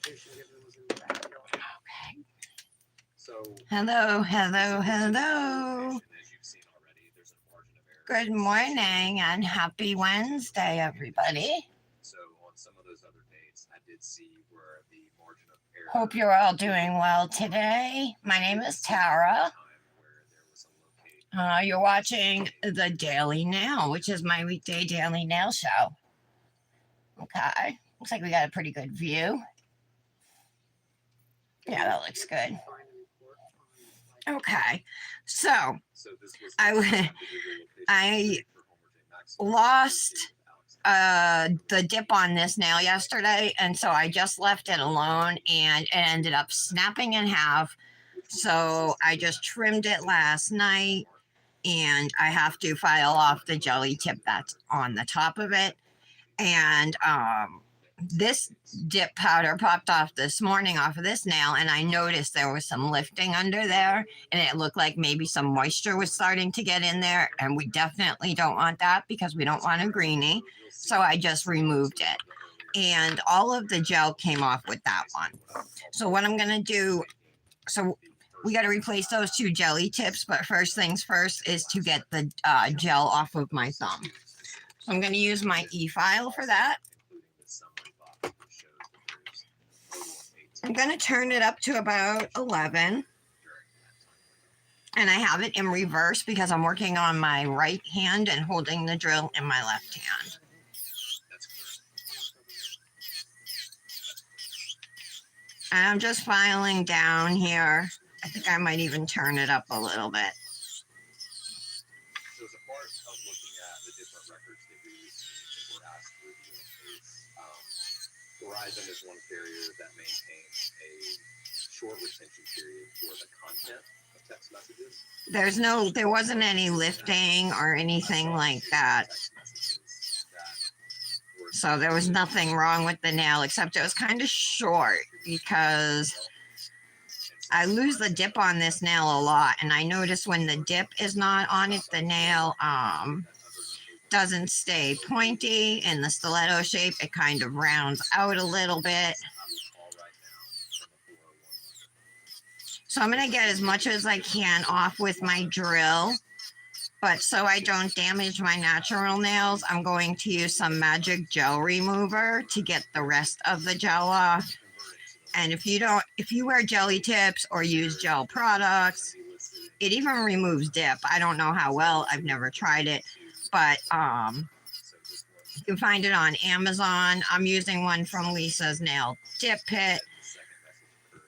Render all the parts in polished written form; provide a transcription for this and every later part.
Okay. Hello, hello, hello. Good morning and happy Wednesday, everybody. Hope you're all doing well today. My name is Tara. You're watching the Daily Nail, which is my weekday daily nail show. Okay. Looks like we got a pretty good view. Yeah, that looks good. Okay. So I I lost the dip on this nail yesterday, and so I just left it alone, and it ended up snapping in half. So I just trimmed it last night, and I have to file off the jelly tip that's on the top of it. And this dip powder popped off this morning off of this nail, and I noticed there was some lifting under there, and it looked like maybe some moisture was starting to get in there, and we definitely don't want that because we don't want a greenie. So I just removed it, and all of the gel came off with that one. So what I'm gonna do, so we got to replace those two jelly tips, but first things first is to get the gel off of my thumb. So I'm going to use my e-file for that. I'm going to turn it up to about 11. And I have it in reverse because I'm working on my right hand and holding the drill in my left hand. And I'm just filing down here. I think I might even turn it up a little bit. So as a part of looking at the different records that we receive that were asked to review in a case, Verizon is one carrier that maintains a short retention period for the content of text messages. There wasn't any lifting or anything like that. So there was nothing wrong with the nail, except it was kind of short because I lose the dip on this nail a lot, and I notice when the dip is not on it, the nail doesn't stay pointy in the stiletto shape. It kind of rounds out a little bit. So I'm going to get as much as I can off with my drill, but so I don't damage my natural nails, I'm going to use some magic gel remover to get the rest of the gel off. And if you wear jelly tips or use gel products, it even removes dip. I don't know how well, I've never tried it, but you can find it on Amazon. I'm using one from Lisa's Nail Dip Pit.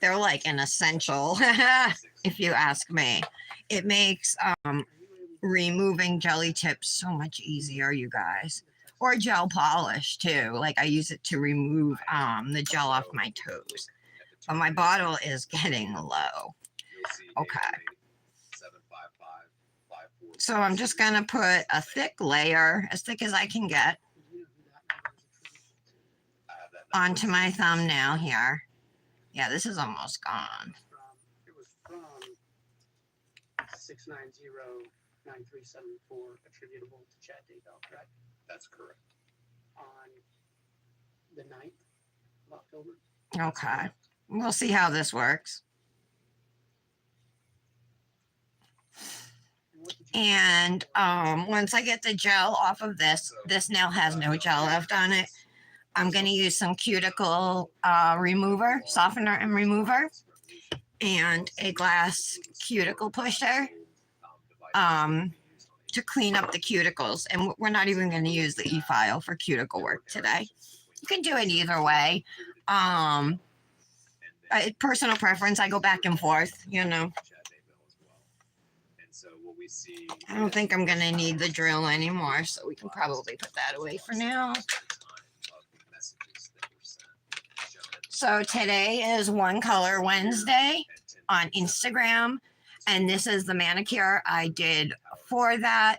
They're like an essential, if you ask me. It makes removing jelly tips so much easier, you guys. Or gel polish too. Like I use it to remove the gel off my toes. But my bottle is getting low. Okay. So I'm just going to put a thick layer, as thick as I can get, onto my thumbnail here. Yeah, this is almost gone. It was from 690-9374, attributable to Chad Daybell, correct? That's correct. On the 9th of October. Okay. We'll see how this works. And once I get the gel off of this nail has no gel left on it. I'm going to use some cuticle remover, softener and remover, and a glass cuticle pusher to clean up the cuticles. And we're not even going to use the e-file for cuticle work today. You can do it either way. Personal preference, I go back and forth, you know. I don't think I'm going to need the drill anymore, so we can probably put that away for now. So today is One Color Wednesday on Instagram, and this is the manicure I did for that.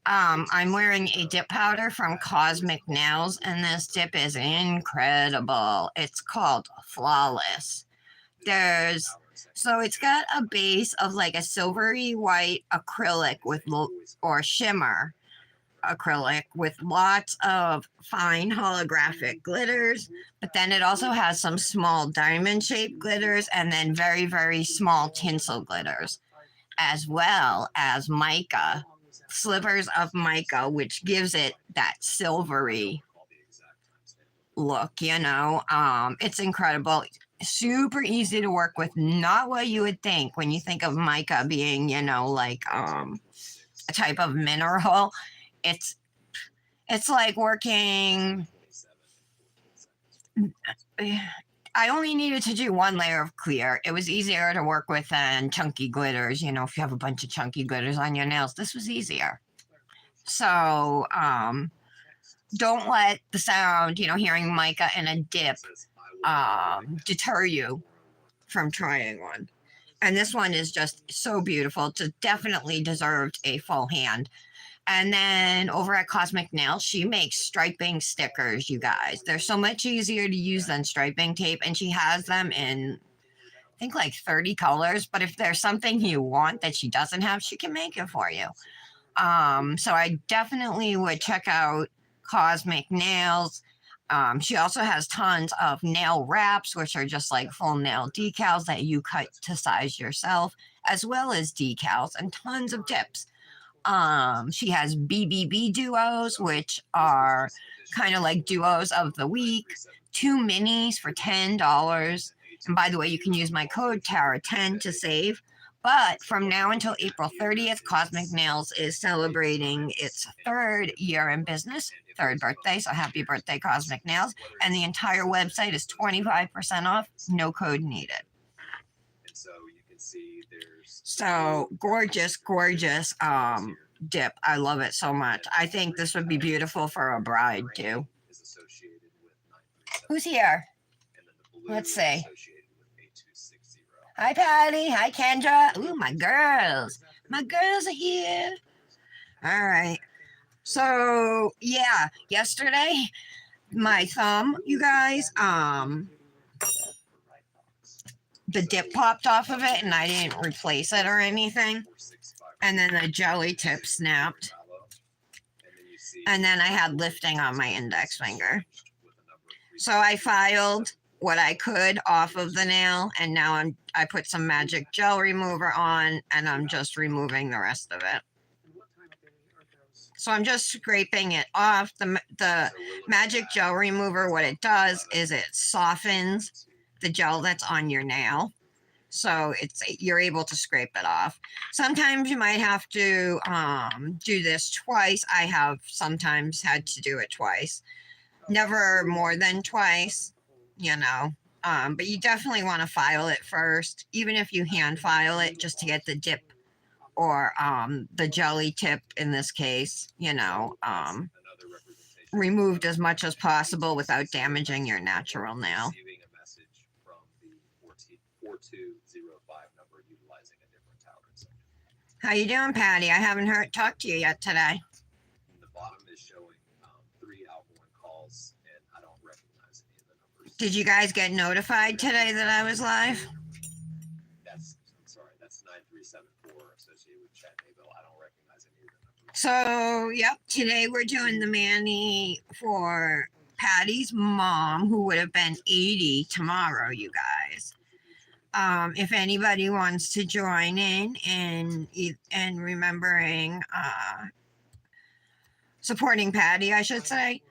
I'm wearing a dip powder from Cosmic Nails, and this dip is incredible. It's called Flawless. So it's got a base of like a silvery white acrylic with or shimmer acrylic with lots of fine holographic glitters, but then it also has some small diamond shaped glitters and then very, very small tinsel glitters, as well as mica, slivers of mica, which gives it that silvery look, you know. It's incredible. Super easy to work with, not what you would think when you think of mica being, you know, like a type of mineral. It's like working. I only needed to do one layer of clear. It was easier to work with than chunky glitters. You know, if you have a bunch of chunky glitters on your nails, this was easier. So don't let the sound, you know, hearing mica in a dip deter you from trying one. And this one is just so beautiful. It definitely deserved a full hand. And then over at Cosmic Nails, she makes striping stickers, you guys. They're so much easier to use than striping tape. And she has them in, I think, like 30 colors. But if there's something you want that she doesn't have, she can make it for you. So I definitely would check out Cosmic Nails. She also has tons of nail wraps, which are just like full nail decals that you cut to size yourself, as well as decals and tons of tips. She has BBB duos, which are kind of like duos of the week, 2 minis for $10. And by the way, you can use my code TARA10 to save. But from now until April 30th, Cosmic Nails is celebrating its 3rd year in business, 3rd birthday. So happy birthday, Cosmic Nails. And the entire website is 25% off, no code needed. So gorgeous, gorgeous dip. I love it so much. I think this would be beautiful for a bride too. Who's here? Let's see. Hi, Patty. Hi, Kendra. Ooh, my girls. My girls are here. All right. So, yeah, yesterday, my thumb, you guys, the dip popped off of it and I didn't replace it or anything. And then the jelly tip snapped. And then I had lifting on my index finger. So I filed what I could off of the nail, and now I put some magic gel remover on, and I'm just removing the rest of it. So I'm just scraping it off. The magic gel remover, what it does is it softens the gel that's on your nail. So you're able to scrape it off. Sometimes you might have to do this twice. I have sometimes had to do it twice. Never more than twice, you know. But you definitely want to file it first, even if you hand file it, just to get the dip or the jelly tip in this case, you know, removed as much as possible without damaging your natural nail. How you doing, Patty? I haven't talked to you yet today. The bottom is showing 3 outgoing calls, and I don't recognize any of the numbers. Did you guys get notified today that I was live? I'm sorry, that's 9374 associated with Chat Maybell. I don't recognize any of the numbers. So, yep, today we're doing the Manny for Patty's mom, who would have been 80 tomorrow, you guys. If anybody wants to join in and remembering supporting Patty, I should say,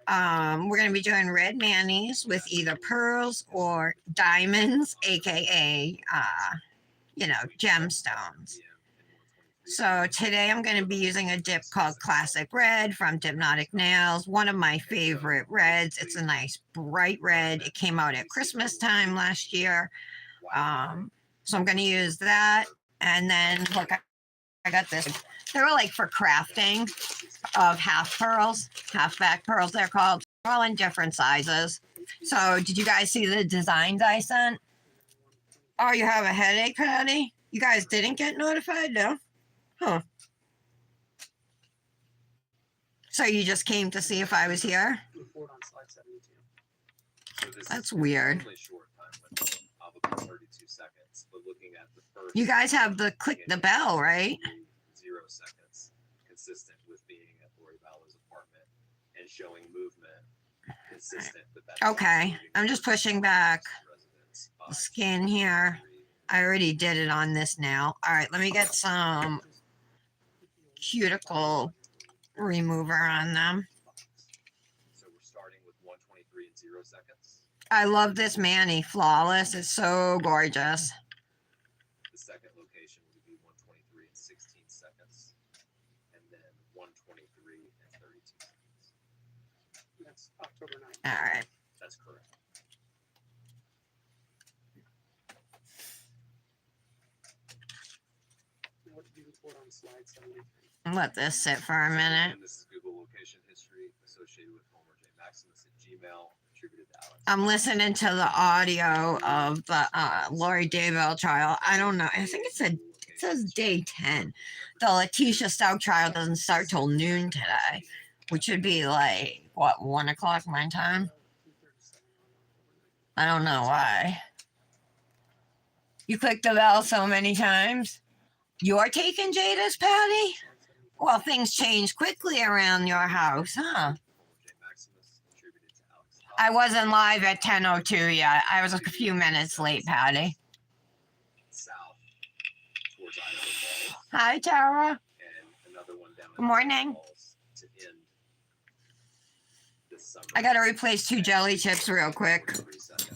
we're going to be doing red manis with either pearls or diamonds, aka you know, gemstones. So today I'm going to be using a dip called Classic Red from Dipnotic Nails, one of my favorite reds. It's a nice bright red. It came out at Christmas time last year. So I'm going to use that. And then look, I got this. They were like for crafting of half pearls, half back pearls, they're called. They're all in different sizes. So did you guys see the designs I sent? Oh, you have a headache, Patty? You guys didn't get notified, no? Huh. So you just came to see if I was here? Report on slide 72. That's weird. 32 seconds, but looking at the first, You guys have the click the bell, right? 0 seconds, consistent with being at Lori Valley showing movement consistent with that. Okay, I'm just pushing back the skin here. I already did it on this now. All right, let me get some cuticle remover on them. So we're starting with 123 in 0 seconds. I love this Manny Flawless. It's so gorgeous. The second location would be 123 in 16 seconds. And then 123 in 32 seconds. That's October 9th. All right. That's correct. Now, what did you report on slide 73? Let this sit for a minute. And this is Google location history associated with Homer J. Maximus at Gmail, attributed to Alex. I'm listening to the audio of the Lori Daybell trial. I don't know. I think it says day 10. The Letitia Stout trial doesn't start till noon today, which would be like, what, 1 o'clock my time? I don't know why. You clicked the bell so many times. You're taking Jada's, Patty? Well, things change quickly around your house, huh? I wasn't live at 10:02 yet. I was a few minutes late, Patty. South towards Idaho Falls, Hi, Tara. and another one down Good morning. Falls to end this summer. I gotta replace 2 jelly chips real quick.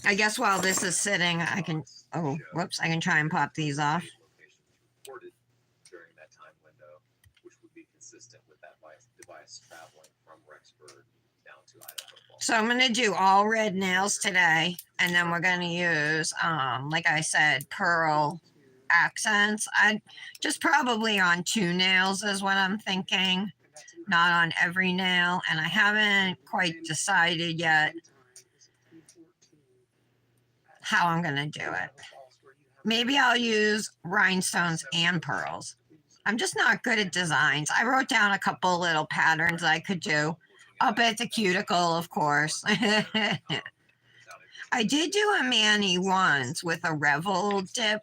I guess while this is sitting, I can, oh, whoops, I can try and pop these off. Locations reported during that time window, which would be consistent with that device traveling from Rexburg down to Idaho Falls. So I'm gonna do all red nails today, and then we're gonna use, like I said, pearl accents. I just probably on 2 nails is what I'm thinking, not on every nail. And I haven't quite decided yet how I'm gonna do it. Maybe I'll use rhinestones and pearls. I'm just not good at designs. I wrote down a couple little patterns I could do. Up at the cuticle, of course. I did do a Manny once with a Revel dip.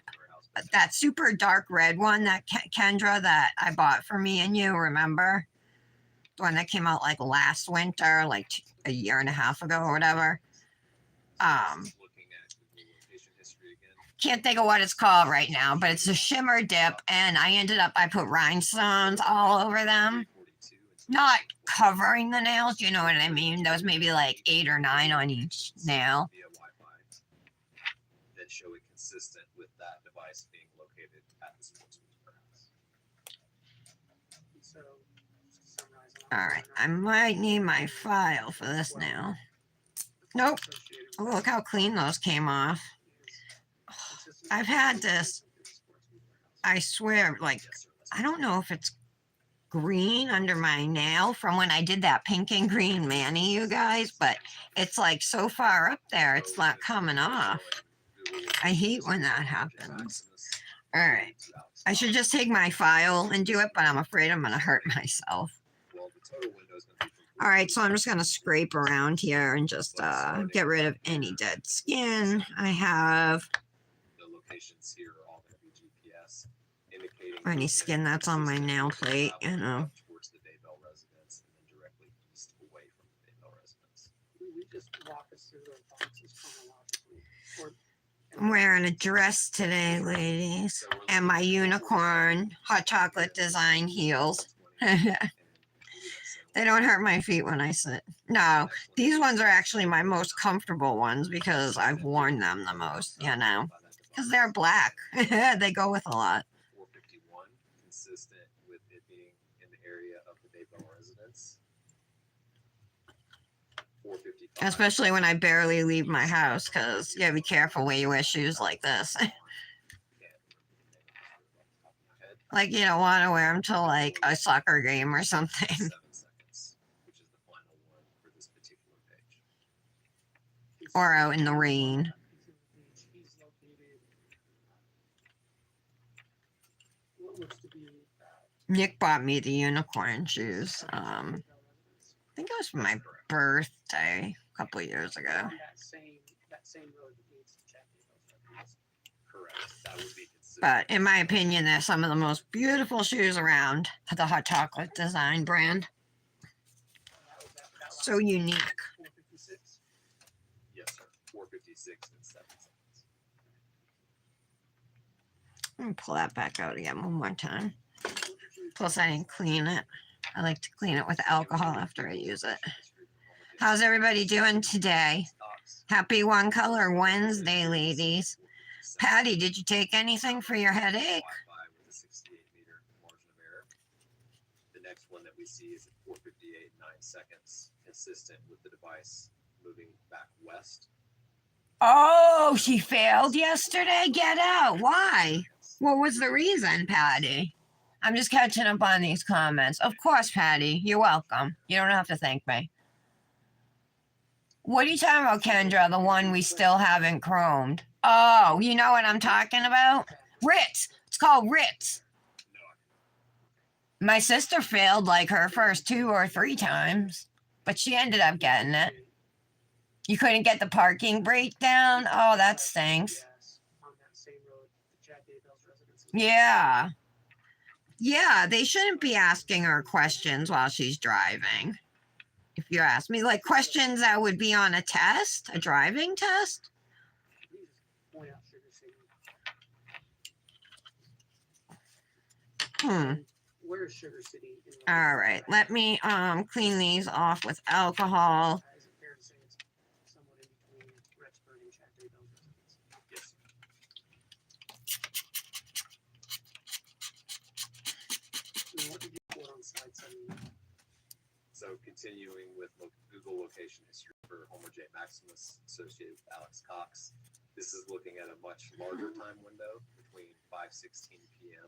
That super dark red one that Kendra that I bought for me and you, remember? The one that came out like last winter, like a year and a half ago or whatever. Can't think of what it's called right now, but it's a shimmer dip, and I put rhinestones all over them. Not covering the nails, you know what I mean? There was maybe like 8 or 9 on each nail. Then show it consistent with that device being located at the sportsman's warehouse. So, just to summarize on All right, I might need my file for this now. Nope. Oh, look how clean those came off. I've had this, I swear, like, I don't know if it's green under my nail from when I did that pink and green Manny, you guys, but it's like so far up there, it's not coming off. I hate when that happens. All right. I should just take my file and do it, but I'm afraid I'm going to hurt myself. All right, so I'm just going to scrape around here and just get rid of any dead skin. I have any skin that's on my nail plate, you know. I'm wearing a dress today, ladies, and my unicorn hot chocolate design heels. They don't hurt my feet when I sit. No, these ones are actually my most comfortable ones because I've worn them the most, you know, because they're black. They go with a lot. 451, consistent with it being in the area of the Daybell residence. 455. Especially when I barely leave my house, because you gotta be careful where you wear shoes like this. Like, you don't want to wear them to like a soccer game or something. 7 seconds, which is the final one for this particular page. Or out in the rain. Nick bought me the unicorn shoes. I think it was for my birthday a couple of years ago. That same road that leads to Jack Correct. That would be consistent. But in my opinion, they're some of the most beautiful shoes around. The Hot Chocolate Design brand. So unique. 456. Yes, sir. 456 and 7 seconds. I'm gonna pull that back out again one more time. Plus, I didn't clean it. I like to clean it with alcohol after I use it. How's everybody doing today? Happy One Color Wednesday, ladies. Patty, did you take anything for your headache? With a 68-meter margin of error. The next one that we see is at 458 9 seconds, consistent with the device moving back west. Oh, she failed yesterday? Get out. Why? What was the reason, Patty? I'm just catching up on these comments. Of course, Patty. You're welcome. You don't have to thank me. What are you talking about, Kendra? The one we still haven't chromed. Oh, you know what I'm talking about? Ritz. It's called Ritz. My sister failed like her first 2 or 3 times, but she ended up getting it. You couldn't get the parking breakdown? Oh, that stinks. On that same road, the Chad Daybell's residence. Yeah. Yeah, they shouldn't be asking her questions while she's driving. If you ask me, like questions that would be on a test, a driving test. Point out Sugar City. Where is Sugar City? All right, let me clean these off with alcohol. Is it fair to say it's somewhat in between Rexburg and Chad Daybell's residence? Yes. And what did you put on slide 7? So continuing with Google location history for Homer J. Maximus associated with Alex Cox. This is looking at a much larger time window between 5:16 p.m.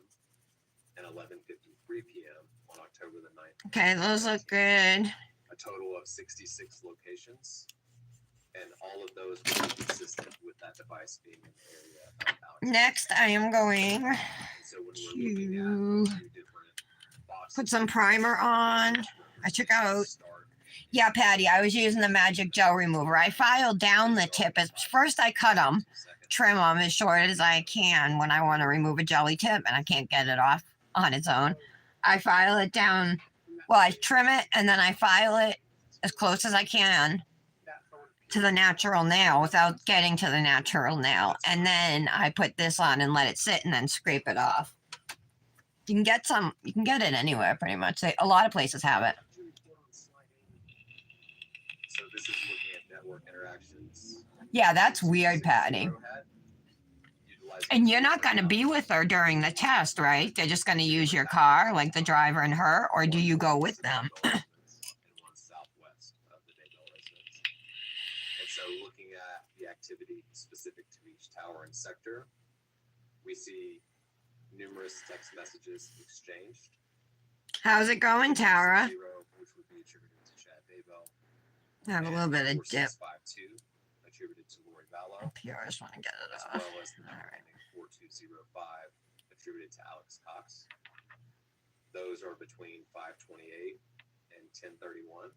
and 11:53 p.m. on October the 9th. Okay, those look good. A total of 66 locations, and all of those will be consistent with that device being in the area of Alex. Next, I am going And so when we're looking at to 2 different boxes, put some primer on. I took out, yeah, Patty, I was using the Magic Gel Remover. I filed down the tip. First, I cut them, trim them as short as I can when I want to remove a jelly tip and I can't get it off on its own. I file it down, well, I trim it and then I file it as close as I can to the natural nail without getting to the natural nail. And then I put this on and let it sit and then scrape it off. You can get it anywhere pretty much. A lot of places have it. So this is looking at network interactions. Yeah, that's weird, Patty. And you're not going to be with her during the test, right? They're just going to use your car, like the driver and her, or do you go with them? And one southwest of the Daybell residence. And so looking at the activity specific to each tower and sector, we see numerous text messages exchanged. How's it going, Tara? Which would be attributed to Chad Daybell. I have a little bit of dip 4652 attributed to Lori Vallow, up here. I just want to get it as off. well as the All right. 4205 attributed to Alex Cox. Those are between 5:28 and 10:31.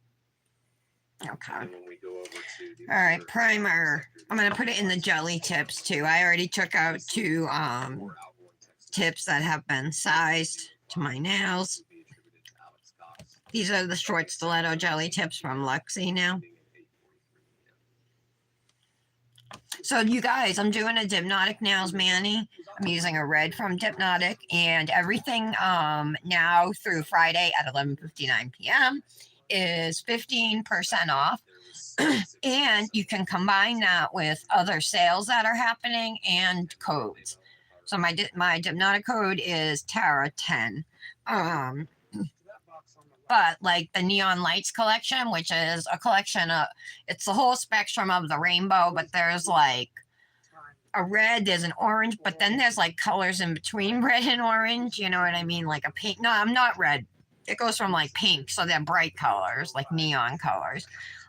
Okay. And when we go over to the All right, other primer. sector, I'm going to put it in the jelly tips too. I already took out 2 more outgoing text tips that have been sized to my nails. would be attributed to Alex Cox. These are the short stiletto jelly tips from Luxie now. So you guys, I'm doing a Dipnotic Nails Mani. I'm using a red from Dipnotic, and everything now through Friday at 11:59 p.m. is 15% off. And you can combine that with other sales that are happening and codes. So my Dipnotic code is Tara10. But like the Neon Lights collection, which is a collection of, it's the whole spectrum of the rainbow, but there's like a red, there's an orange, but then there's like colors in between red and orange. You know what I mean? Like a pink. No, I'm not red. It goes from like pink, so they're bright colors, like neon colors.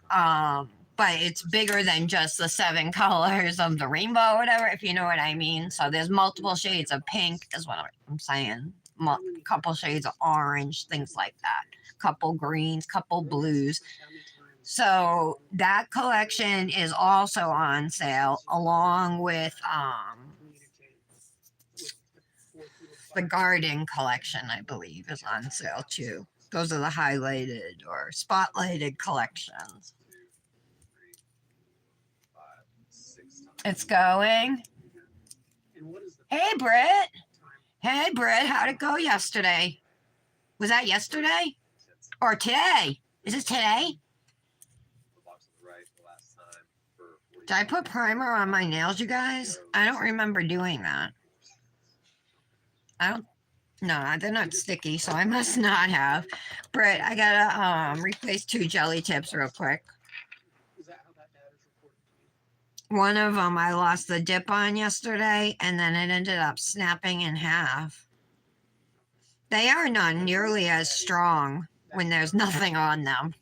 But it's bigger than just the 7 colors of the rainbow or whatever, if you know what I mean. So there's multiple shades of pink, is what I'm saying. Couple shades of orange, things like that. Couple greens, couple blues. So that collection is also on sale, along with the garden collection, I believe, is on sale too. Those are the highlighted or spotlighted collections. 2, 3, 4, 5, 6 times. It's going. And what is the Hey, Britt. time? Hey, Britt. How'd it go yesterday? Was that yesterday or today? Is it today? The box on the right the last time for 40 Did I put primer on my nails, you guys? I don't remember doing that. I don't. No, they're not sticky, so I must not have. Britt, I gotta replace 2 jelly tips real quick. Is that how that data is reported to you? One of them I lost the dip on yesterday, and then it ended up snapping in half. They are not nearly as strong when there's nothing on them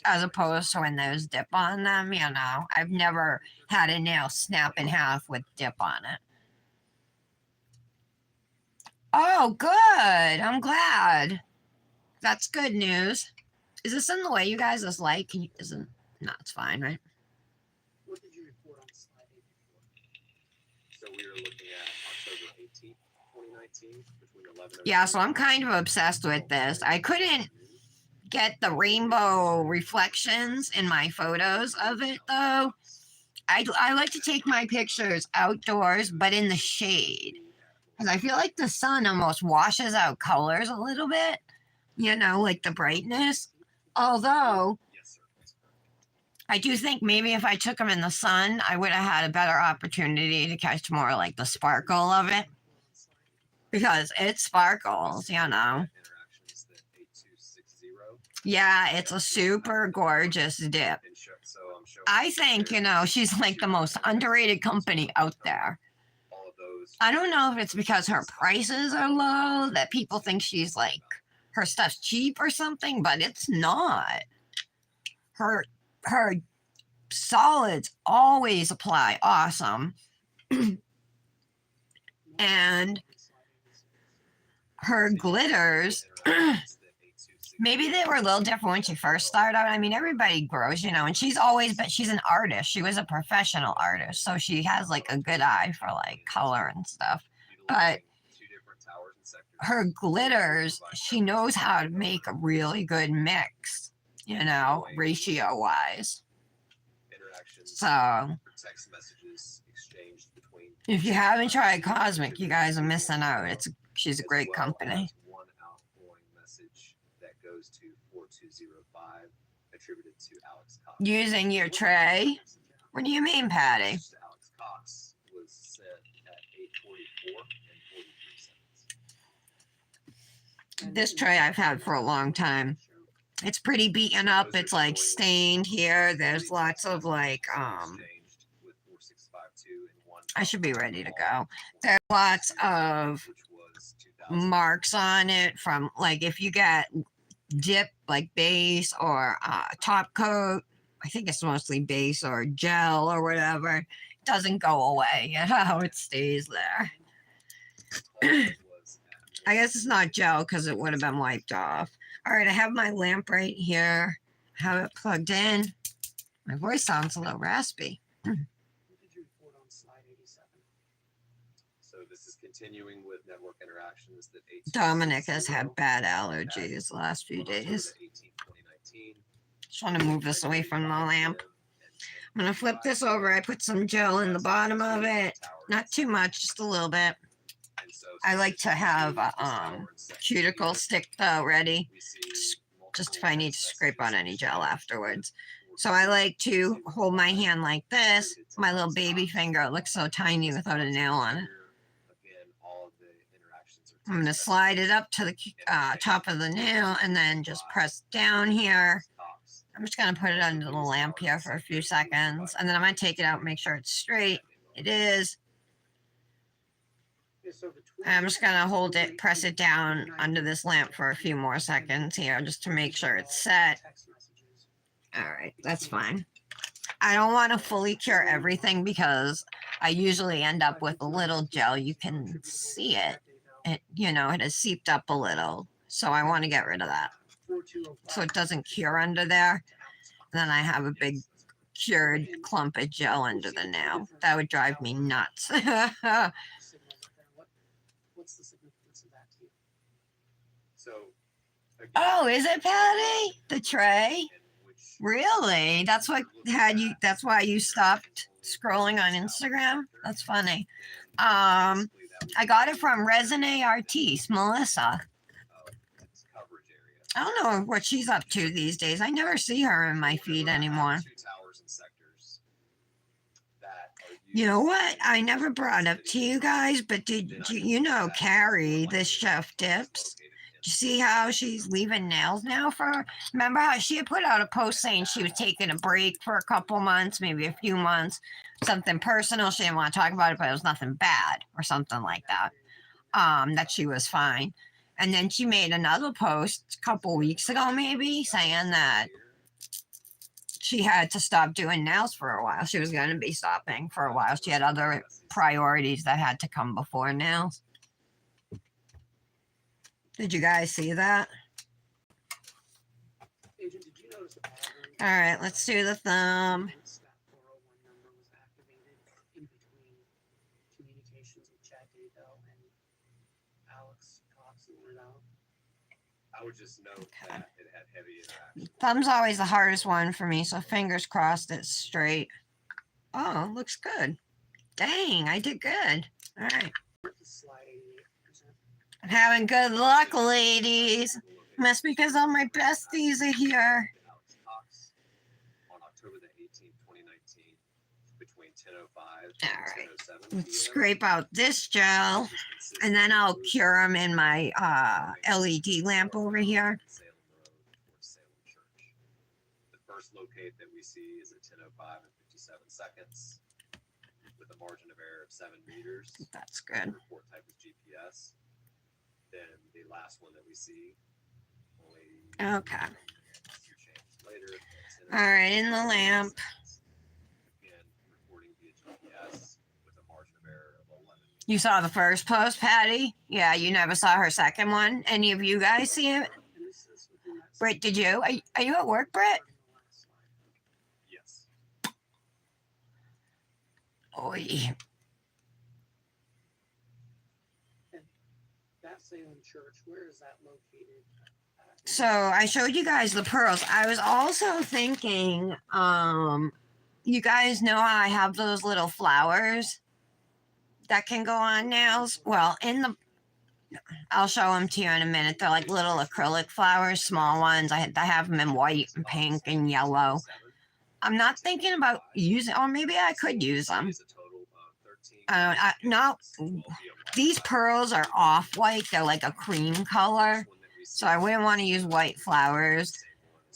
as opposed to when there's dip on them, you know. I've never had a nail snap in half with dip on it. Oh, good. I'm glad. That's good news. Is this in the way you guys is like? Can you, isn't, no, it's fine, right? What did you report on slide 84? So we are looking at October 18th, 2019, between 11 and Yeah, so I'm kind of obsessed with this. I couldn't get the rainbow reflections in my photos of it, though. I like to take my pictures outdoors, but in the shade. Because I feel like the sun almost washes out colors a little bit, you know, like the brightness. Although, Yes, sir. That's correct. I do think maybe if I took them in the sun, I would have had a better opportunity to catch more like the sparkle of it. Because it sparkles, you know. Interactions that 8260 Yeah, it's a super gorgeous dip. and so I'm showing I think, you know, she's like the most underrated company out there. all of those. I don't know if it's because her prices are low that people think she's like her stuff's cheap or something, but it's not. Her solids always apply awesome. And her glitters, maybe they were a little different when she first started out. I mean, everybody grows, you know, and she's an artist. She was a professional artist, so she has like a good eye for like color and stuff. But her glitters, she knows how to make a really good mix, you know, ratio wise. So Text messages exchanged between if you haven't tried Cosmic, you guys are missing out. She's a great company. One outgoing message that goes to 4205 attributed to Alex Cox. Using your tray? What do you mean, Patty? Alex Cox was sent at 8:44 and 43 seconds. This tray I've had for a long time. It's pretty beaten up. It's like stained here. There's lots of like Exchanged with 4652 in one I should be ready to go. There's lots of which was 2000. marks on it from like if you get dip like base or top coat. I think it's mostly base or gel or whatever. It doesn't go away. You know, it stays there. I guess it's not gel because it would have been wiped off. All right, I have my lamp right here. Have it plugged in. My voice sounds a little raspy. What did you report on slide 87? So this is continuing with network interactions that Dominic has had bad allergies the last few days. Just want to move this away from the lamp. I'm going to flip this over. I put some gel in the bottom of it. Not too much, just a little bit. I like to have a cuticle stick though ready, just if I need to scrape on any gel afterwards. So I like to hold my hand like this. My little baby finger, it looks so tiny without a nail on it. I'm going to slide it up to the top of the nail and then just press down here. I'm just going to put it under the lamp here for a few seconds. And then I'm going to take it out and make sure it's straight. It is. I'm just going to hold it, press it down under this lamp for a few more seconds here just to make sure it's set. All right, that's fine. I don't want to fully cure everything because I usually end up with a little gel. You can see it. It, you know, it has seeped up a little. So I want to get rid of that. So it doesn't cure under there. And then I have a big cured clump of gel under the nail. That would drive me nuts. What's the significance of that to you? So Oh, is it Patty? The tray? Really? That's what had you, that's why you stopped scrolling on Instagram? That's funny. I got it from Resine Artiste, Melissa. I don't know what she's up to these days. I never see her in my feed anymore. You know what? I never brought up to you guys, but did you know Carrie, the chef Dips? You see how she's leaving nails now for? Remember how she had put out a post saying she was taking a break for a couple months, maybe a few months, something personal. She didn't want to talk about it, but it was nothing bad or something like that. That she was fine. And then she made another post a couple weeks ago, maybe, saying that she had to stop doing nails for a while. She was going to be stopping for a while. She had other priorities that had to come before nails. Did you guys see that? Agent, did you notice a pattern? All right, let's do the thumb. Once that 401 number was activated in between communications with Chad Daybell and Alex Cox and Renell. I would just note that it had heavy interaction. Thumb's always the hardest one for me, so fingers crossed it's straight. Oh, looks good. Dang, I did good. All right. The slide 88%. I'm having good luck, ladies. Must be because all my besties are here. Alex Cox on October the 18th, 2019, between 10:05 All right. and 10:07 Let's PM. scrape out this gel, and then I'll cure them in my LED lamp over here. Salem Road towards Salem Church. The first locate that we see is at 10:05 and 57 seconds with a margin of error of 7 meters. That's The good. report type is GPS. Then the last one that we see only Okay. few changes later. All right, in the lamp. Again, reporting via GPS with a margin of error of 11 meters. You saw the first post, Patty? Yeah, you never saw her second one. Any of you guys see it? And this is within that Britt, did you? Are you at work, Britt? Yes. Oy. That Salem Church, where is that located? So I showed you guys the pearls. I was also thinking, you guys know how I have those little flowers that can go on nails? Well, I'll show them to you in a minute. They're like little acrylic flowers, small ones. I have them in white and pink and yellow. I'm not thinking about using, or maybe I could use them. No, these pearls are off-white. They're like a cream color. So I wouldn't want to use white flowers.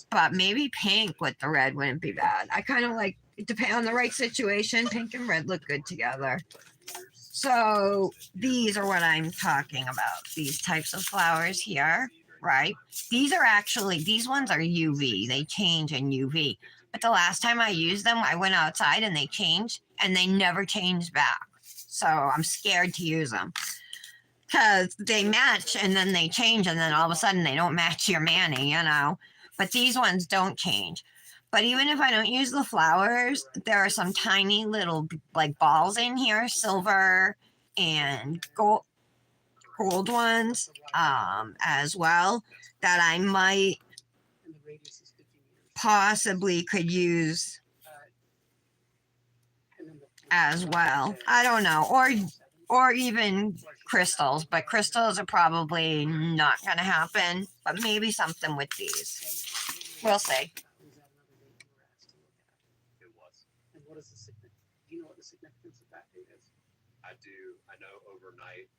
But maybe pink with the red wouldn't be bad. I kind of like, it depends on the right situation. Pink and red look good together. So these are what I'm talking about. These types of flowers here, right? These ones are UV. They change in UV. But the last time I used them, I went outside and they changed and they never changed back. So I'm scared to use them because they match and then they change and then all of a sudden they don't match your mani, you know. But these ones don't change. But even if I don't use the flowers, there are some tiny little like balls in here, silver and gold ones as well, that I might And the radius is 50 meters. possibly could use And then the as well. I don't know. Or even crystals, but crystals are probably not going to happen, but maybe something with these. We'll see. Was that another date you were asked to look at? It was. And what is the significance? Do you know what the significance of that date is? I do. I know overnight,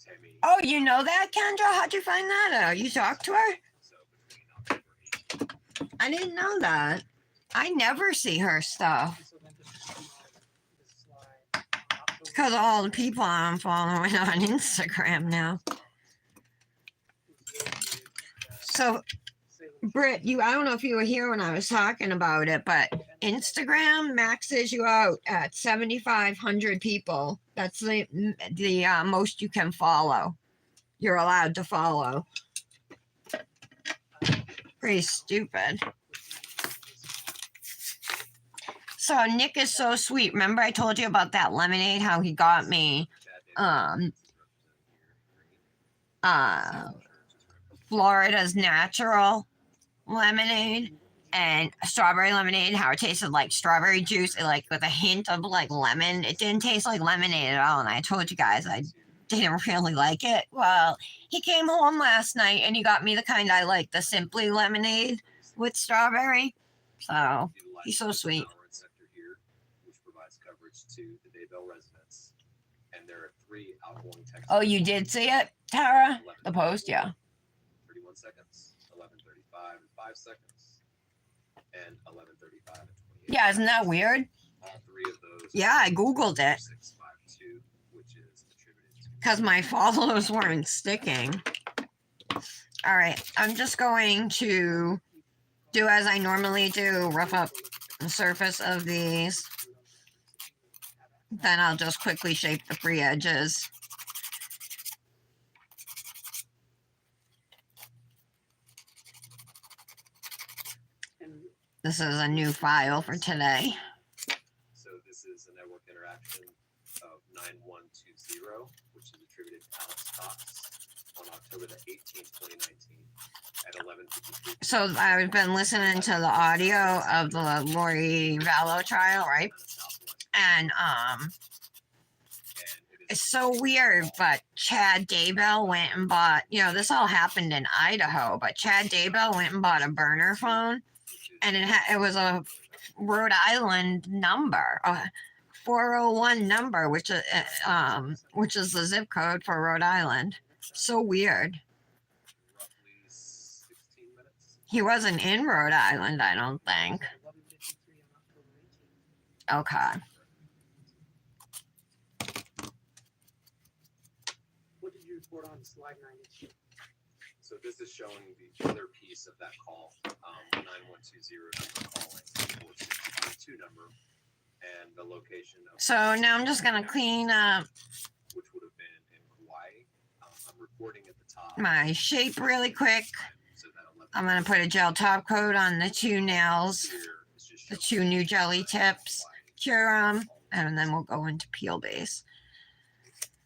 Tammy. Oh, you know that, Kendra? How'd you find that out? You talked to her? So between October 18th. I didn't know that. I never see her stuff. And so then this slide. It's because of all the people I'm following on Instagram now. So, Britt, I don't know if you were here when I was talking about it, but Instagram maxes you out at 7,500 people. That's the most you can follow. You're allowed to follow. Pretty stupid. So Nick is so sweet. Remember I told you about that lemonade, how he got me Florida's natural lemonade and strawberry lemonade, how it tasted like strawberry juice, like with a hint of like lemon. It didn't taste like lemonade at all. And I told you guys I didn't really like it. Well, he came home last night and he got me the kind I like, the Simply lemonade with strawberry. So he's so sweet. Sector here, which provides coverage to the Daybell residents, and there are 3 outgoing texts. Oh, you did see it, Tara? The post, yeah. 31 seconds, 11:35 and 5 seconds, and 11:35 and 28. Yeah, isn't that weird? All 3 of those. Yeah, I Googled it 652, which is attributed to. because my follows weren't sticking. All right, I'm just going to do as I normally do, rough up the surface of these. Then I'll just quickly shape the free edges. And This is a new file for today. So this is a network interaction of 9120, which is attributed to Alex Cox on October the 18th, 2019 at 11:53. So I've been listening to the audio of the Lori Vallow trial, right? And it's so weird, but Chad Daybell went and bought, this all happened in Idaho, but Chad Daybell went and bought a burner phone, and it was a Rhode Island number, a 401 number, which is the zip code for Rhode Island. So weird. Roughly 16 minutes. He wasn't in Rhode Island, I don't think. 11:53 on October 18th. Okay. What did you report on slide 92? So this is showing the other piece of that call, 9120 number calling 4622 number, and the location of. So now I'm just gonna clean up Which would have been in Hawaii. I'm reporting at the top. my shape really quick. So that 11 I'm gonna put a gel top coat on the 2 nails, here is just the showing 2 new jelly tips, Hawaii. cure them, and then we'll go into peel base.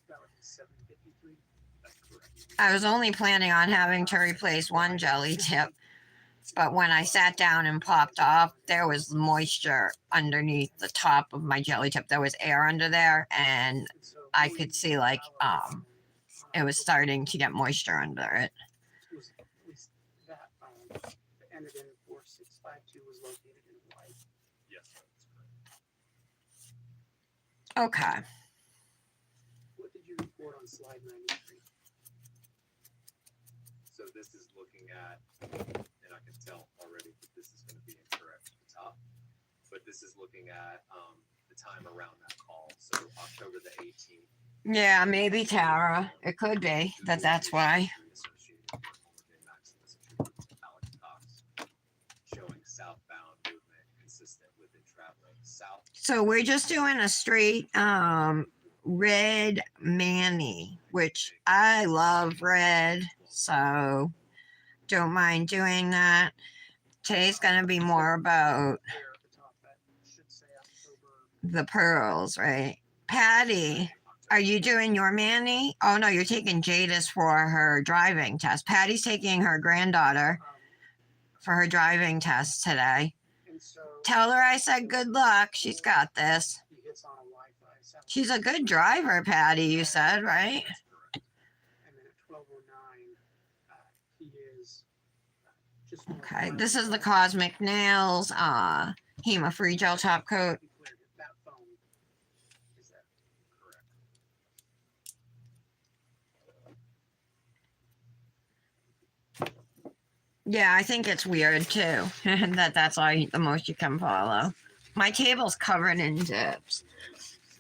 That was 7:53. That's correct. I was only planning on having to replace 1 jelly tip, but when I sat down and popped off, there was moisture underneath the top of my jelly tip. There was air under there, and And so I could see like it was starting to get moisture under it. was that that ended in 4652 was located in Hawaii. Yes, that's correct. Okay. What did you report on slide 93? So this is looking at, and I can tell already that this is going to be incorrect at the top, but this is looking at the time around that call. So October the 18th. Yeah, maybe Tara. It could be that's why. Associated with Homer J. Maximus attributed to Alex Cox, showing southbound movement consistent with it traveling south. So we're just doing a straight red Manny, which I love red, so don't mind doing that. Today's gonna be more about There at the top that should say October. the pearls, right? Patty, are you doing your Manny? Oh no, you're taking Jadis for her driving test. Patty's taking her granddaughter for her driving test today. And so Tell her I said good luck. She's got this. he hits on a Wi-Fi sound. She's a good driver, Patty, you said, right? That's correct. And then at 12:09, he is just north of Okay, Iowa. this is the Cosmic Nails Hema Free Gel Top Coat. He cleared it. That phone is that. Correct. Yeah, I think it's weird too. that's all the most you can follow. My table's covered in dips.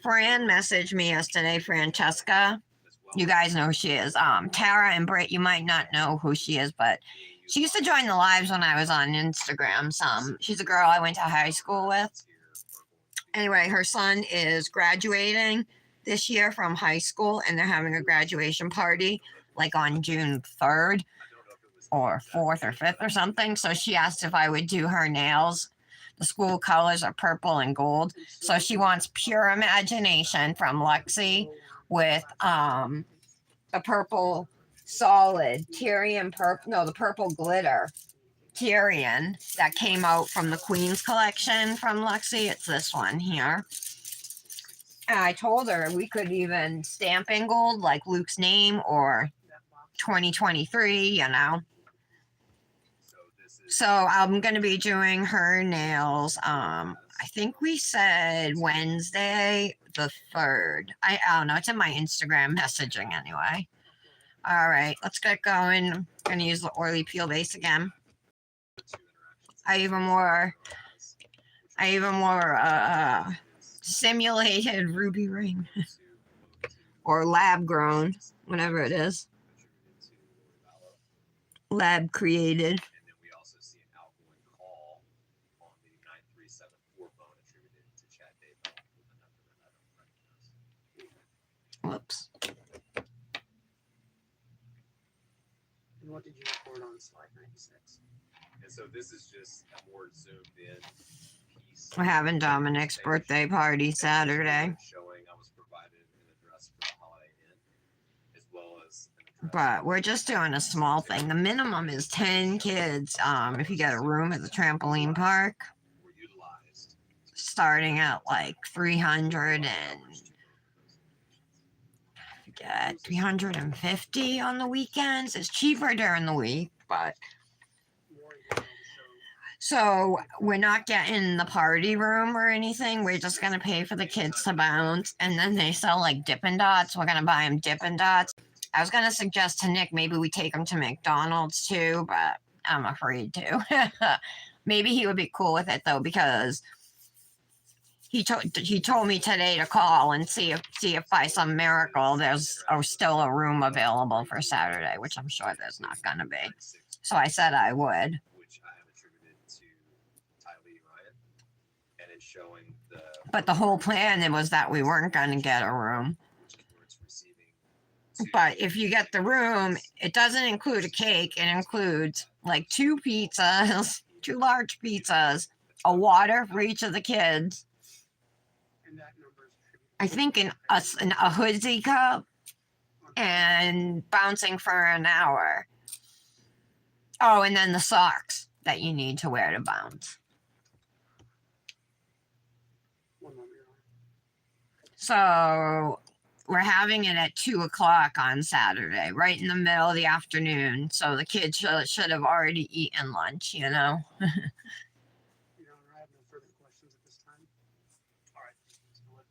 Fran messaged me yesterday, Francesca. You guys know who she is. Tara and Britt, you might not know who she is, but she used to join the lives when I was on Instagram. She's a girl I went to high school with. Anyway, her son is graduating this year from high school, and they're having a graduation party like on June 3rd or 4th or 5th or something. So she asked if I would do her nails. The school colors are purple and gold. So she wants Pure Imagination from Luxie with a purple solid Tyrian purple, no, the purple glitter Tyrian that came out from the Queen's collection from Luxie. It's this one here. And I told her we could even stamp in gold like Luke's name or 2023, you know. So I'm gonna be doing her nails. I think we said Wednesday the 3rd. I don't know. It's in my Instagram messaging anyway. All right, let's get going. I'm gonna use the oily peel base again. I even more simulated ruby ring or lab grown, whatever it is. Lab created. And then we also see an outgoing call on the 9374 phone attributed to Chad Daybell with a number that I don't recognize. Whoops. And what did you report on slide 96? And so this is just a more zoomed in piece. We're having Dominic's birthday party Saturday, Showing I was provided an address for the Holiday Inn, as well as an address but we're just doing a small thing. The minimum is 10 kids. If you get a room at the trampoline park, were utilized. starting at like 300 and get 350 on the weekends. It's cheaper during the week, but More detail to show so we're not getting the party room or anything. We're just gonna pay for the kids to bounce, and then they sell like Dippin' Dots. We're gonna buy them Dippin' Dots. I was gonna suggest to Nick maybe we take him to McDonald's too, but I'm afraid to. Maybe he would be cool with it though, because he told me today to call and see if by some miracle there's still a room available for Saturday, which I'm sure there's not gonna be. So I said I would. Which I have attributed to Tylee Ryan, and it's showing the. But the whole plan it was that we weren't gonna get a room. Which is where it's receiving two- But if you get the room, it doesn't include a cake. It includes like 2 pizzas, 2 large pizzas, a water for each of the kids. and that number is attributed. I think a hoodie cup and bouncing for an hour. Oh, and then the socks that you need to wear to bounce. One moment, Your Honor. So we're having it at 2 o'clock on Saturday, right in the middle of the afternoon. So the kids should have already eaten lunch, you know. Your Honor, I have no further questions at this time. All right, Mr. Wood.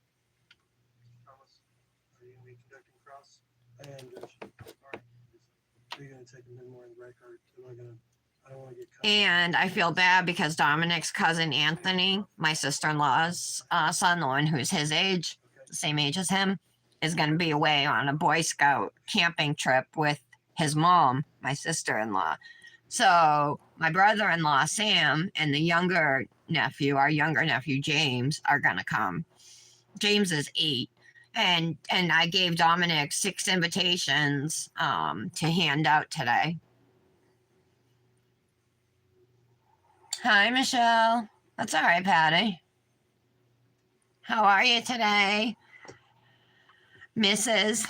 Thomas, are you going to be conducting cross? I am, Judge. All right. Are you gonna take them in more in the record? I don't wanna get cut. And I feel bad because Dominic's cousin Anthony, my sister-in-law's son, the one who's his age, Okay. the same age as him, is going to be away on a Boy Scout camping trip with his mom, my sister-in-law. So my brother-in-law Sam and the younger nephew, our younger nephew James, are going to come. James is 8. And I gave Dominic 6 invitations to hand out today. Hi, Michelle. That's all right, Patty. How are you today, Mrs.?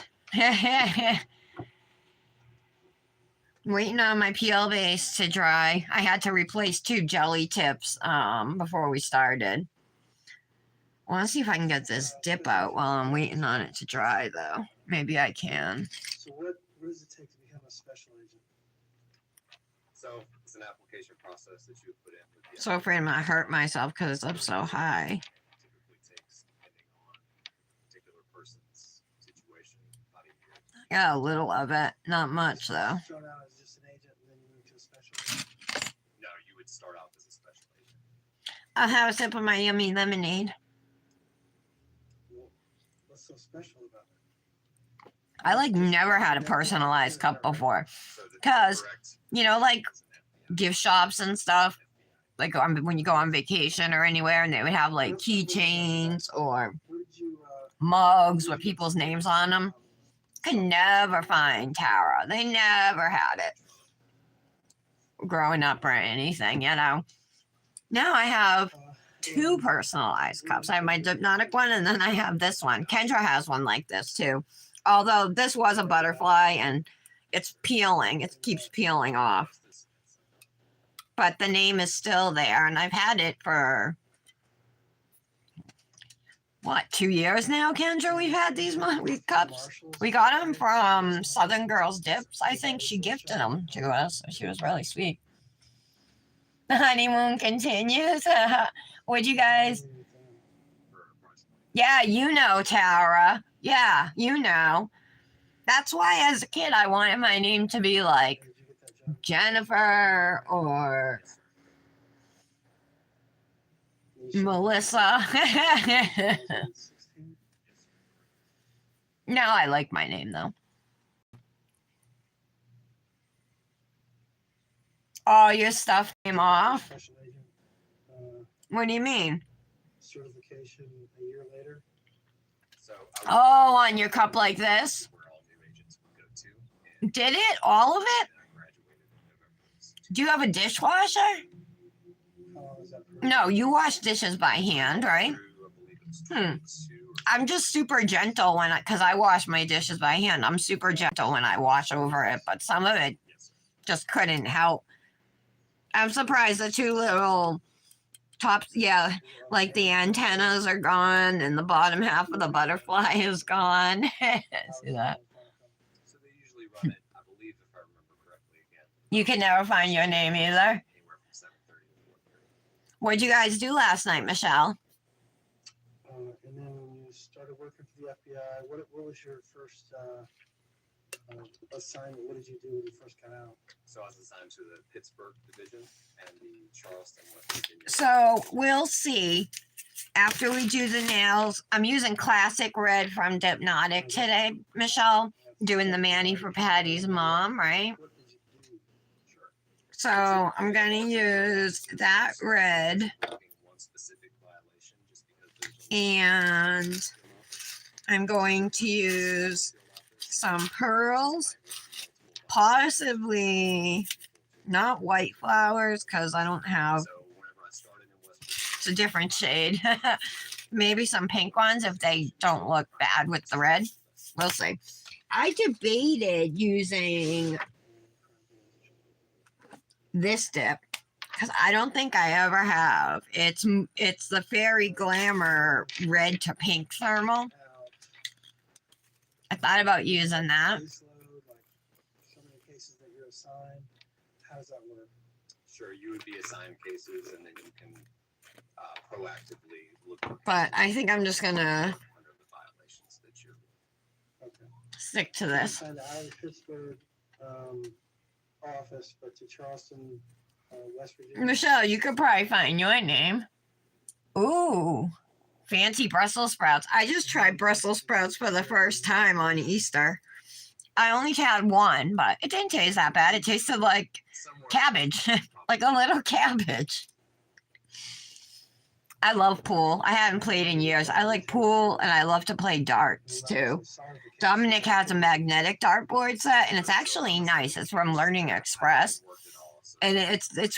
Waiting on my peel base to dry. I had to replace 2 jelly tips before we started. I want to see if I can get this dip out while I'm waiting on it to dry, though. Maybe I can. So what does it take to become a special agent? So it's an application process that you would put in. With the So afraid I'm gonna hurt myself because it's up so high. Typically takes, depending on a particular person's situation, about a year. Got a little of it, not much though. Start out as just an agent and then you move to a special agent? No, you would start out as a special agent. I'll have a sip of my yummy lemonade. Well, what's so special about it? I like never had a personalized cup before. So the 'Cause, correct You know, like is an gift shops and stuff. Like when you go on vacation or anywhere, and they would have like keychains or Where did you, mugs with people's names on them. Could never find Tara. They never had it growing up or anything, you know. Now I have 2 personalized cups. I have my Hypnotic one, and then I have this one. Kendra has one like this too. Although this was a butterfly, and it's peeling. It keeps peeling off. But the name is still there, and I've had it for what, 2 years now, Kendra? We've had these cups. We got them from Southern Girls Dips. I think she gifted them to us. She was really sweet. The honeymoon continues. Would you guys? Yeah, you know, Tara. Yeah, you know. That's why as a kid I wanted my name to be like Did you get that job? Jennifer or You Melissa. should- 16? No, I like my name though. Oh, your stuff came off? Special agent, What do you mean? certification a year later. So Oh, on your cup like this? where all new agents would go to. And Did it? All of it? I graduated in November. Do you have a dishwasher? How long is that for? No, you wash dishes by hand, right? Through, I believe it was Hmm. 22 or I'm just super gentle because I wash my dishes by hand. I'm super gentle when I wash over it, but some of it yes. just couldn't help. I'm surprised the two little tops, yeah, like the antennas are gone and the bottom half of the butterfly is gone. See that? So they usually run it, I believe, if I remember correctly, again, You can never find your name either. anywhere from 7:30 to 4:30. What'd you guys do last night, Michelle? And then when you started working for the FBI, what was your first assignment? What did you do when you first got out? So I was assigned to the Pittsburgh division and the Charleston, West Virginia. So we'll see after we do the nails. I'm using classic red from Dipnotic today, Michelle, doing the Manny for Patty's mom, right? What did you do? Sure. So I'm gonna use that red Working one specific violation just because there's a- and I'm going to use some pearls, possibly not white flowers because I don't have, So whenever I started in West Virginia, it's a different shade. Maybe some pink ones if they don't look bad with the red. We'll see. I debated using this dip because I don't think I ever have. It's the Fairy Glamour red to pink thermal. I thought about using that. Caseload, like so many cases that you're assigned. How does that work? sure, you would be assigned cases and then you can proactively look. at But I cases think I'm just gonna under the violations that you're. Okay. stick to this. Assigned out of Pittsburgh office, but to Charleston, West Virginia. Michelle, you could probably find your name. Ooh, fancy Brussels sprouts. I just tried Brussels sprouts for the first time on Easter. I only had one, but it didn't taste that bad. It tasted like somewhere- cabbage, like a little cabbage. I love pool. I haven't played in years. I like pool and I love to play darts too. Dominic has a magnetic dartboard set and it's actually nice. It's from Learning Express and it's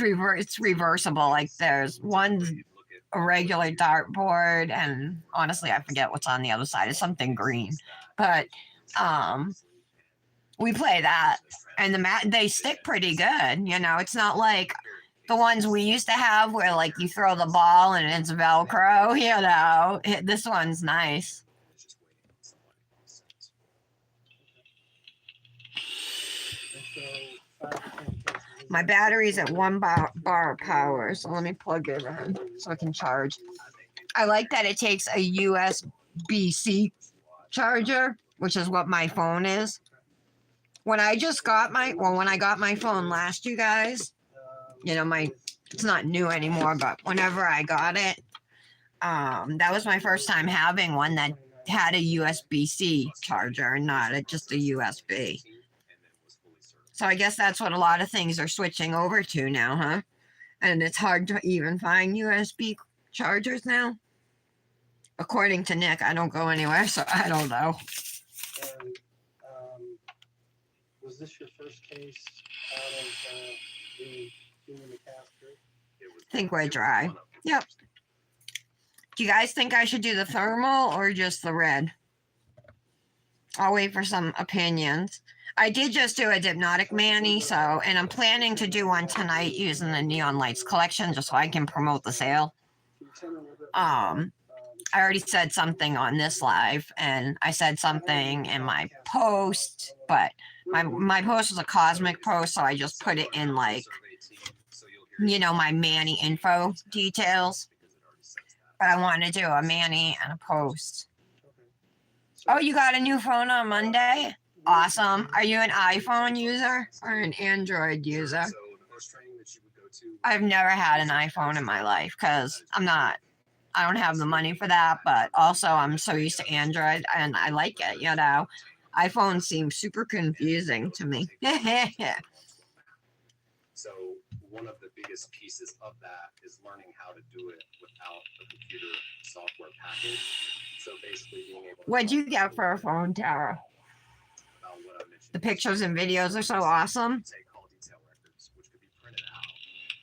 reversible. Like there's one a regular dartboard and honestly I forget what's on the other side. It's something green. But we play that and they stick pretty good. You know, it's not like the ones we used to have where like you throw the ball and it's Velcro, you know. This one's nice. My battery's at 1 bar power, so let me plug it in so I can charge. I like that it takes a USB-C charger, which is what my phone is. When I got my phone last, you guys, you know, it's not new anymore, but whenever I got it, that was my first time having one that had a USB-C charger and not just a USB. So I guess that's what a lot of things are switching over to now, huh? And it's hard to even find USB chargers now. According to Nick, I don't go anywhere, so I don't know. And, was this your first case out of being in the cast group? I think we're dry. Yep. Do you guys think I should do the thermal or just the red? I'll wait for some opinions. I did just do a Hypnotic Manny, so, and I'm planning to do one tonight using the Neon Lights collection just so I can promote the sale. Can you tell me a little bit more I already said something on this live, and I said something in my post, but my post was a cosmic post, so I just put it in like, you know, my Manny info details. But I want to do a Manny and a post. Oh, you got a new phone on Monday? Awesome. Are you an iPhone user or an Android user? I've never had an iPhone in my life because I don't have the money for that, but also I'm so used to Android and I like it, you know. iPhone seems super confusing to me. So one of the biggest pieces of that is learning how to do it without the computer software package. So basically being able to What'd you get for a phone, Tara? about what I mentioned. The pictures and videos are so awesome. You take call detail records, which could be printed out.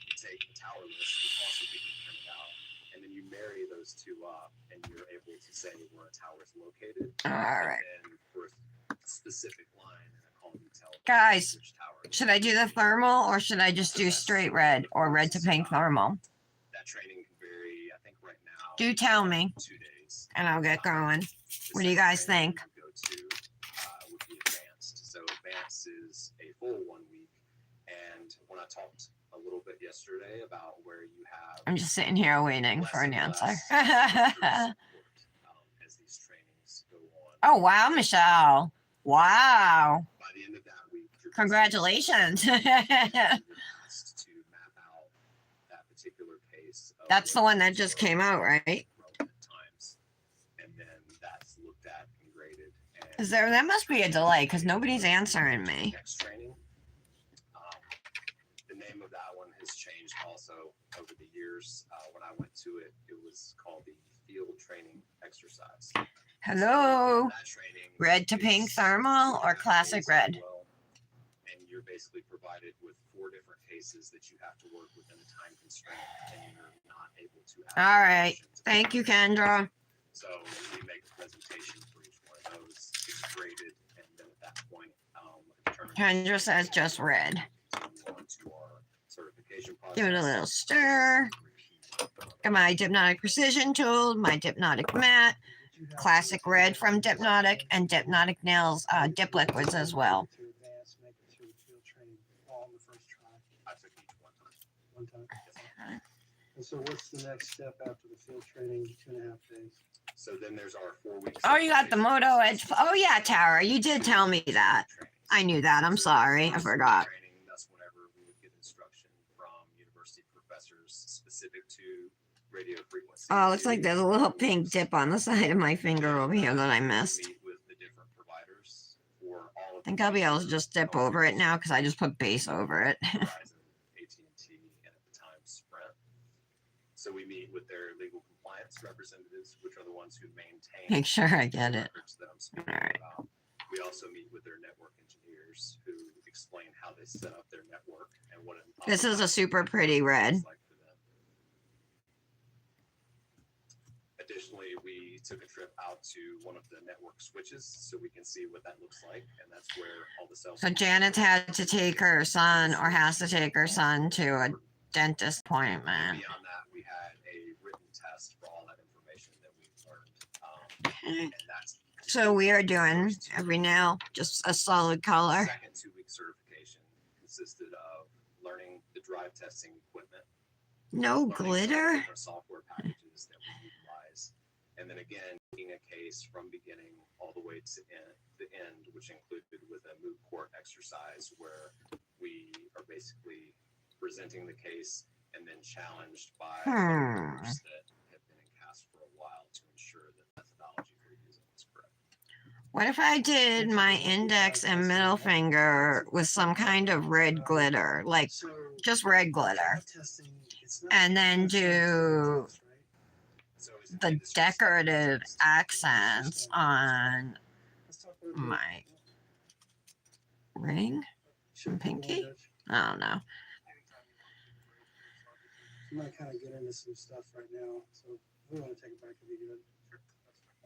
You take the tower list, which also could be printed out. And then you marry those two up and you're able to say where a tower is located. All right. And then for a specific line in a call detail. Guys, which tower it should I do the thermal or should I just do straight red or red to pink thermal? That training can vary, I think right now. Do tell me 2 days. and I'll get going. What do you guys think? Go to would be advanced. So advanced is a full 1 week. And when I talked a little bit yesterday about where you have I'm just sitting here waiting less for an and answer. less support, as these trainings go on. Oh, wow, Michelle. Wow. By the end of that week, you're Congratulations. basically asked to map out that particular case. of That's the what one that just came out, right? relevant times. And then that's looked at and graded. And That must be a delay because nobody's answering me. next training. The name of that one has changed also over the years. When I went to it, it was called the field training exercise. Hello. That training Red to pink is thermal or classic red? well, and you're basically provided with 4 different cases that you have to work within a time constraint, and you're not able to have. All right. options. Thank you, Kendra. So we make a presentation for each one of those. It's graded, and then at that point, determine- Kendra says just red. continue on to our certification Give it a process. little stir. Got my Dipnotic Precision tool, my Dipnotic Matte, classic red from Dipnotic, and Dipnotic Nails dip liquids as well. To advance, make it through the field training all on the first try, I took each one time. one time. And so what's the next step after the field training, 2.5 days? So then there's our 4 weeks. Oh, you got the Moto Edge. Oh, yeah, Tara, you did tell me that. I knew that. I'm sorry. I forgot. Training, that's whenever we would get instruction from university professors specific to radio frequency. Oh, looks like there's a little pink dip on the side of my finger over here that I missed. Meet with the different providers for all of I think I'll be able to just dip over it now because I just put base over it. Verizon, AT&T, and at the time Sprint. So we meet with their legal compliance representatives, which are the ones who maintain. Make sure I get it. records that I'm speaking All right. about. We also meet with their network engineers who explain how they set up their network and what it. This is a super pretty red. Like for them. Additionally, we took a trip out to one of the network switches so we can see what that looks like, and that's where all the cells. So Janet's had to take her son or has to take her son to a dentist appointment. Beyond that, we had a written test for all that information that we've learned, Okay. and that's. So we are doing every nail just a solid color. Second 2-week certification consisted of learning the drive testing equipment. No learning all the glitter. different software packages that we utilize, and then again, taking a case from beginning all the way to the end, which included with a moot court exercise where we are basically presenting the case and then challenged by groups that have been in CAS for a while to ensure that methodology we're using is correct. What if I did my index and middle finger with some kind of red glitter, like So just red glitter, drive testing, it's not and then just do test, right? So is it the industry decorative standards? accents on Let's talk about my ring? Should we go pinky? on, Dutch? I don't know. I'm gonna kind of get into some stuff right now, so if we want to take a break, it'd be good.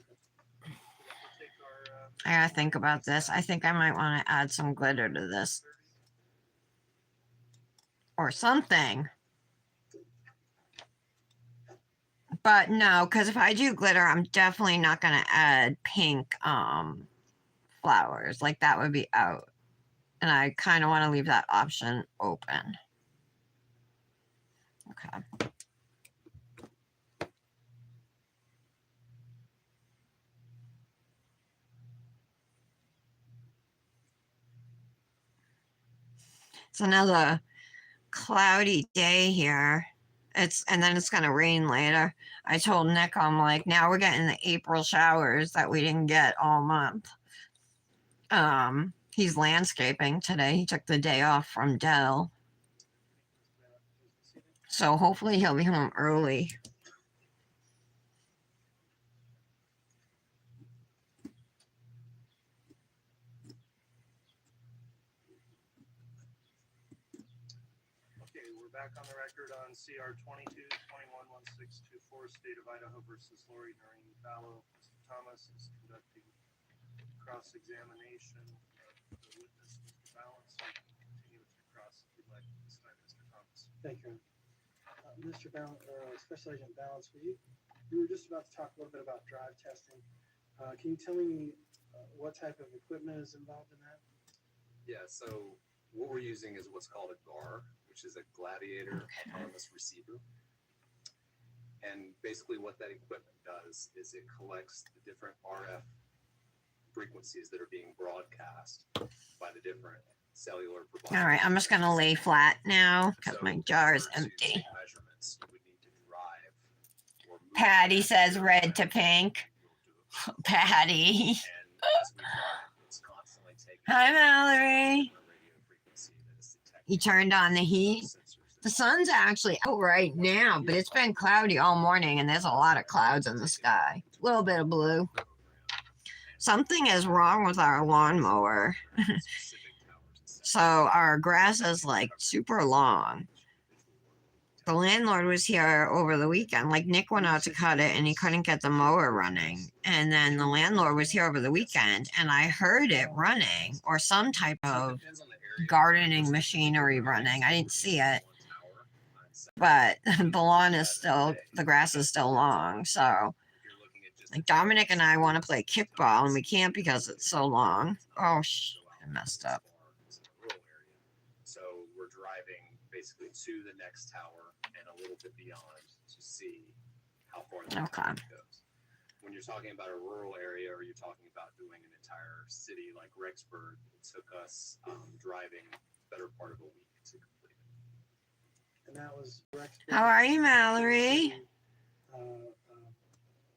Okay. We'll take our I gotta think about this. I think I might want to add some glitter to this or something. But no, because if I do glitter, I'm definitely not gonna add pink flowers. Like that would be out. And I kind of want to leave that option open. Okay. It's another cloudy day here. And then it's gonna rain later. I told Nick, I'm like, now we're getting the April showers that we didn't get all month. He's landscaping today. He took the day off from Dell. So hopefully he'll be home early. Okay, we're back on the record on CR 22-21-1624, State of Idaho versus Lori Noreen Fallow. Mr. Thomas is conducting cross-examination of the witness, Mr. Balance. Continue with your cross if you'd like this time, Mr. Thomas. Thank you. Mr. Balance, Special Agent Balance, we were just about to talk a little bit about drive testing. Can you tell me what type of equipment is involved in that? Yeah, so what we're using is what's called a GAR, which is a Gladiator Autonomous Receiver. And basically what that equipment does is it collects the different RF frequencies that are being broadcast by the different cellular providers. All right, I'm just gonna lay flat now because So my in jar is order to empty. take measurements, you would need to drive or move Patty that says area red to pink. you'll do it. Patty. And as we drive, it's constantly taking Hi, Mallory. a radio frequency that is detecting You turned on the heat. sensors that The sun's actually out right now, but it's been cloudy all morning and there's a lot of clouds in the sky. A little bit of blue. Something is wrong with our lawnmower. So our grass is like super long. The landlord was here over the weekend. Like Nick went out to cut it and he couldn't get the mower running. And then the landlord was here over the weekend and I heard it running or some type of gardening machinery running. I didn't see it, but the lawn is still, the grass is still long. So like Dominic and I want to play kickball and we can't because it's so long. Oh, I messed up. So we're driving basically to the next tower and a little bit beyond to see how far the Okay. goes. When you're talking about a rural area or you're talking about doing an entire city like Rexburg, it took us driving better part of a week to complete it. And that was Rexburg. How are you, Mallory?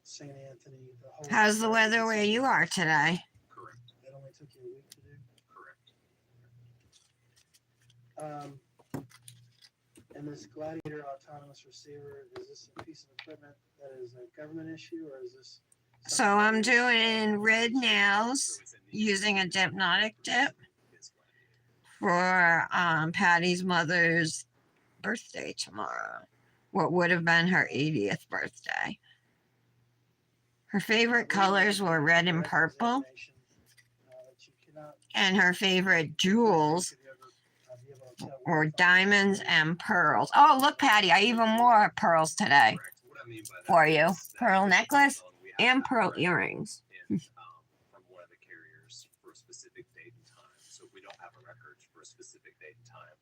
St. Anthony. The whole How's the weather where you are today? Correct. It only took you a week to do. Correct. And this Gladiator autonomous receiver, is this a piece of equipment that is a government issue or is this? So I'm doing red nails using a Dipnotic dip for Patty's mother's birthday tomorrow. What would have been her 80th birthday. Her favorite colors were red and purple, and her favorite jewels were diamonds and pearls. Oh, look, Patty, I even wore pearls today for you. Pearl necklace and pearl earrings. From one of the carriers for a specific date and time. So if we don't have a record for a specific date and time,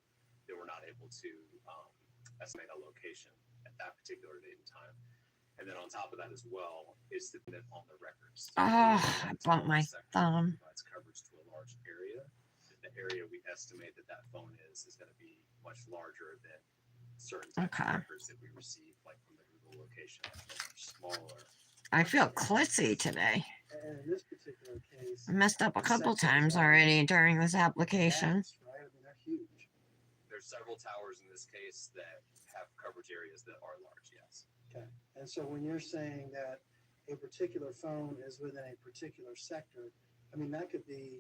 then we're not able to estimate a location at that particular date and time. And then on top of that as well, it's dependent on the records. So Oh, I bumped my thumb. Provides coverage to a large area. The area we estimate that phone is going to be much larger than certain types Okay. of records that we receive, like from the Google location, which are much smaller. I feel klutzy today. And in this particular case. I messed up a couple times already during this application. That's right. I mean, they're huge. There's several towers in this case that have coverage areas that are large, yes. Okay. And so when you're saying that a particular phone is within a particular sector, I mean, that could be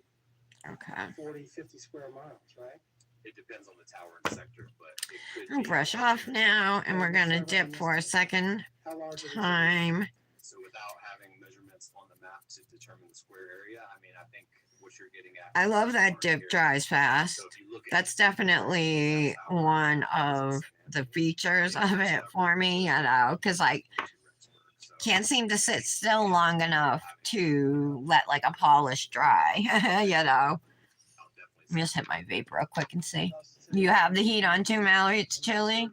Okay. 40, 50 square miles, right? It depends on the tower and sector, but it could I'll be- brush off now, and we're gonna dip for a second How large is it? time. So without having measurements residence on the map to determine the square area. I mean, I think what you're getting at. I love is that large dip areas. drives fast. So if you look at That's the definitely one of the features of it for me, you know, because I can't seem to sit still long enough to let like a polish dry, you know. Let me just hit my vape real quick and see. You have the heat on too, Mallory? It's chilly.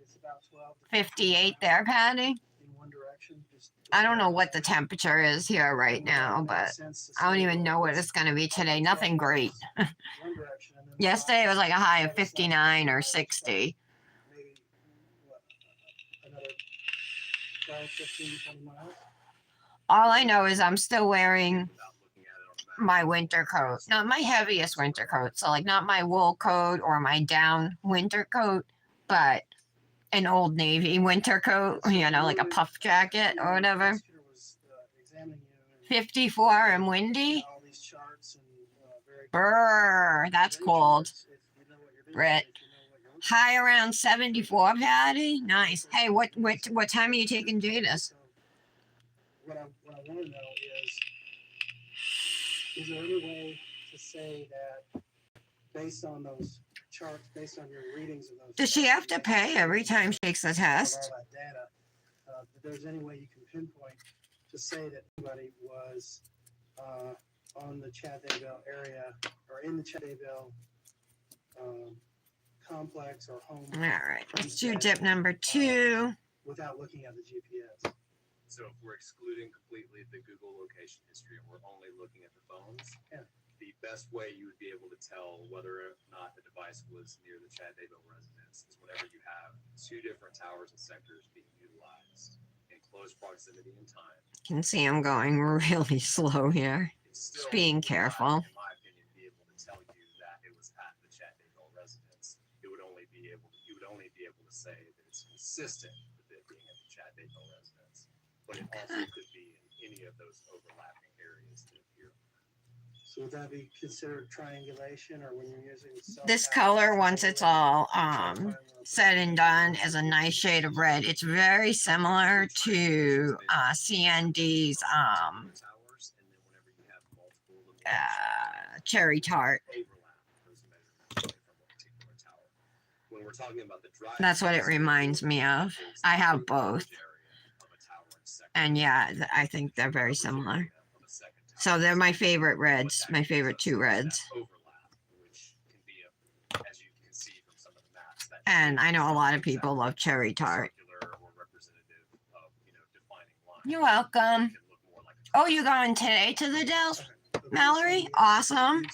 58 there, Patty. In one direction, just- I don't know what the temperature is here right now, but I don't even know what it's going to be today. Nothing great. One direction, and then Yesterday it was like a high of 59 or 60. maybe, what, another 12, 15, 20 miles. All I know is I'm still wearing my winter coat. Not my heaviest winter coat. So like not my wool coat or my down winter coat, but an Old Navy winter coat, you know, like a puff jacket or whatever. Prosecutor was, examining you and 54 and windy. all these charts and, very- Brr, that's very cold. charts, if you know what you're doing, Brett. if you know what you're looking High around 74, Patty. Nice. Hey, what time are you taking Jadis? So, what I want to know is there any way to say that based on those charts, based on your readings of those. Does she have to pay every time she takes the Of test? all that data, if there's any way you can pinpoint to say that anybody was, on the Chad Daybell area or in the Chad Daybell, complex or home All right, let's do dip number 2. without looking at the GPS. So if we're excluding completely the Google location history and we're only looking at the phones, Yeah. the best way you would be able to tell whether or not the device was near the Chad Daybell residence is whenever you have two different towers and sectors being utilized in close proximity in time. You can see I'm going really slow here. It's still being not, careful. in my opinion, be able to tell you that it was at the Chad Daybell residence. You would only be able to say that it's consistent with it being at the Chad Daybell residence. But it also could be in any of those overlapping areas that appear. So would that be considered triangulation or when you're using? This cell color, towers, once it's all said and done, is a nice shade of red. It's very similar to CND's Towers, and then whenever you have multiple illuminations, cherry tart. overlap those measurements from a particular tower. When we're talking about the drive, That's what it reminds me of. I have both. And yeah, I think they're very similar. So they're my favorite reds, my favorite 2 reds. And I know a lot of people love cherry tart. You're welcome. Oh, you going today to the Dells, Mallory? Awesome.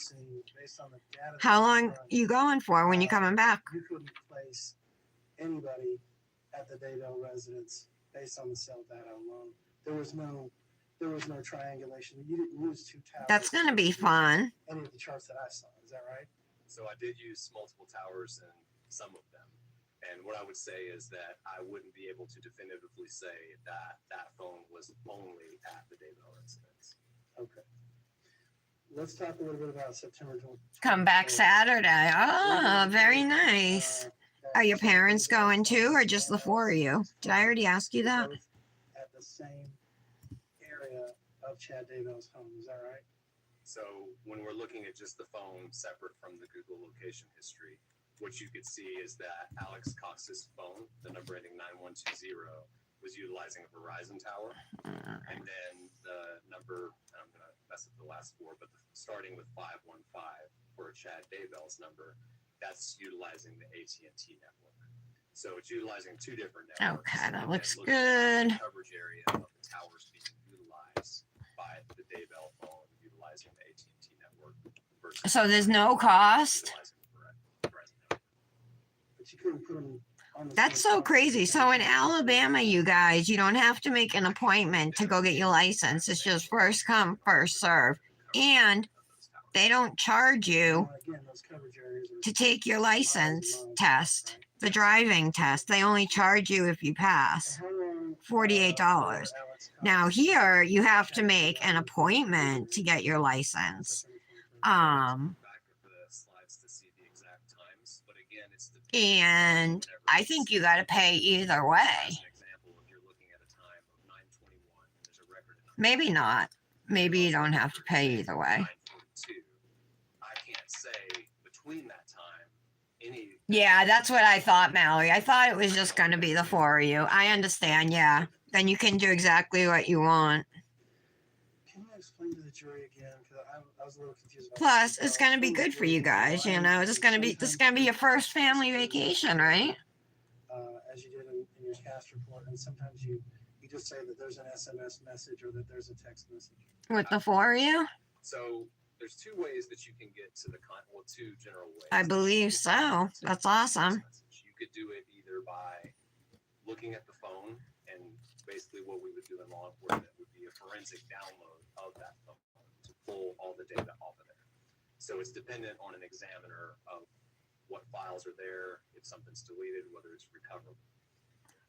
How long you going for when you coming back? You couldn't place anybody at the Daybell residence based on the cell data alone. There was no triangulation. You didn't use 2 towers. That's gonna be fun. Any of the charts that I saw, is that right? So I did use multiple towers in some of them. And what I would say is that I wouldn't be able to definitively say that that phone was only at the Daybell residence. Okay. Let's talk a little bit about September 20. Come back Saturday. Oh, very nice. Are your parents going too, or just the 4 of you? Did I already ask you that? Both at the same area of Chad Daybell's home, is that right? So when we're looking at just the phone separate from the Google location history, what you could see is that Alex Cox's phone, the number ending 9120, was utilizing a Verizon tower. And then the number, I'm going to mess up the last 4, but starting with 515 for Chad Daybell's number, that's utilizing the AT&T network. So it's utilizing 2 different networks. Okay, that and looks then looking at good. the coverage area of the towers being utilized by the Daybell phone utilizing the AT&T network. versus So there's no cost? utilizing the Verizon network. But you couldn't put them on the That's same so tower. crazy. So in Alabama, you guys, you don't have to make an appointment to go get your license. It's just first come, first serve. And they don't charge you Again, those coverage areas are to take your license test, the driving test. They only charge you if you pass. How long, $48. Alex Now Cox- here, you have to make an appointment to get your license. Back of the slides to see the exact times, but again, it's dependent on And whatever I think you got to pay either way. As an example, if you're looking at a time of 9:21 and there's a record in Maybe not. maybe you don't have to pay either way. 9:42. I can't say between that time any. Yeah, that's what I thought, Mallory. I thought it was just going to be the four of you. I understand. Yeah. Then you can do exactly what you want. Can you explain to the jury again? Because I was a little confused. About Plus, this. it's going to be good for you guys. You know, this is going to be your first family vacation, right? As you did in your cast report, and sometimes you just say that there's an SMS message or that there's a text message. With the four of you? So there's two ways that you can get to the two general ways. I believe so. That's awesome. You could do it either by looking at the phone, and basically what we would do in law enforcement would be a forensic download of that phone to pull all the data off of there. So it's dependent on an examiner of what files are there, if something's deleted, whether it's recoverable.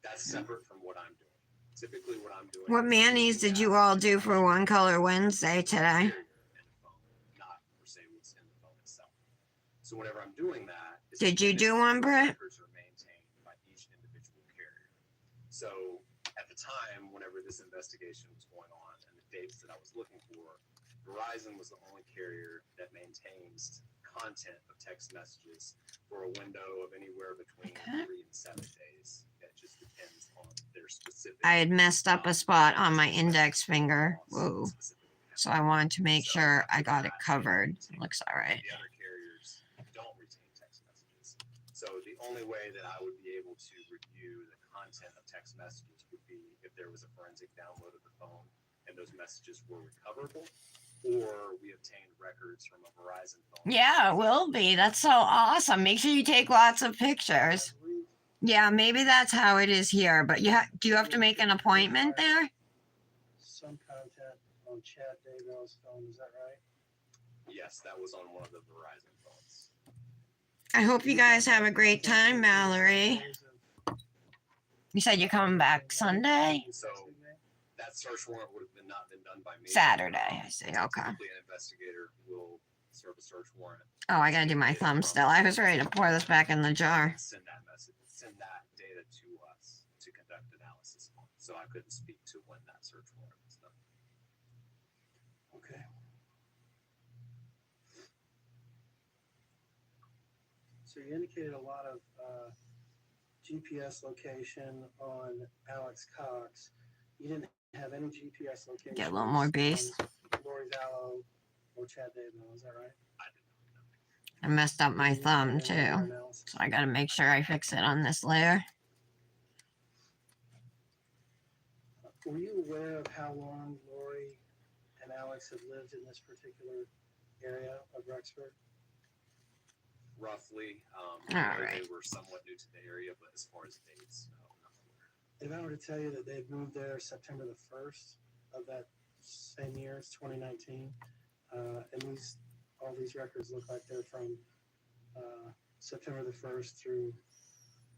That's separate from what I'm doing. Typically what I'm doing. What manis did you all do for One Color Wednesday today? Not per se what's in the phone itself. So whenever I'm doing that, Did you do one, Britt? records are maintained by each individual carrier. So at the time, whenever this investigation was going on and the dates that I was looking for, Verizon was the only carrier that maintains content of text messages for a window of anywhere between 3 and 7 days. That just depends on their specific. I had messed up a spot on my index finger. Whoa. So I wanted to make sure I got it covered. Looks all right. The other carriers don't retain text messages. So the only way that I would be able to review the content of text messages would be if there was a forensic download of the phone and those messages were recoverable, or we obtained records from a Verizon phone. Yeah, it will be. That's so awesome. Make sure you take lots of pictures. I believe Yeah, maybe that's how it is here. But do you have to make an appointment there? some content on Chad Daybell's phone. Is that right? Yes, that was on one of the Verizon phones. I hope you guys have a great time, Mallory. You said you're coming back Sunday? So that search warrant would have not been done by me. Saturday, I see. Okay. Typically, an investigator will serve a search warrant. Oh, I gotta do my thumb still. I was ready to pour this back in the jar. Send that message, send that data to us to conduct analysis on. So I couldn't speak to when that search warrant was done. Okay. So you indicated a lot of GPS location on Alex Cox. You didn't have any GPS location. Get a little more bass. Lori Vallow or Chad Daybell, is that right? I didn't know. I messed up my thumb too. So I gotta make sure I fix it on this layer. Were you aware of how long Lori and Alex had lived in this particular area of Rexford? Roughly, All I know right. they were somewhat new to the area, but as far as dates, no, I'm not aware. If I were to tell you that they'd moved there September the 1st of that same year, it's 2019, and all these records look like they're from September the 1st through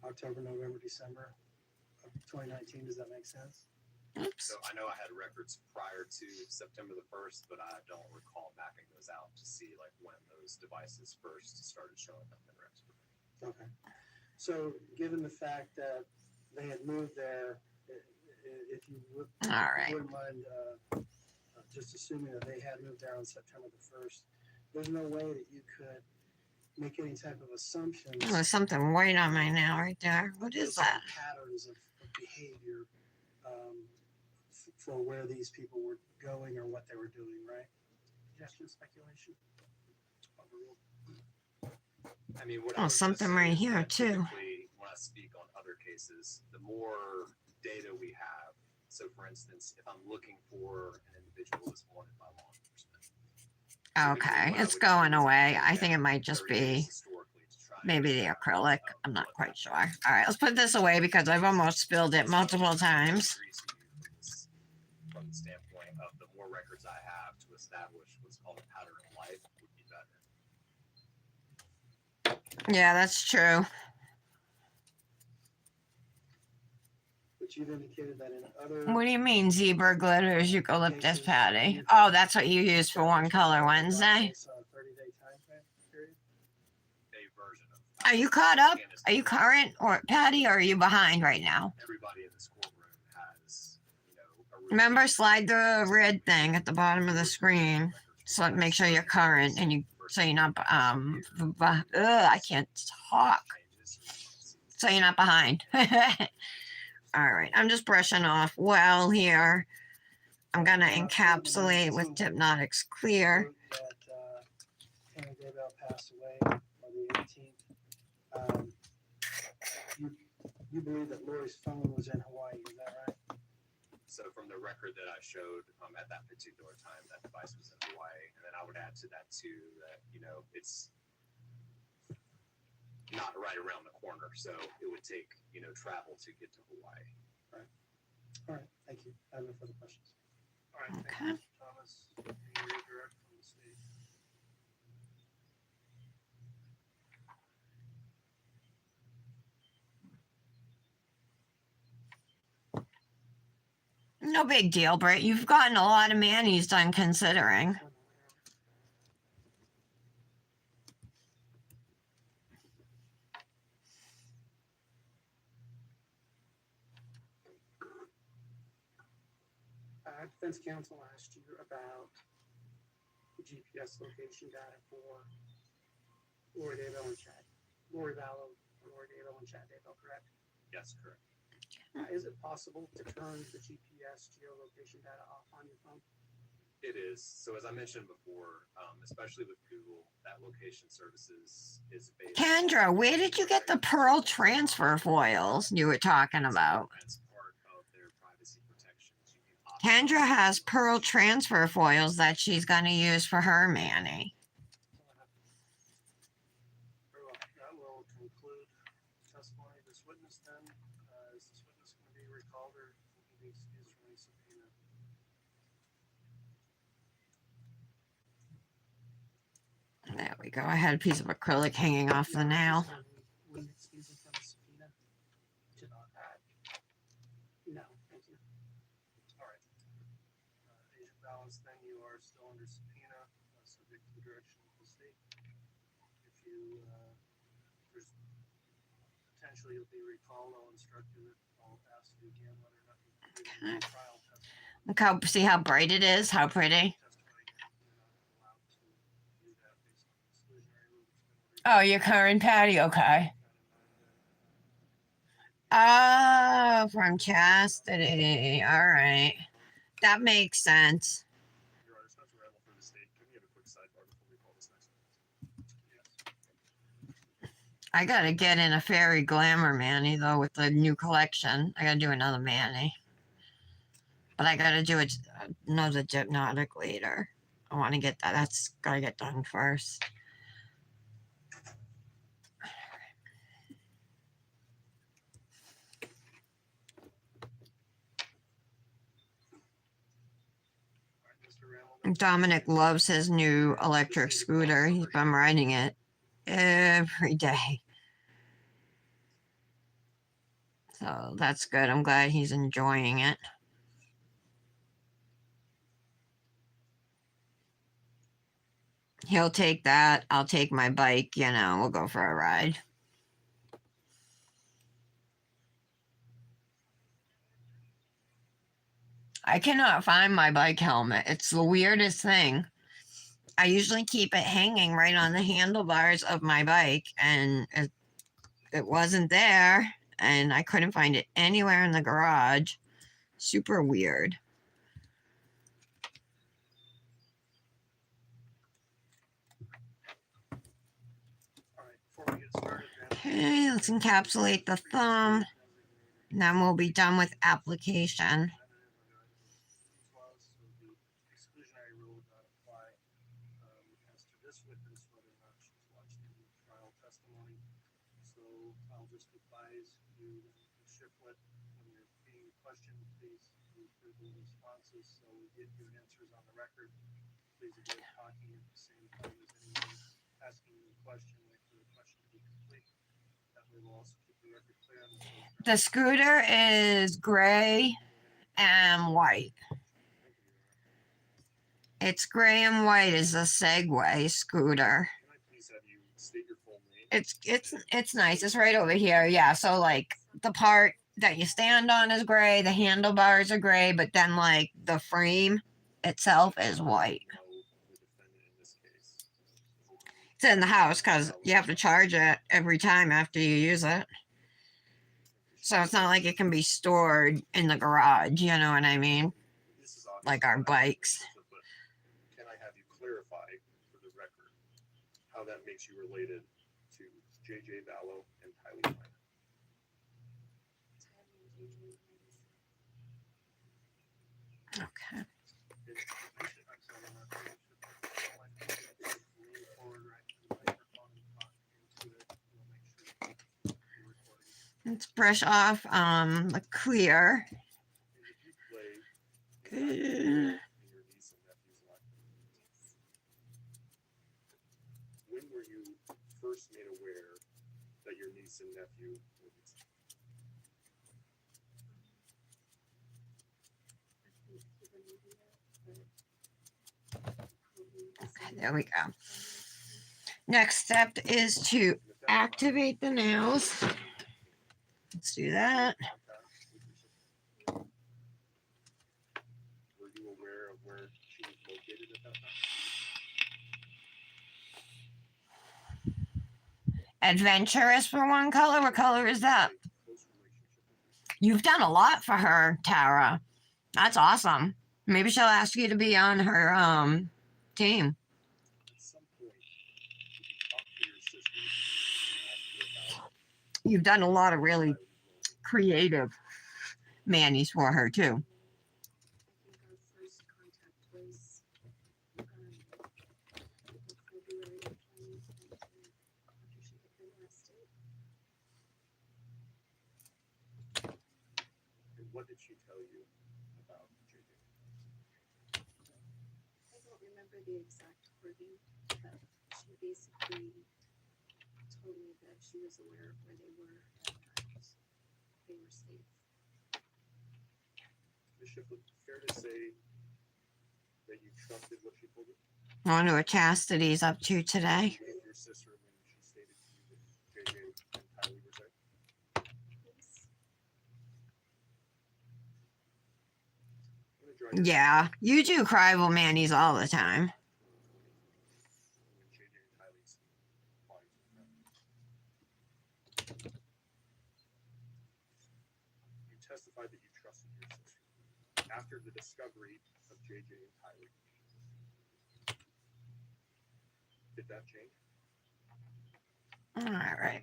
October, November, December of 2019. Does that make sense? Oops. So I know I had records prior to September the 1st, but I don't recall mapping those out to see like when those devices first started showing up in Rexford. Okay. So given the fact that they had moved there, if you All right. wouldn't mind just assuming that they had moved there on September the 1st, there's no way that you could make any type of assumptions. Oh, there's something white on my nail right there. What is that? Patterns of behavior for where these people were going or what they were doing, right? Suggestion, speculation. I mean, what Oh, I would something just right say is here, that too. typically When I speak on other cases, the more data we have. So, for instance, if I'm looking for an individual that's wanted by law enforcement. Okay, it's going away. I think it might just be maybe the acrylic. I'm not quite sure. All right, let's put this away because I've almost spilled it multiple times. From the standpoint of the more records I have to establish what's called a pattern of life would be better. Yeah, that's true. But you've indicated that in other. What do you mean zebra glitters eucalyptus patty? Oh, that's what you use for One Color Wednesday? 30-day time period. A version of. Are you caught up? Are you current or Patty, or are you behind right now? Everybody in this courtroom has, a Remember, slide the red thing at the bottom of the screen. So make sure you're current and so you're not, I can't talk. So you're not behind. All right, I'm just brushing off well here. I'm gonna encapsulate with Hypnotics Clear. That Tammy Daybell passed away on the 18th. You believe that Lori's phone was in Hawaii, is that right? So from the record that I showed at that particular time, that device was in Hawaii, and then I would add to that too that it's not right around the corner, so it would take travel to get to Hawaii. All right, thank you. I have no further questions. All right, thank Okay. you, Mr. Thomas. Any redirect from the state? No big deal, Britt. You've gotten a lot of manis done considering. Defense counsel asked you about the GPS location data for Lori Daybell and Chad. Lori Vallow, Lori Daybell and Chad Daybell, correct? Yes, correct. Is it possible to turn the GPS geolocation data off on your phone? It is. So as I mentioned before, especially with Google, that location services is based. Kendra, where did you get the Pearl transfer foils you were talking about? That's part of their privacy protections. You can opt Kendra has Pearl transfer foils that she's going to use for her Manny. Very well. That will conclude testimony of this witness then. Is this witness going to be recalled or will he be excused from any subpoena? There we go. I had a piece of acrylic hanging off the nail. Will you excuse him from the subpoena? To not add? No, thank you. All right. Agent Balance, then you are still under subpoena, subject to the direction of the state. If you, there's potentially you'll be recalled, I'll instruct you that I'll ask you again whether or not you can do Okay. trial testimony. Look how, see how bright it is? How pretty? Oh, your current patio, okay. Oh, from chastity. All right. That makes sense. Your Honor, Spencer Randall for the state. Can we have a quick sidebar before we call this next witness? I gotta get in a fairy glamour Manny though with the new collection. I gotta do another Manny. But I gotta do another Hypnotic later. I want to get that. That's gotta get done first. All right, Mr. Randall. Dominic loves his new electric scooter. He's been riding it every day. So that's good. I'm glad he's enjoying it. He'll take that. I'll take my bike. We'll go for a ride. I cannot find my bike helmet. It's the weirdest thing. I usually keep it hanging right on the handlebars of my bike, and it wasn't there, and I couldn't find it anywhere in the garage. Super weird. All right, before we get started, Okay, let's encapsulate the thumb. And then we'll be done with application. Exclusionary rule would not apply as to this witness, whether or not she's watched any trial testimony. So I'll just advise you, Ms. Shiflett, when you're being questioned, please use verbal responses so we get your answers on the record. Please avoid talking at the same time as anyone asking you a question. Wait for the question to be complete. That way we'll also keep the record clear on the The scooter is gray and white. It's gray and white is a Segway scooter. Can I please have you state your full name? It's nice. It's right over here. Yeah, so like the part that you stand on is gray, the handlebars are gray, but then like the frame itself is white. No, the defendant in this case. It's in the house because you have to charge it every time after you use it. So it's not like it can be stored in the garage, you know what I mean? This is obviously Like our not bikes. exclusive, but can I have you clarify for the record how that makes you related to JJ Vallow and Tylee Minor? Okay. Let's brush off the clear. And if you play in your niece and nephew's life, when were you first made aware that your niece and nephew were missing? Okay, there we go. Next step is to And if that's not activate the nails. Let's do that. contact with your sister, were you aware of where she was located at that time? Adventurous for one color. What color is that? Close relationship with your sister. You've done a lot for her, Tara. That's awesome. Maybe she'll ask you to be on her team. At some point, did you talk to your sister and ask her about You've done a lot of really Tylee's role? creative manis for her too. I think our first contact was February of 2022 after she had been arrested. And what did she tell you about JJ? I don't remember the exact wording, but she basically told me that she was aware of where they were and that they were safe. Ms. Shiflett, fair to say that you trusted what she told you? I wonder what Chastity's up to today. You believed your sister when she stated to you that JJ and Tylee were safe? Yes. I'm gonna draw your Yeah, you do Crival manis all the time. when JJ and Tylee's bodies were found. You testified that you trusted your sister. After the discovery of JJ and Tylee, did that change? All right.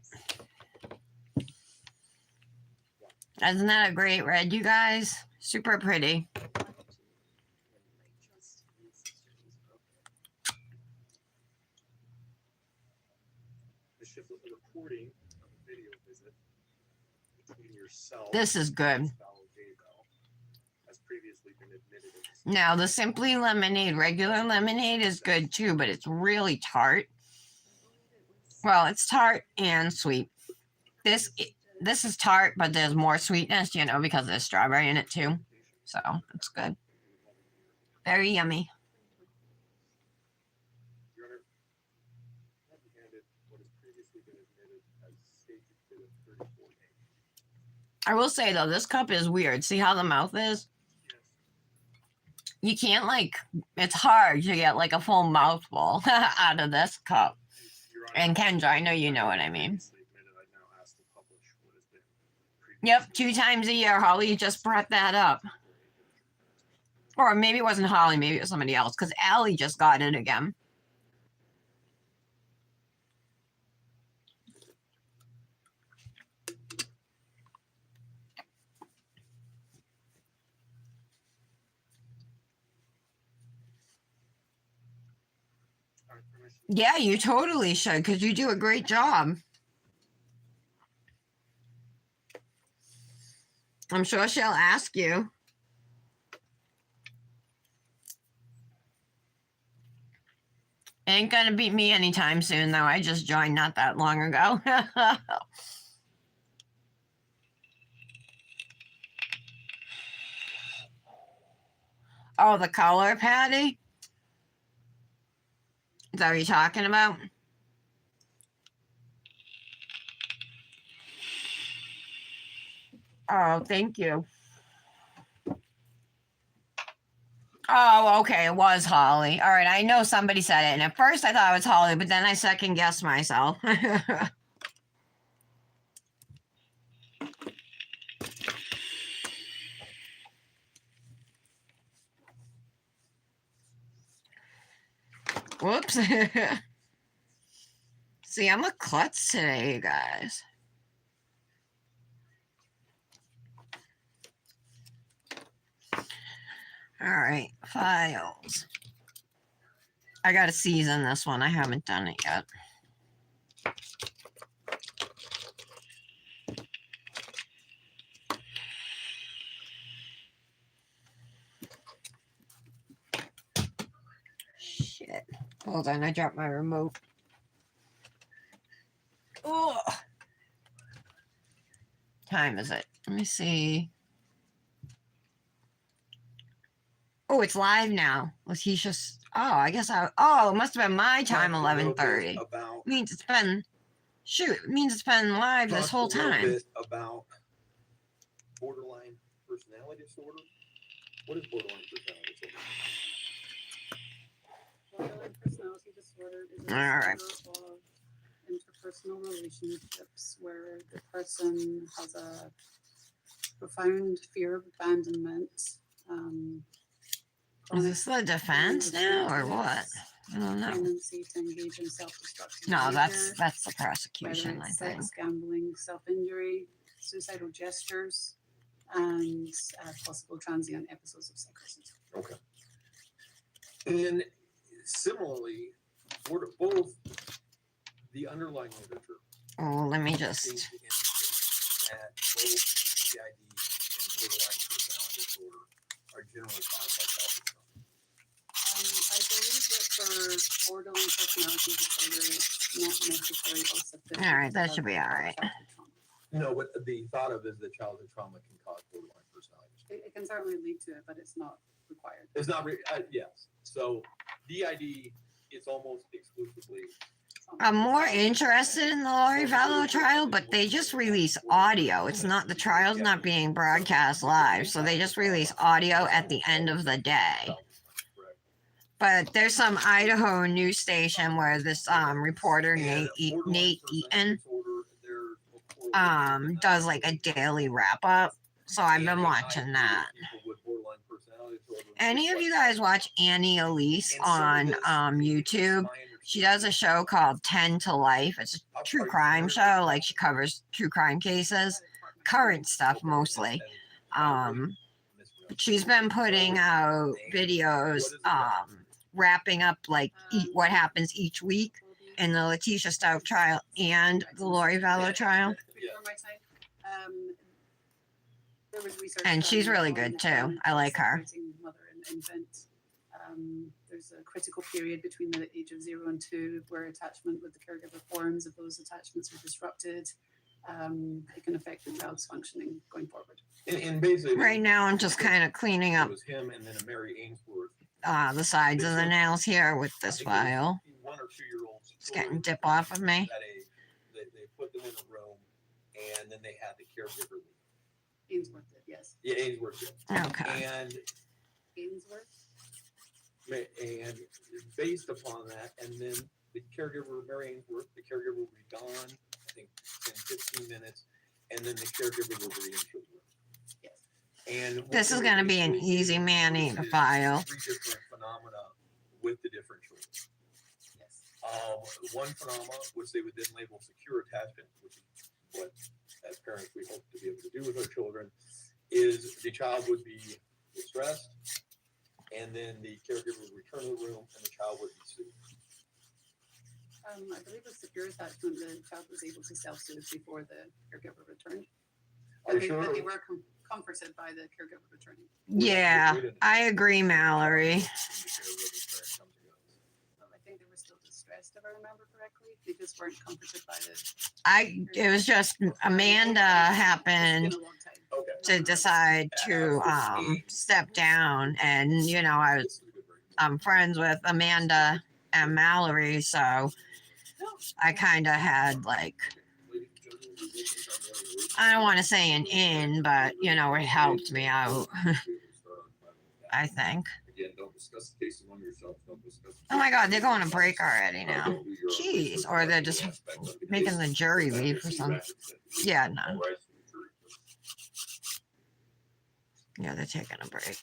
Isn't that a great red, you guys? Super pretty. I wanted to, when my trust in my sister was broken. Ms. Shiflett, the reporting of a video visit between yourself This is good. and Vallow Daybell has previously been admitted in this. Now, the Simply Lemonade, regular lemonade is good too, but it's really tart. I believe it was. Well, it's tart and sweet. This is tart, but there's more sweetness, you know, because there's strawberry in it too. So it's good. Very yummy. Your Honor, heavy-handed what has previously been admitted as State Exhibit 34A. I will say though, this cup is weird. See how the mouth is? Yes. You can't like, it's hard to get like a full mouthful out of this cup. Your Honor, And Kendra, I know you know what I mean. previously admitted, I now ask to publish what has been Yep, previously 2 times a year. Holly just brought that up. Or maybe it wasn't Holly, maybe it was somebody else, because Allie just got it again. All right, permission. Yeah, you totally should, because you do a great job. I'm sure she'll ask you. Ain't gonna beat me anytime soon, though. I just joined not that long ago. Oh, the color, Patty? Is that what you're talking about? Oh, thank you. Oh, okay. It was Holly. All right. I know somebody said it. And at first I thought it was Holly, but then I second guessed myself. Whoops. See, I'm a klutz today, you guys. All right. Files. I got to season this one. I haven't done it yet. Shit. Hold on, I dropped my remote. Oh. Time is it? Let me see. Oh, it's live now. Letitia's. Oh, I guess Oh, it must have been my time. Talk a little 11:30. bit About Means it's been. Shoot, it means it's been live this whole talk a little time. bit about borderline personality disorder. What is borderline personality disorder? Borderline personality disorder is a All right. disorder of interpersonal relationships where the person has a profound fear of abandonment. Is this the defense now or what? I don't know. Tendency to engage in self-destructive No, behavior, that's the whether prosecution, I it's think. sex, gambling, self-injury, suicidal gestures, and possible transient episodes of psychosis. Okay. And similarly, both the underlying literature Oh, let me seems just. to indicate that both DID and borderline personality disorder are generally caused by self-destruction. I believe that for borderline personality disorder, it's not necessary or sufficient. All right, that to should be have all right. childhood trauma. No, what the thought of is that childhood trauma can cause borderline personality disorder. It can certainly lead to it, but it's not required. It's not, yes. So DID is almost exclusively. I'm more interested in the Lori Vallow trial, but they just release audio. It's not, the trial's not being broadcast live, so they just release audio at the end of the day. But there's some Idaho news station where this reporter Nate Eaton does like a daily wrap up. So I've been watching that. Any of you guys watch Annie Elise on YouTube? She does a show called 10 to Life. It's a true crime show. Like she covers true crime cases, current stuff mostly. She's been putting out videos wrapping up like what happens each week in the Letitia Stout trial and the Lori Vallow trial. Before my time, there was research And she's done really on, good too. I like her. separating mother and infant. There's a critical period between the age of 0 and 2 where attachment with the caregiver forms. If those attachments are disrupted, it can affect the child's functioning going forward. And basically, Right now I'm just kind of cleaning up it was him and then a Mary Ainsworth. the sides of the nails here with this file. 1 or 2 year olds. It's getting dip off of me. They put them in a room, and then they had the caregiver leave. Ainsworth did, yes. Yeah, Ainsworth did. Okay. And Ainsworth? based upon that, and then the caregiver, Mary Ainsworth, the caregiver would be gone, I think, in 15 minutes, and then the caregiver would re-enter the room. Yes. And This is going to be an easy man-eating file. 3 different phenomena with the different children. Yes. One phenomena, which they would then label secure attachment, which is what, as parents, we hope to be able to do with our children, is the child would be distressed, and then the caregiver would return to the room, and the child would be soothed. I believe with secure attachment, the child was able to self-soothe before the caregiver returned. Are you But sure? they were comforted by the caregiver returning. Yeah, I agree, Mallory. I think they were still distressed, if I remember correctly. They just weren't comforted by the. It was just Amanda happened It's been a long time. Okay. to decide to step down, and you know I'm friends with Amanda and Mallory, so I kind of had like Ladies and gentlemen, we will take our I don't want to say an in, but you know, it helped me out, I think. Again, don't discuss the case among yourselves. Don't discuss. Oh my God, they're going to break already now. Jeez, or they're just making the jury leave for some. Yeah, no. Yeah, they're taking a break.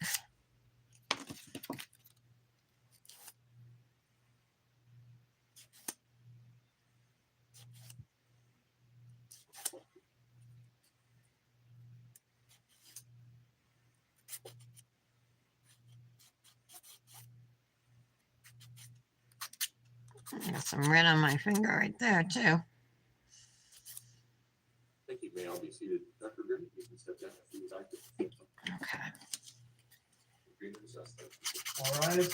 I got some red on my finger right there, too. Thank you. May all be seated. Dr. Grimm, you can step down if you would like to. Okay. Agree to recess, thank you. All right.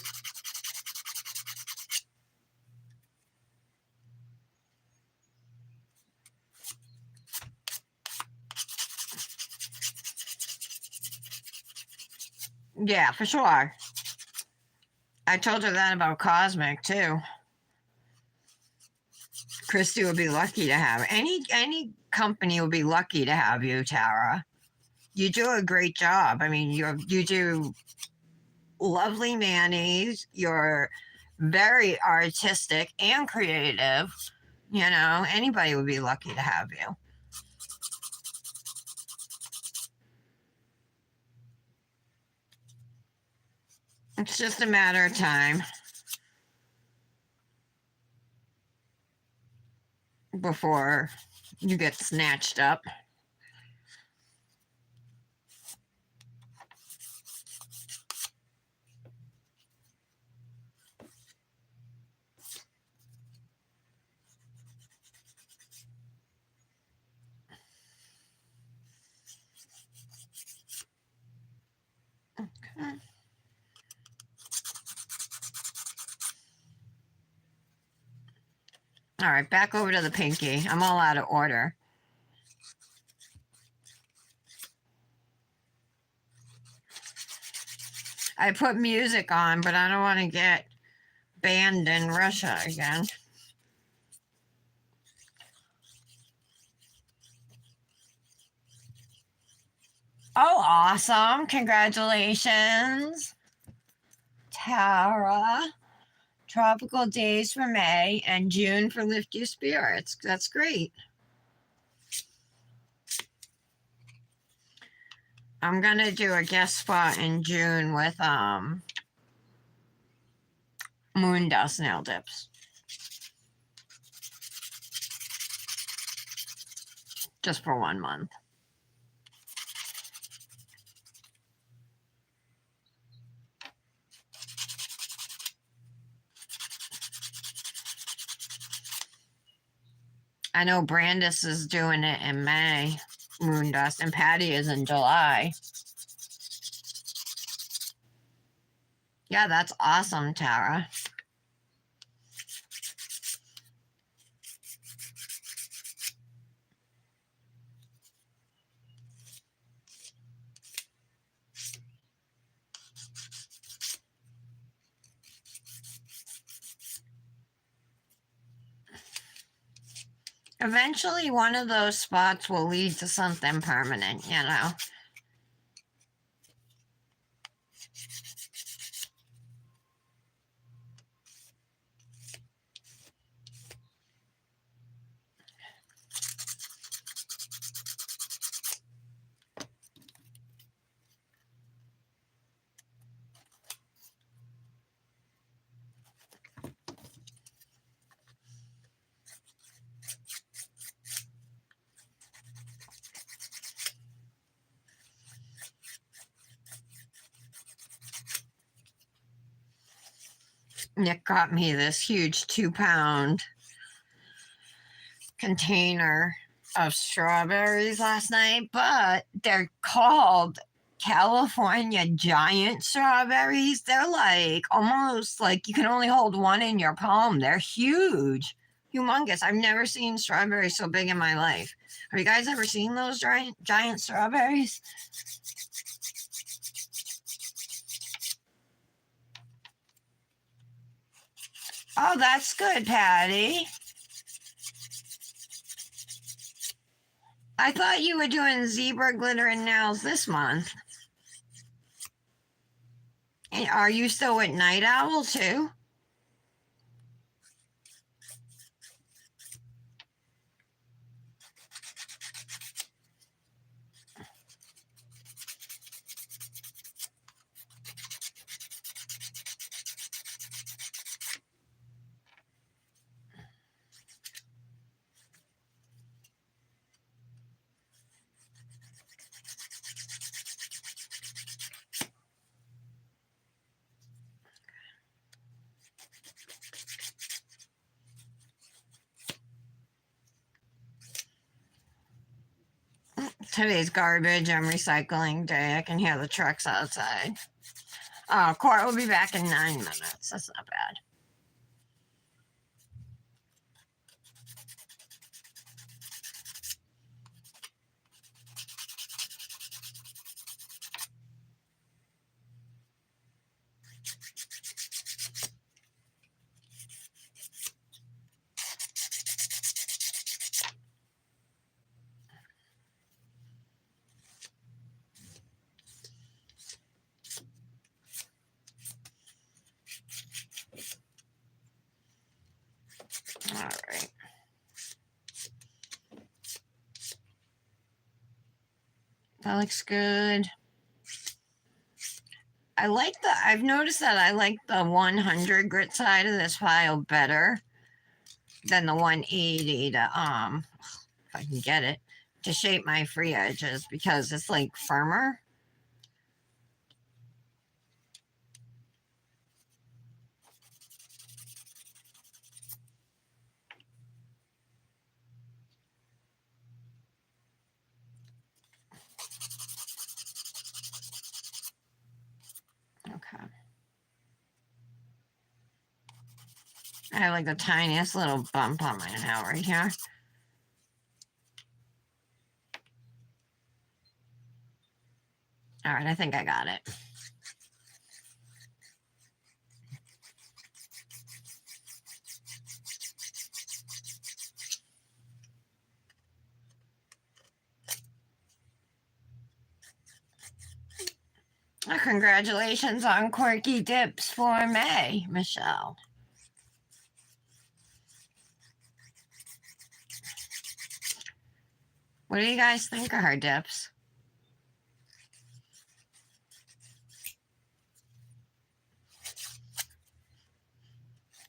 Yeah, for sure. I told her that about Cosmic, too. Christy would be lucky to have any company would be lucky to have you, Tara. You do a great job. I mean, you do lovely manis. You're very artistic and creative. You know, anybody would be lucky to have you. It's just a matter of time before you get snatched up. Okay. All right, back over to the pinky. I'm all out of order. I put music on, but I don't want to get banned in Russia again. Oh, awesome. Congratulations, Tara. Tropical days for May and June for Lift Your Spirits. That's great. I'm going to do a guest spot in June with Moon Dust Nail Dips. Just for 1 month. I know Brandis is doing it in May, Moon Dust, and Patty is in July. Yeah, that's awesome, Tara. Eventually, one of those spots will lead to something permanent, you know? Nick got me this huge 2-pound container of strawberries last night, but they're called California giant strawberries. They're like almost like you can only hold one in your palm. They're huge, humongous. I've never seen strawberries so big in my life. Have you guys ever seen those giant strawberries? Oh, that's good, Patty. I thought you were doing zebra glitter and nails this month. And are you still with Night Owl too? Today's garbage and recycling day. I can hear the trucks outside. Oh, Court will be back in 9 minutes. That's not bad. All right. That looks good. I've noticed that I like the 100 grit side of this file better than the 180 to, if I can get it, to shape my free edges because it's like firmer. Okay. I have like the tiniest little bump on my nail right here. All right, I think I got it. Congratulations on Quirky Dips for May, Michelle. What do you guys think of her dips?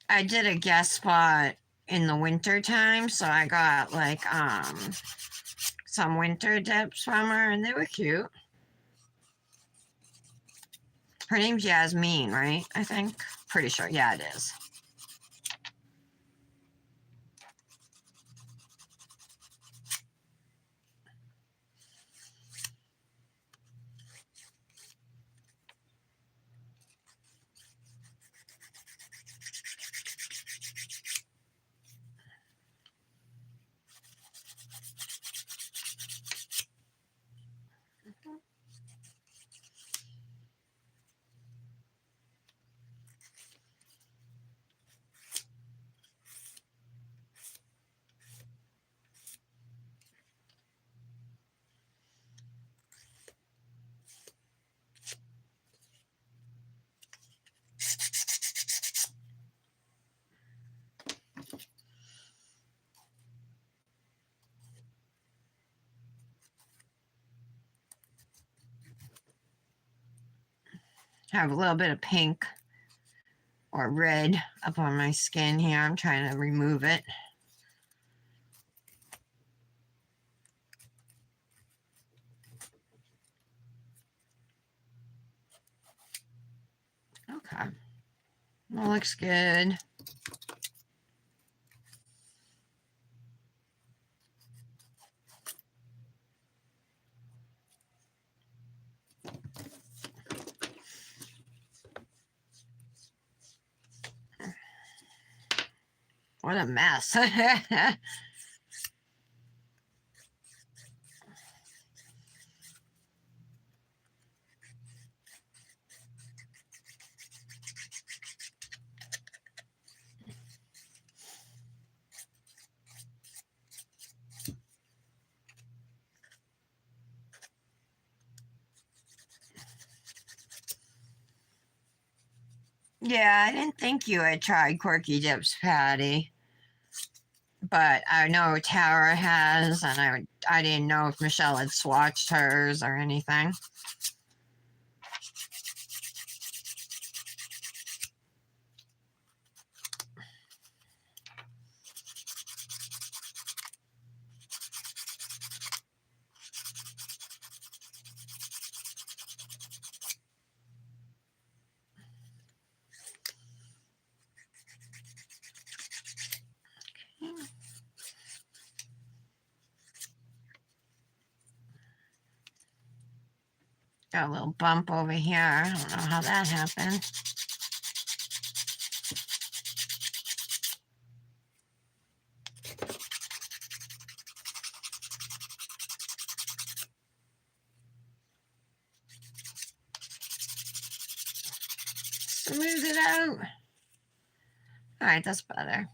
I did a guest spot in the winter time, so I got like some winter dips from her and they were cute. Her name's Yasmin, right? I think. Pretty sure. Yeah, it is. I have a little bit of pink or red up on my skin here. I'm trying to remove it. Okay. That looks good. What a mess. Yeah, I didn't think you had tried Quirky Dips, Patty. But I know Tara has, and I didn't know if Michelle had swatched hers or anything. Got a little bump over here. I don't know how that happened. Smooth it out. All right, that's better.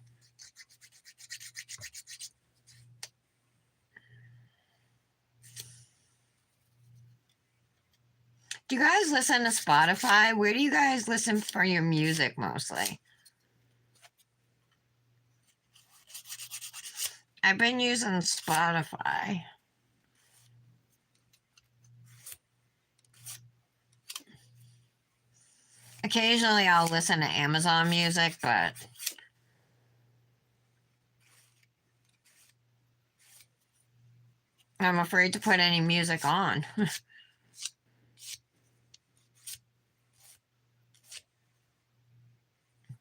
Do you guys listen to Spotify? Where do you guys listen for your music mostly? I've been using Spotify. Occasionally I'll listen to Amazon Music, but I'm afraid to put any music on.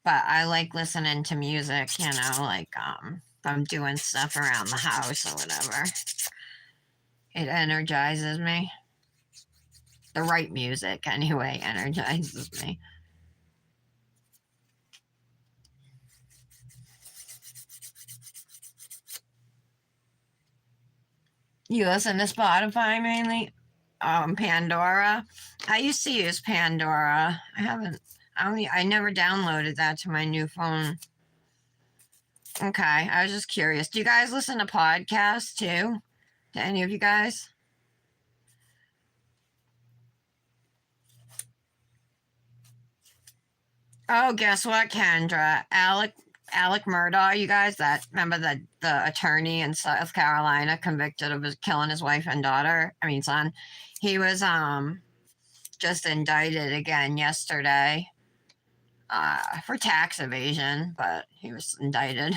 But I like listening to music, you know, like if I'm doing stuff around the house or whatever. It energizes me. The right music, anyway, energizes me. You listen to Spotify mainly? Pandora. I used to use Pandora. I never downloaded that to my new phone. Okay, I was just curious. Do you guys listen to podcasts too? To any of you guys? Oh, guess what, Kendra? Alec Murdaugh, you guys, that remember the attorney in South Carolina convicted of killing his wife and son. He was just indicted again yesterday for tax evasion, but he was indicted.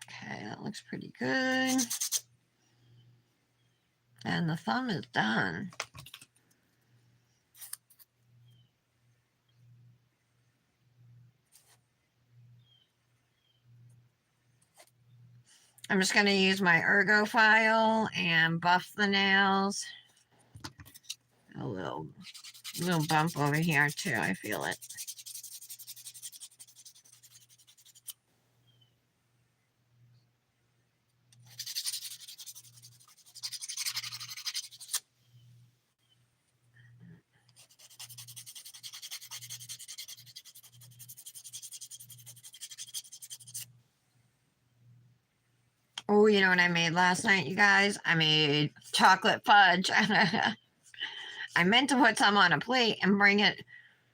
Okay, that looks pretty good. And the thumb is done. I'm just going to use my ergo file and buff the nails. A little bump over here too, I feel it. Oh, you know what I made last night, you guys? I made chocolate fudge. I meant to put some on a plate and bring it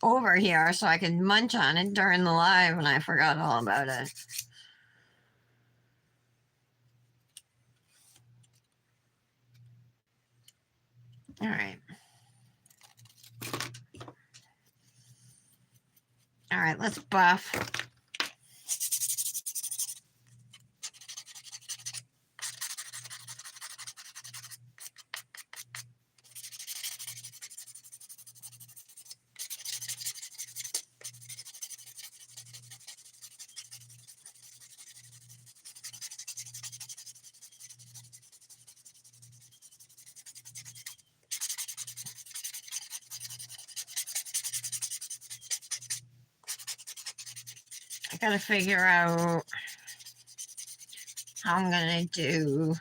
over here so I could munch on it during the live, and I forgot all about it. All right. All right, let's buff. I gotta figure out how I'm gonna do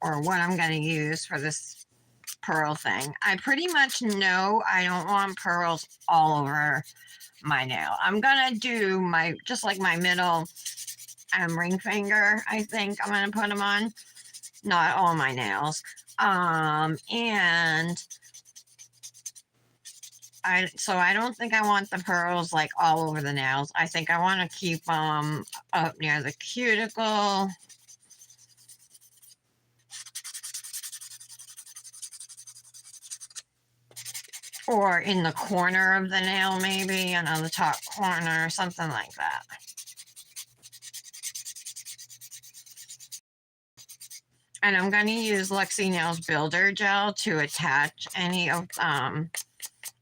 or what I'm gonna use for this pearl thing. I pretty much know I don't want pearls all over my nail. I'm gonna do my, just like my middle ring finger, I think I'm gonna put them on. Not all my nails. And so I don't think I want the pearls like all over the nails. I think I want to keep them up near the cuticle. Or in the corner of the nail, maybe, and on the top corner, something like that. And I'm going to use Luxie Nails Builder Gel to attach any of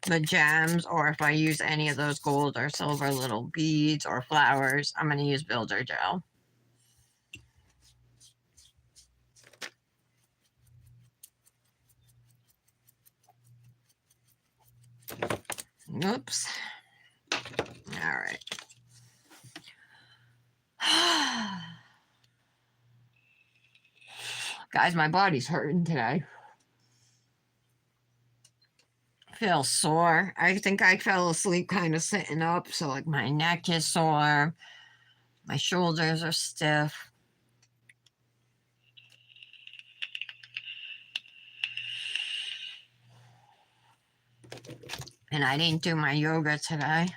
the gems, or if I use any of those gold or silver little beads or flowers, I'm going to use Builder Gel. Oops. All right. Guys, my body's hurting today. Feel sore. I think I fell asleep kind of sitting up, so like my neck is sore. My shoulders are stiff. And I didn't do my yoga today.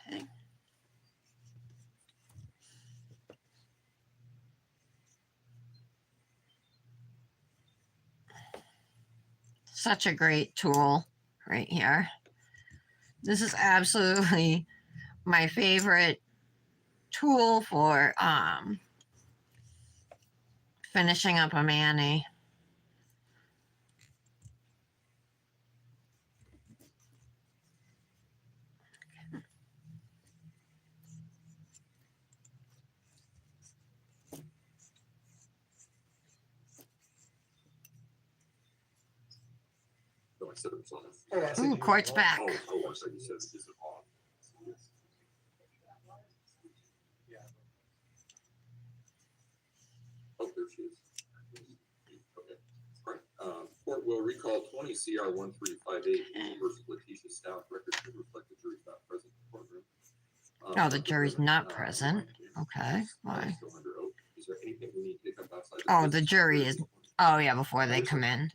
Okay. Such a great tool right here. This is absolutely my favorite tool for finishing up a mani. No, I said it was on. Oh, I see. Ooh, quartz back. Oh, I said you said, is it on? Yeah. Oh, there she is. Okay. All right. Court will recall 20 CR 1358 versus Letitia Stout. Record should reflect the jury's not present in the courtroom. Oh, the jury's not present. Okay, why? Still under oath. Is there anything we need to pick up outside? Oh, the jury is. Oh, yeah, before they come in.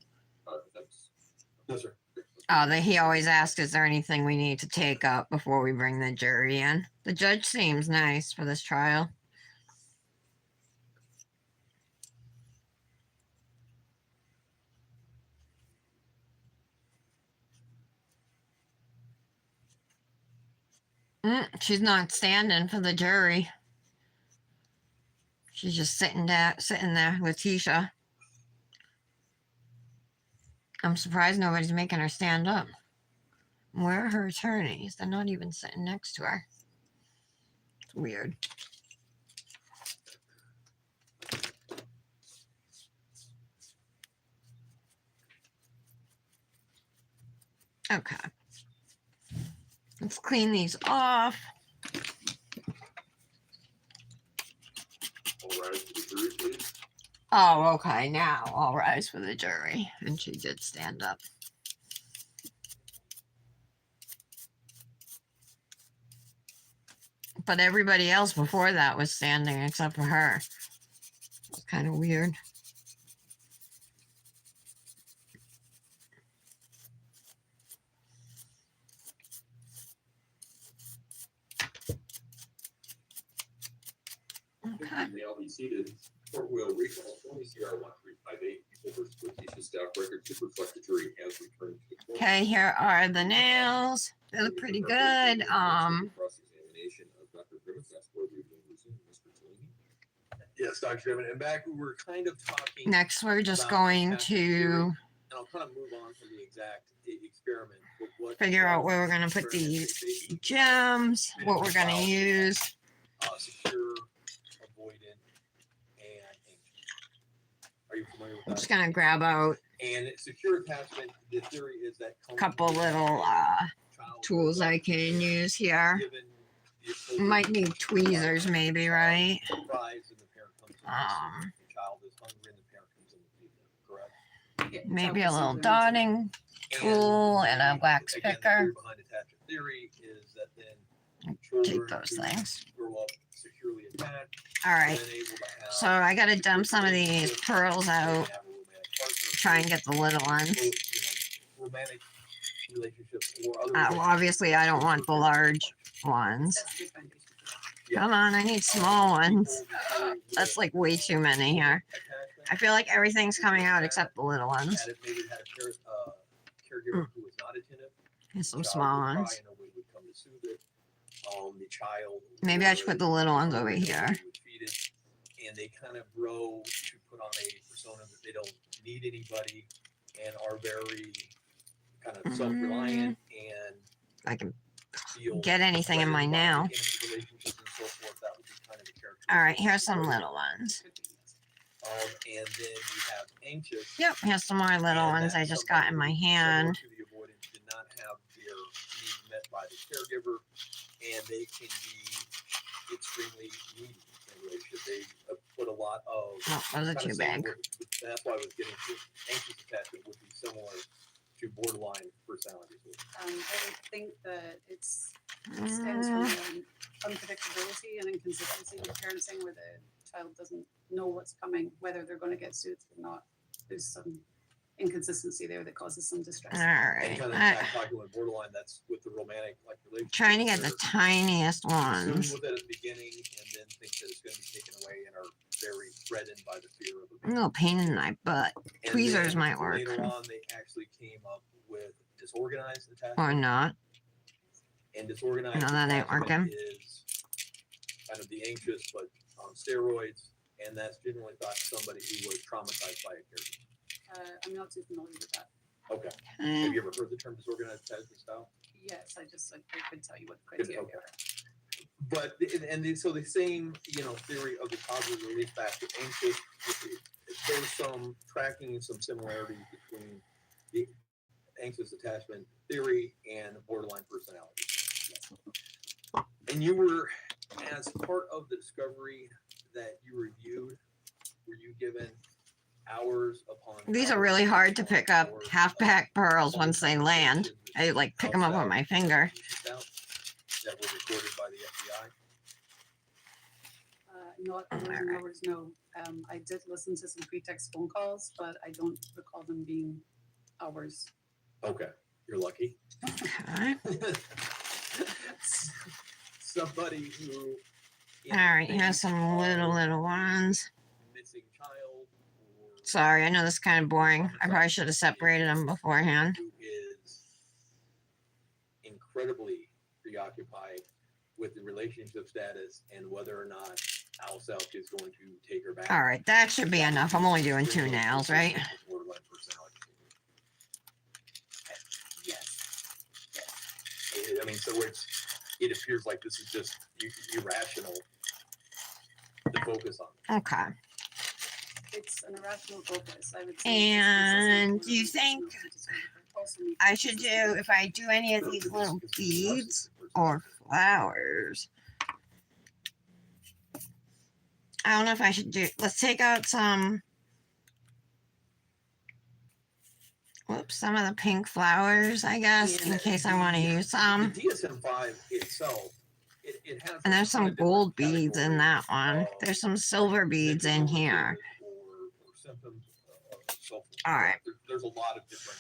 No, sir. Oh, he always asks, is there anything we need to take up before we bring the jury in? The judge seems nice for this trial. She's not standing for the jury. She's just sitting there with Tisha. I'm surprised nobody's making her stand up. Where are her attorneys? They're not even sitting next to her. It's weird. Okay. Let's clean these off. All rise for the jury, please. Oh, okay. Now I'll rise for the jury. And she did stand up. But everybody else before that was standing except for her. It's kind of weird. Okay. May all be seated. Court will recall 20 CR 1358 versus Letitia Stout. Record should reflect the jury has returned to the court. Okay, here are the nails. They look pretty good. Cross-examination of Dr. Grimmett. That's where we will resume, Mr. Tillini. Yes, Dr. Grimmett, and back we were kind of talking. Next, we're just about going the to and I'll kind of move on from the exact experiment. But what Figure out where we're gonna put these gems, what we're gonna use. Secure, avoidant, and ancient. Are you familiar with I'm that? just gonna grab out And secure attachment, the theory is that a couple little tools I can use here. Might need tweezers maybe, right? Child is hungry and the parent comes in to feed them, correct? Yeah, Maybe a child little is dotting tool and a wax again, the picker. theory behind attachment theory is that then Take children those who things. grow up securely attached All are right. then able to have So I gotta dump some of these relationships, pearls they out. have a romantic partner, Try and get the little ones. both, romantic relationships or other Well, obviously I don't want the large ones. That's a good foundation. Come on, I need small ones. That's like way too many here. I feel like everything's coming out except the little ones. Maybe had a caregiver who was not attentive. Here's some The child small would cry ones. and nobody would come to soothe it. The child. Maybe I should put the little ones over nobody here. would feed it, and they kind of grow to put on a persona that they don't need anybody and are very kind of self-reliant and I can feel get anything in my threatened by nail. intimate relationships and so forth. That would be kind of the character. All right, here's some little ones. And then you have anxious. Yep, here's some more little and ones I that's just somebody got in my who, hand. similar to the avoidant, did not have their needs met by the caregiver, and they can be extremely needy in a relationship. They put a lot of. Oh, those are kinda too saying big. That's why I was getting to anxious attachment would be similar to borderline personality disorder. I would think that it stems from Mm, unpredictability and inconsistency in parenting, where the child doesn't know what's coming, whether they're going to get soothed or not. There's some inconsistency there that causes some distress. all And right. kind of talking with borderline, that's with the romantic like relationship. Trying to get the tiniest Consumed ones. with it at the beginning and then think that it's going to be taken away and are very threatened by the fear of A abuse. little pain in my butt. And Tweezers then might work. Later on, they actually came up with disorganized attachment. Or not. And disorganized No, that ain't attachment working. is kind of the anxious, but on steroids. And that's generally thought somebody who was traumatized by a caregiver. I'm not too familiar with that. Okay. Eh, Have you ever heard the term disorganized attachment style? Yes, I could tell you what the criteria Okay. are. But so the same theory of the positive release back to anxious, there's some tracking and some similarities between the anxious attachment theory and borderline personality. And you were, as part of the discovery that you reviewed, were you given hours upon These are hours really hard to upon pick up hours half-pack pearls of once they land. I like pick them up with my finger. that were recorded by the FBI? Not hours and hours, no. I did listen to some pretext phone calls, but I don't recall them being hours. Okay, you're lucky. Okay. Somebody who. All right, here's some little ones. Missing child or. Sorry, I know this is kind of boring. I probably should have separated them beforehand. Who is incredibly preoccupied with the relationship status and whether or not Al Selk is going to take her back. All right, that should be enough. I'm only doing 2 nails, right? Borderline personality disorder. Yes. I mean, so it appears like this is just irrational to focus on. Okay. It's an irrational focus, I would say. And do you think I should do, if I do any of these little beads or flowers? I don't know if I should do, let's take out some, whoops, some of the pink flowers, I guess, in case I want to use some. The DSM-5 itself, it has. And there's some different gold beads in that one. categories There's some silver beads in here. or symptoms of self- All right. There's a lot of different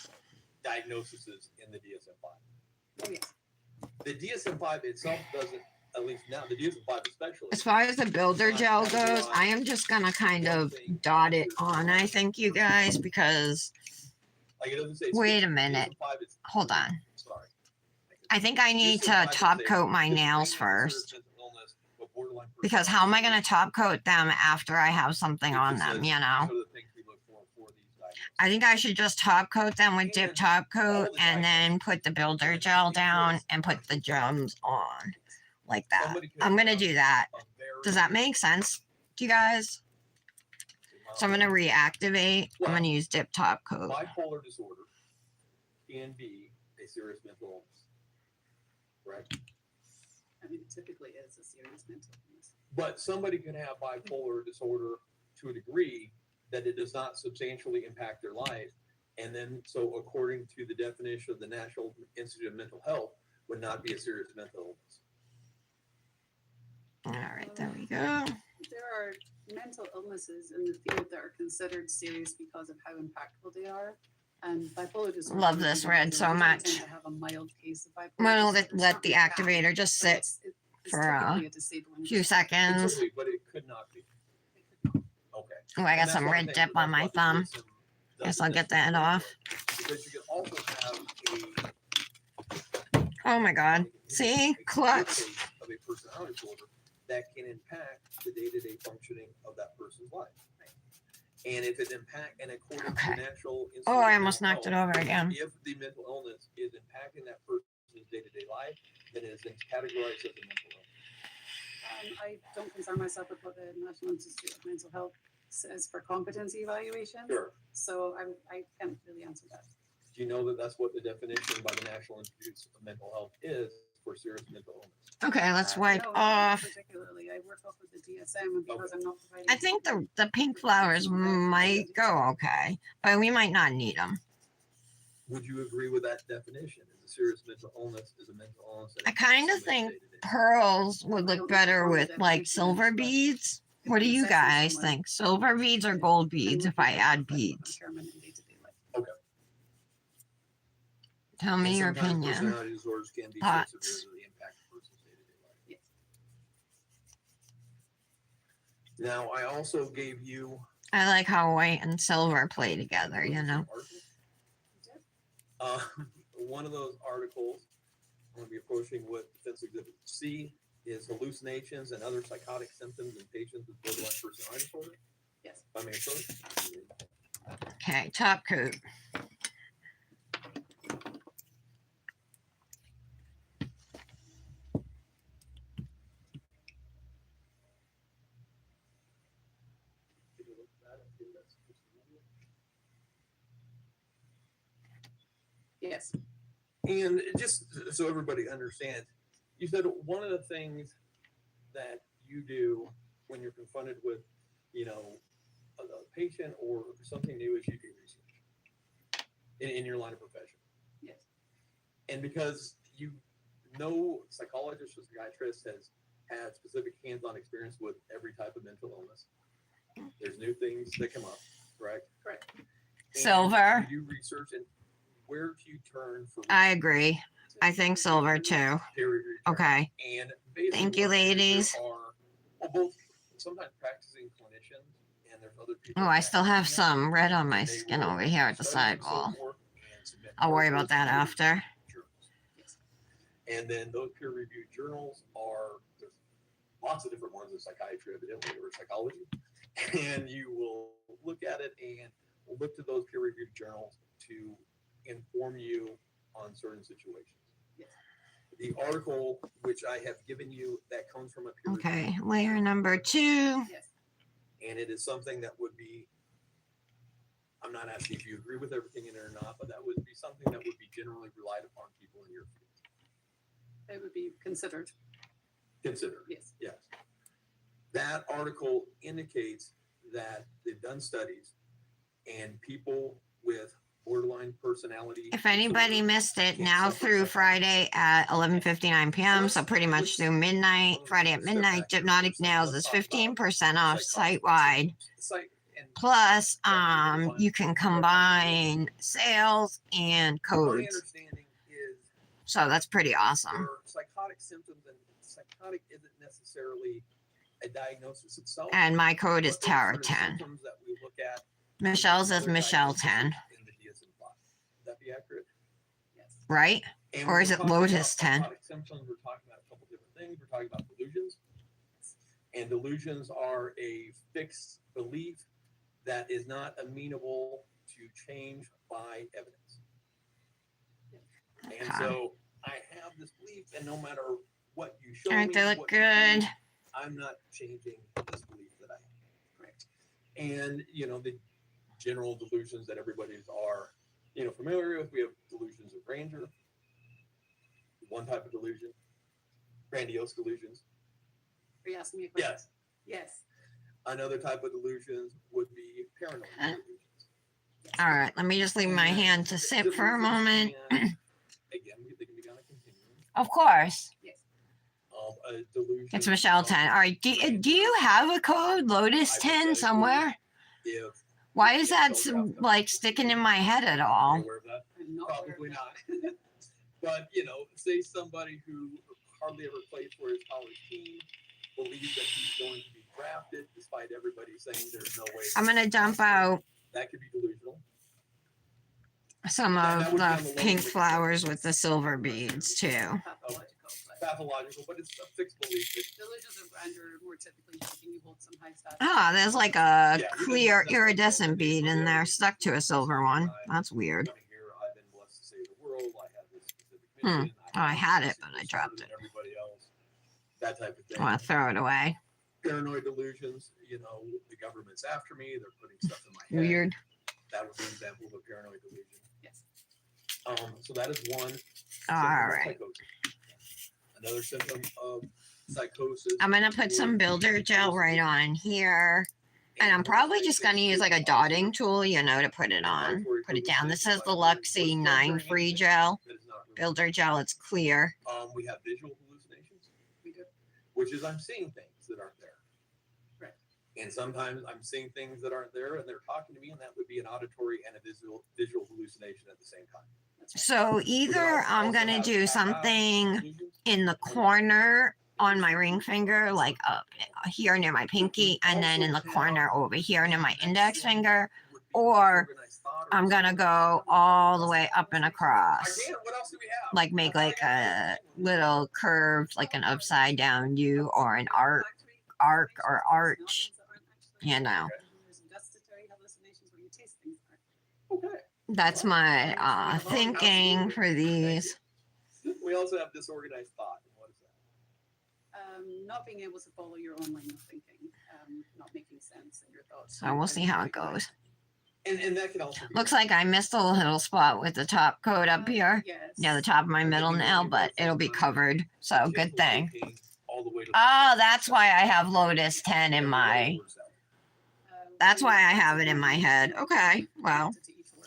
diagnoses in the DSM-5. Oh, yes. The DSM-5 itself doesn't, at least now, the DSM-5 especially. As far as the builder gel goes, I am just gonna kind of dot it on, I think, you guys, because, Like, it doesn't say. wait a minute. DSM-5 is- hold on. Sorry. I think I need to DSM-5 top is a coat my schizophrenia, nails first, serious mental illness, but borderline because how am I gonna personality top coat them after I have something on It just them, says you know? these are the things we look for these diagnoses. I think I should just top coat them with dip And top all coat the and then put the builder gel down and put the drums on like that. Somebody could I'm gonna have do that. a very Does that make sense to you guys? So I'm gonna reactivate. I'm gonna use dip top coat. bipolar disorder can be a serious mental illness, correct? I mean, it typically is a serious mental illness. But somebody can have bipolar disorder to a degree that it does not substantially impact their life. And then, so according to the definition of the National Institute of Mental Health, would not be a serious mental illness. All right, there we go. There are mental illnesses in the field that are considered serious because of how impactful they are. And bipolar disorder. Love this red so much. Tend to have a mild case of bipolar Well, disorder. It's let not the really bad, activator just but sit it's for a typically disabling few It seconds. could be, but it could not be. Okay. Oh, I got And that's some why I red think dip that's on my why the thumb. DSM Guess doesn't I'll get that necessarily off. work, because you can also have Oh my God. See? Clutch. of a personality disorder that can impact the day-to-day functioning of that person's life. And if it and according to Okay. the National Institute Oh, I of almost Mental knocked it Health, over again. if the mental illness is impacting that person's day-to-day life, then it is then categorized as a mental illness. I don't concern myself with what the National Institute of Mental Health says for competency evaluation. Sure. So I can't really answer that. Do you know that that's what the definition by the National Institute of Mental Health is for serious mental illness? Okay, let's wipe No, off. particularly, I work off with the DSM and because I'm not providing. I think the pink flowers might go okay, but we might not need them. Would you agree with that definition? Is a serious mental illness is a mental illness? that I kinda impacts somebody's think day-to-day? Pearls would look better with like silver beads. What do you guys think? Silver beads or gold beads if I add beads? Tell me And your sometimes opinion. Personality disorders can be so Thoughts? severely impact a person's day-to-day life. Now, I also gave you. I like how white and silver play together, you know? One of those articles I'm going to be approaching with Defense Exhibit C is hallucinations and other psychotic symptoms in patients with borderline personality disorder. Yes. If I may approach. Okay, top coat. Yes. And just so everybody understands, you said one of the things that you do when you're confronted with, a patient or something new is you do research in your line of profession. Yes. And because psychologist or psychiatrist has had specific hands-on experience with every type of mental illness, there's new things that come up, correct? Correct. And Silver. You do research, and where do you turn for? I agree. I think silver too. peer-reviewed journals? Okay. And basically Thank you, what they do ladies. are both sometimes practicing clinicians, and there's other people. Oh, I still have practicing it, some red on my and they skin will over here at the study and so sidewall. forth and submit I'll worry about articles that to after. journals. And then those peer-reviewed journals there's lots of different ones in psychiatry, evidently, or psychology. And you will look at it and look to those peer-reviewed journals to inform you on certain situations. Yes. The article which I have given you that comes from a peer Okay, layer number 2. Yes. and it is something that would be, I'm not asking if you agree with everything in it or not, but that would be something that would be generally relied upon people in your field. It would be considered. Considered. Yes. Yes. That article indicates that they've done studies and people with borderline personality. If anybody disorder missed it, can now suffer through psychotic Friday at 11:59 p.m., so pretty much through midnight, Friday at midnight, Hypnotic Nails is 15% off site-wide. Plus, you can combine sales and My codes. understanding is So that's pretty there awesome. are psychotic symptoms, and psychotic isn't necessarily a diagnosis itself. And my code is but there are Tara certain 10. symptoms that we look at. Michelle's is Other Michelle diagnoses 10, in the DSM-5. Would that be accurate? Yes. right? And Or when is we're it talking Lotus about 10? psychotic symptoms, we're talking about a couple different things. We're talking about delusions. And delusions are a fixed belief that is not amenable to to change by evidence. And Okay. so I have this belief, and no matter what you show All right, me, they look what you do, good. I'm not changing this belief that I have. Correct. And, you know, the general delusions that everybody's are, you know, familiar with, we have delusions of grandeur, one type of delusion, grandiose delusions. Are you asking me a question? Yes. Yes. Another type of delusions would be paranoid delusions. All right, let me just leave my hand to sit for a moment. Again, they can be on a continuum Of course. Yes. of a delusion. It's Michelle 10. All right, do you have a code, Lotus 10, somewhere? If Why is that like sticking in my head at you're all? aware of that, I'm not aware of probably that. not. But, you know, say somebody who hardly ever played for his college team believes that he's going to be drafted despite everybody saying there's no way. I'm going to dump out That could be delusional. some That of would be on the the lower pink list. flowers with the silver beads too. Pathological, but Pathological, but it's a fixed belief. delusions of grandeur more typically speaking, you hold some high status. Ah, there's like a clear iridescent bead in there stuck to a silver one. That's weird. Here, I've been blessed to save the world. I have this specific Hmm. mission. Oh, I had it, this but I is dropped smarter it. than everybody else. That type of thing. I want to throw it away. Paranoid delusions. You know, the government's after me. They're putting stuff in my head. Weird. That would be an example of a paranoid delusion. Yes. So that is one. All symptom of right. psychosis. Another symptom of psychosis. I'm going to put some builder gel right on here. And I'm probably just going to use like a dotting tool, you know, to put it on. Put it down. This says the Luxie 9 free gel. That is not real. Builder gel, it's clear. We have visual hallucinations, We do. which is I'm seeing things that aren't there. Right. And sometimes I'm seeing things that aren't there, and they're talking to me, and that would be an auditory and a visual hallucination at the same time. That's right. So either I'm going to do something in the corner on my ring finger, like up here near my pinky, and then in the corner over here near my index finger, or I'm going to go all the way up and across. Again, what else do we have? Like make like a little curved, like an upside down U or an arc or arch, you know. There's gustatory hallucinations where you taste things that aren't. Okay. That's my thinking for these. We also have disorganized thought. And what is that? Not being able to follow your own line of thinking, not making sense in your thoughts. So we'll see how it goes. And that can also be Looks like I missed a little spot with the top coat up here. Yes. Yeah, the top of my middle nail, but it'll be covered. So good thing. all the way to Oh, that's why I have Lotus 10 in my, that's why I have it in my head. Okay, well,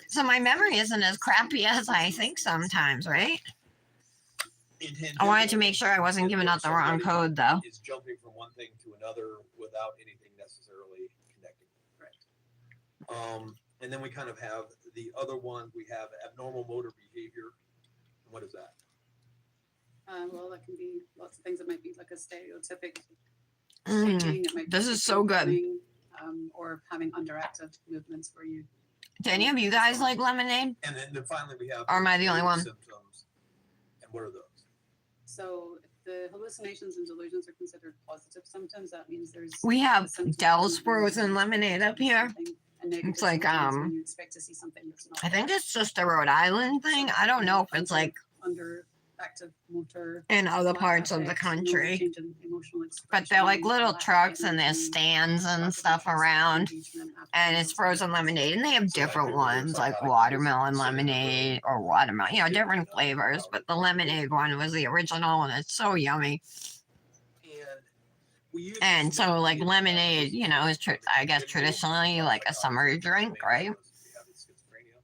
so my memory isn't as crappy as I think sometimes, right? I wanted to make sure I wasn't giving out the wrong code though. Is jumping from one thing to another without anything necessarily connecting. Right. And then we kind of have the other one. We have abnormal motor behavior. What is that? Well, that can be lots of things. It might be like a stereotypic Mm, shaking. It might be this is so good. running, or having underactive movements where you. do any of you guys like lemonade? And then finally we have. Or am I the only one? Symptoms. And what are those? So if the hallucinations and delusions are considered positive symptoms, that means there's. We have the symptoms Dell's of being frozen lemonade up here. something, and negative It's like, symptoms when you expect to see something that's not. I think it's just a Rhode Island thing. I don't know if it's like Under active motor. in other lack parts of the affect, no country. change in emotional But they're like expression, little lack of trucks and there's energy, stands lack and of stuff interest, around. engagement, And it's apathy, frozen lemonade. And they have different ones like watermelon lemonade or watermelon, you know, different flavors. But the lemonade one was the original and it's so yummy. And we use And this so like in- lemonade, you know, is I guess traditionally like a summer drink, right? We have schizophrenia.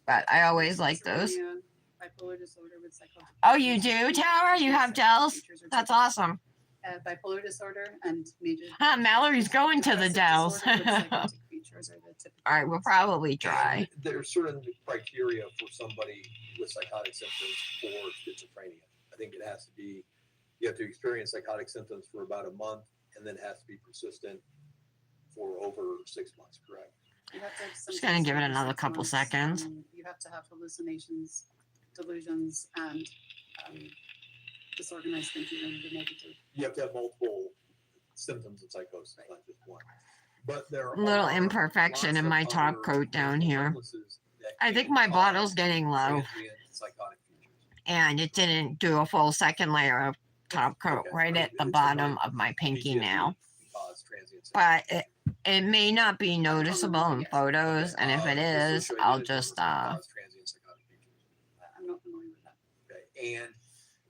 But I always like those. schizophrenia, bipolar disorder with psychotic Oh, you features, do, Tara? You have Dells? features are That's typical. awesome. Bipolar disorder and major. Huh, Mallory's going to the depressive Dells. disorder with psychotic features are the typical All right, we'll probably try. And there's certain criteria for somebody with psychotic symptoms for schizophrenia. I think it has to be, you have to experience psychotic symptoms for about a month, and then it has to be persistent for over 6 months, correct? You have to have Just gonna give it symptoms another for 6 couple months, seconds. You have to have hallucinations, delusions, and disorganized thinking and the negative. You have to have multiple symptoms of psychosis, not just one. But there little are imperfection lots in of my top other coat down mental here. illnesses that I think can my cause bottle's getting low, transient psychotic features. and it didn't do a full second layer of top coat Okay. right at the It's bottom okay. of my pinky PTSD nail. can cause transient But psychotic it may not be noticeable in Yes. photos, and if it is, I'll just cause transient psychotic features. I'm not familiar with that. Okay, and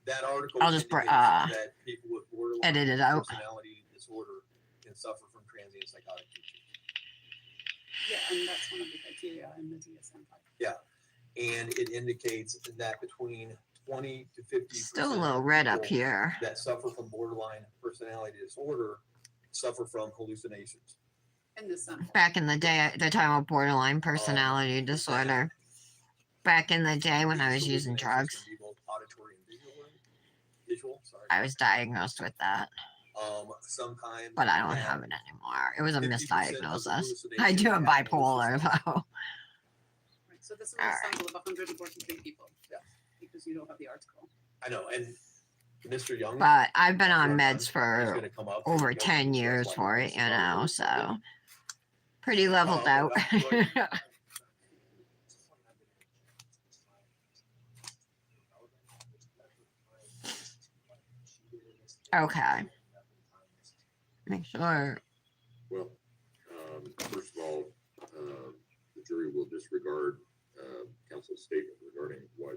that article I'll just indicates that people with borderline edit it out. personality disorder can suffer from transient psychotic features. Yeah, and that's one of the criteria in the DSM-5. And it indicates that between 20 to 50% still a little red up people here. that suffer from borderline personality disorder suffer from hallucinations. In this sample. Back in the day, they're talking about borderline personality disorder. Back in the day when I was These using hallucinations drugs, can be both auditory and visual, sorry. I was diagnosed with that, Sometimes but I don't that have it anymore. It was a 50% of the misdiagnosis. I do have hallucinations bipolar though. Right, so this is a Alright. sample of 143 people. Yeah. Because you don't have the article. I know, and Mr. Young. But I've been on Young meds is for gonna come up and over go 10 through years like for it, this. you know, so pretty leveled Oh, out. okay. Okay. Make sure. Well, first of all, the jury will disregard counsel's statement regarding what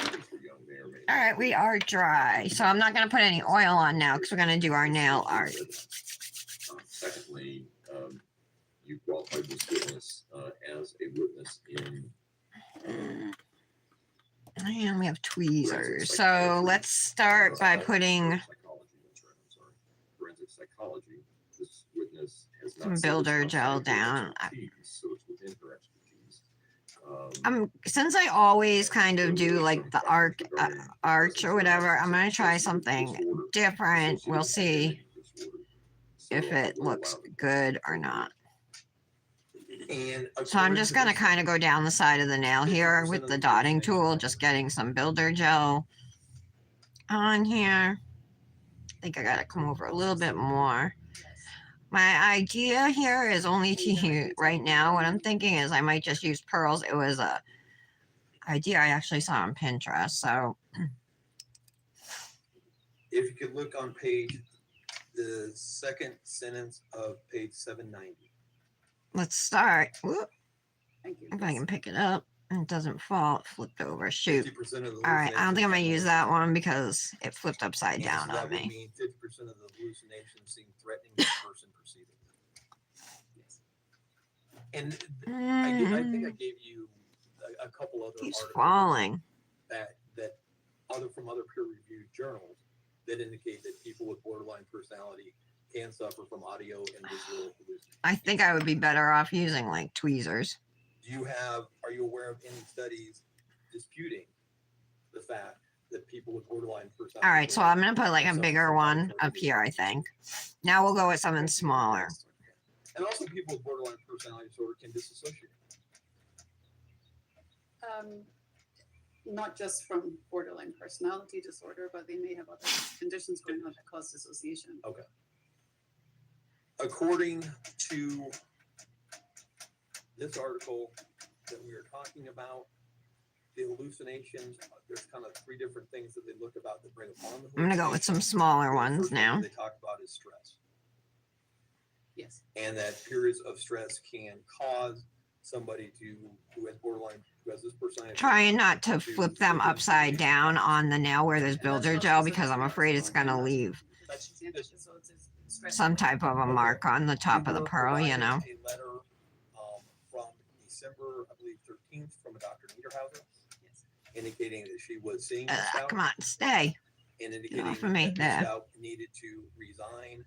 Mr. Young may or may not. All right, we are dry, so I'm not gonna put any oil on now because we're gonna do our nail art. Secondly, you qualified this witness as a witness in And we have tweezers. So let's start by putting psychology. That's right, I'm sorry. Forensic psychology. This witness has not some said builder it's gel outside her down. expertise, so it's within her expertise. Since I always kind of do like the arch or whatever, I'm gonna try something different. We'll see if it looks good or not. And So I'm just gonna kind of go down the side of the nail here with the dotting tool, just getting some builder gel on here. I think I gotta come over a little bit more. My idea here is only to use, right now, what I'm thinking is I might just use pearls. It was a idea I actually saw on Pinterest, so if you could look on the second sentence of page 790. let's start. Whoop, Thank you. if I can pick it up and it doesn't fall, it flipped over. Shoot. 50% of the All right, I don't think I'm gonna use that one because it flipped upside And down so that on would me. mean 50% of the hallucinations seem threatening to the person perceiving them. Yes. And I think I Mm, gave you a couple other keeps articles falling. that from other peer-reviewed journals that indicate that people with borderline personality can suffer from audio and visual hallucinations. I think I would be better off using like tweezers. Are you aware of any studies disputing the fact that people with borderline personality? All right, so disorder I'm gonna put like a suffer bigger from one auditory up here, I visual think. Now we'll go with something smaller. And also, people with borderline personality disorder can disassociate. Not just from borderline personality disorder, but they may have other conditions going on that cause dissociation. According to this article that we are talking about, the hallucinations, there's kind of three different things that they look about that bring upon the I'm gonna go with some hallucinations. smaller The ones first thing now. that they talk about is stress, Yes. and that periods of stress can cause somebody who has borderline, who has this personality. Trying not to flip them upside down on the nail where there's And that's builder not gel specific because I'm to afraid it's autism, gonna that's leave That's- the episodes is stress some type of a mark on the top of the We were pearl, you provided know. A letter from December, I believe, 13th from a Dr. Niederhauser Yes. indicating that she was seeing Ms. Stout Come on, stay. and indicating off of me, that Ms. there. Stout needed to resign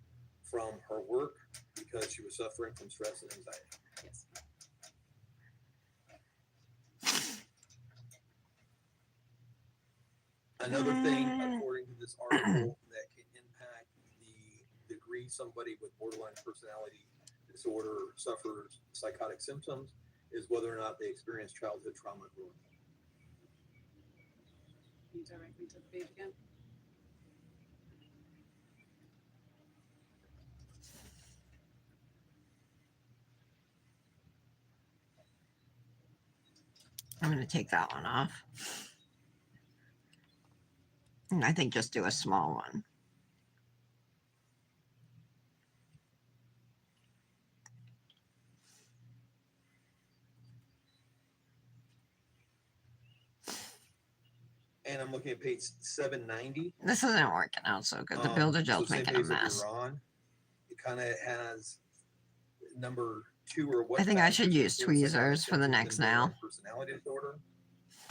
from her work because she was suffering from stress and anxiety. Yes. Another thing, according to this article, that can impact the degree somebody with borderline personality disorder suffers psychotic symptoms is whether or not they experience childhood trauma growing up. Can you direct me to the page again? I'm going to take that one off. And I think just do a small one. And I'm looking at page 790. This isn't working out so good. The builder gel's so same making a page that mess. you're on, it kind of has number 2 or what? I think I should use tweezers for the next nail. Personality disorder.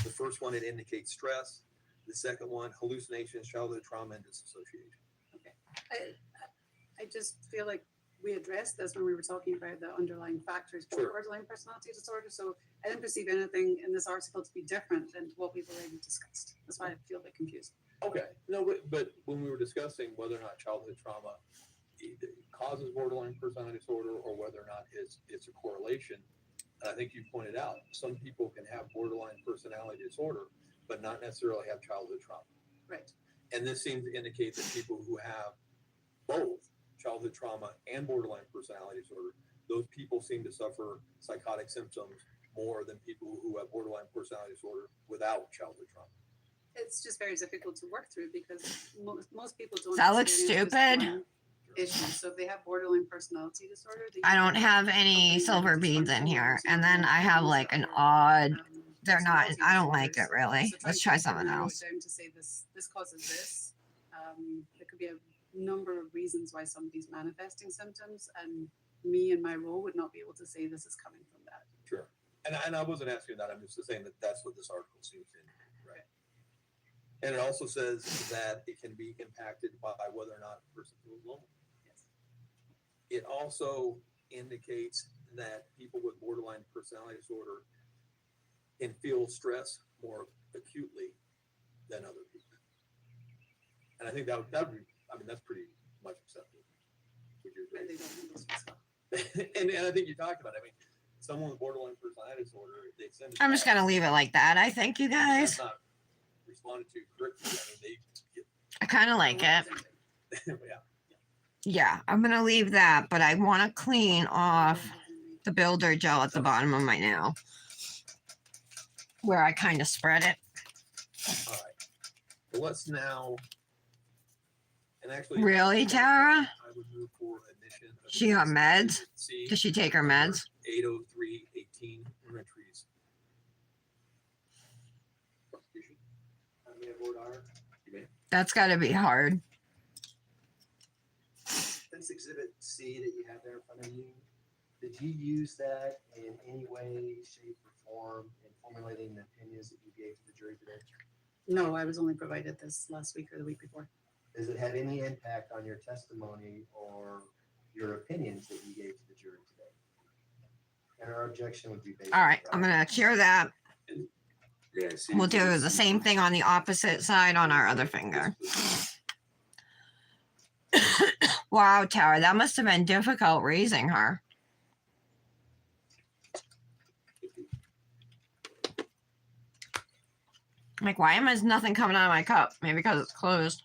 The first one, it indicates stress. The second one, hallucinations, childhood trauma, and disassociation. I just feel like we addressed this when we were talking about the underlying factors for Sure. borderline personality disorder. So I didn't perceive anything in this article to be different than what we've already discussed. That's why I feel a bit confused. Okay, no, but when we were discussing whether or not childhood trauma either causes borderline personality disorder or whether or not it's a correlation, I think you pointed out some people can have borderline personality disorder, but not necessarily have childhood trauma. Right. And this seems to indicate that people who have both childhood trauma and borderline personality disorder, those people seem to suffer psychotic symptoms more than people who have borderline personality disorder without childhood trauma. It's just very difficult to work through because most people don't. That looks experience just stupid. one issue. So if they have borderline personality disorder, they I don't have any silver beads in here. And then I have like an odd, they're not, I don't like it really. Let's try something else. Down to say this causes this. There could be a number of reasons why somebody's manifesting symptoms, and me and my role would not be able to say this is coming from that. Sure. And I wasn't asking that. I'm just saying that that's what this article seems to indicate, right? And it also says that it can be impacted by whether or not the person feels lonely. Yes. It also indicates that people with borderline personality disorder can feel stress more acutely than other people. And I think that would be, I mean, that's pretty much acceptable. Would you And agree? they don't handle stress well. and I think you talked about it. I mean, someone with borderline personality disorder, they send it I'm just back. going to leave it like that. I thank you That's guys. not responded to correctly. I mean, they I kind of like it. yeah. Yeah, I'm going to leave that, but I want to clean off the builder gel at the bottom of my nail where I kind of spread it. All right. Well, let's now. And actually, Really, Tara? I would move for admission. Of She got meds? Exhibit C, Does she take her meds? 80318 entries. Prosecution. May I vote aye? You may. That's got to be hard. This exhibit C that you have there in front of you, did you use that in any way, shape, or form in formulating the opinions that you gave to the jury today? No, I was only provided this last week or the week before. Does it have any impact on your testimony or your opinions that you gave to the jury today? And our objection would be based. All right, I'm going to cure that. May I see We'll do this? the same thing on the opposite side on our other finger. Wow, Tara, that must have been difficult raising her. Like, why am I nothing coming out of my cup? Maybe because it's closed.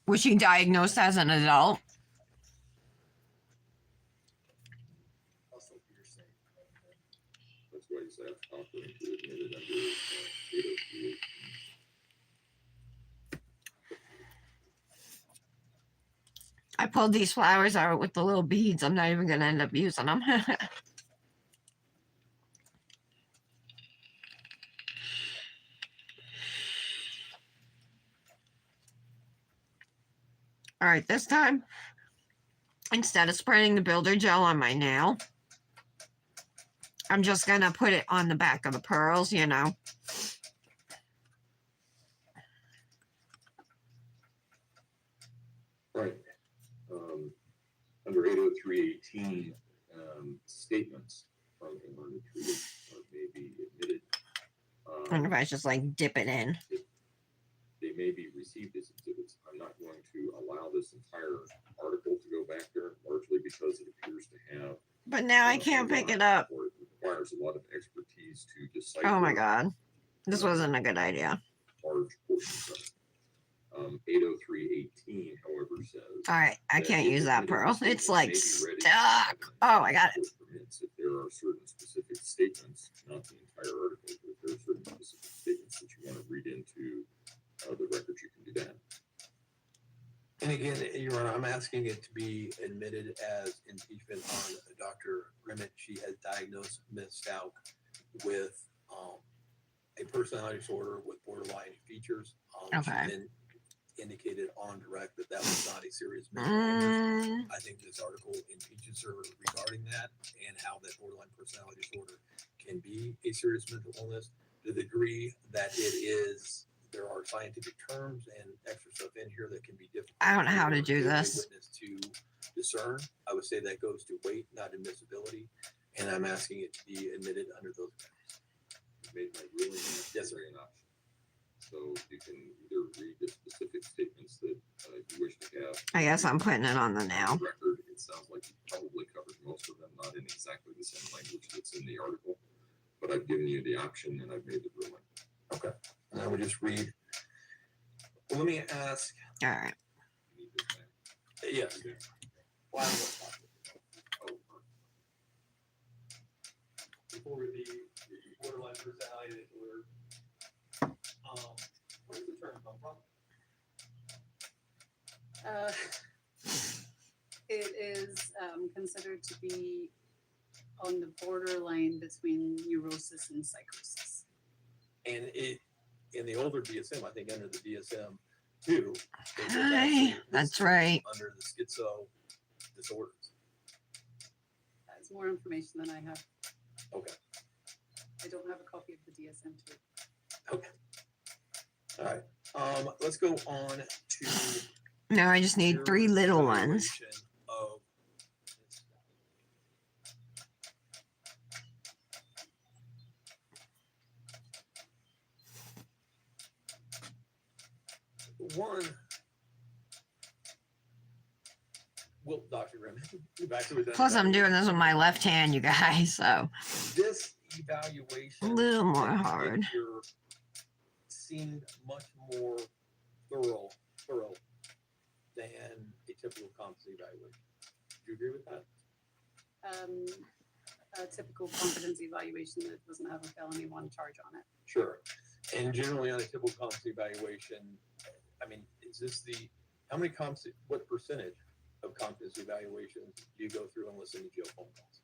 Was she diagnosed as an adult? Also, you're saying. That's why you say it's confident to admit it under 803. I pulled these flowers out with the little beads. I'm not even going to end up using them. All right, this time, instead of spreading the builder gel on my nail, I'm just going to put it on the back of the pearls, you know. Right. Under 80318, statements from a learned treated may be admitted. I wonder if I just like dip it in. They may be received as exhibits. I'm not going to allow this entire article to go back there, largely because it appears to have. But now I can't pick it up. Or it requires a lot of expertise to decipher. Oh my God. This wasn't a good idea. Large portions of it. 80318, however, says. All right, I that can't if use that, admitted Pearl. statement It's like may be read in stuck. evidence Oh, I got it. court permits if there are certain specific statements, not the entire article, but if there are certain specific statements that you want to read into the record, you can do that. And again, Your Honor, I'm asking it to be admitted as impeachment on Dr. Grimmett. She has diagnosed Ms. Stout with a personality disorder with borderline features. Okay. She then indicated on direct that that was not a serious mental illness. I think this article impeaches her regarding that and how that borderline personality disorder can be a serious mental illness. To the degree that it is, there are scientific terms and extra stuff in here that can be difficult. I don't know how to for do a this. witness to discern. I would say that goes to weight, not admissibility, and I'm asking it to be admitted under those grounds. You made my ruling necessary an option. So you can either read the specific statements that you wish to have. I guess I'm putting it on the On now. the record, it sounds like you probably covered most of them, not in exactly the same language that's in the article. But I've given you the option and I've made the ruling. Okay. And I would just read. Well, let me ask. All right. You need this back. Yes. Okay. Why I'm gonna talk. Oh, Before the borderline personality disorder. Where does the term come from? It is considered to be on the borderline between neurosis and psychosis. And it, in the older DSM, I think under the DSM two. Hi, that's right. Under the schizo disorders. That's more information than I have. Okay. I don't have a copy of the DSM too. Okay. All right. Let's go on to. No, I just need your 3 little ones. evaluation of one. Well, Dr. Grimmett, you've actually done Plus, I'm that. doing this with my left hand, you guys. So This evaluation. a little more that you did hard. here seemed much more thorough than a typical competency evaluation. Do you agree with that? A typical competency evaluation that doesn't have a felony 1 charge on it. Sure. And generally on a typical competency evaluation, I mean, is this how many what percentage of competency evaluations do you go through and listen to jail phone calls?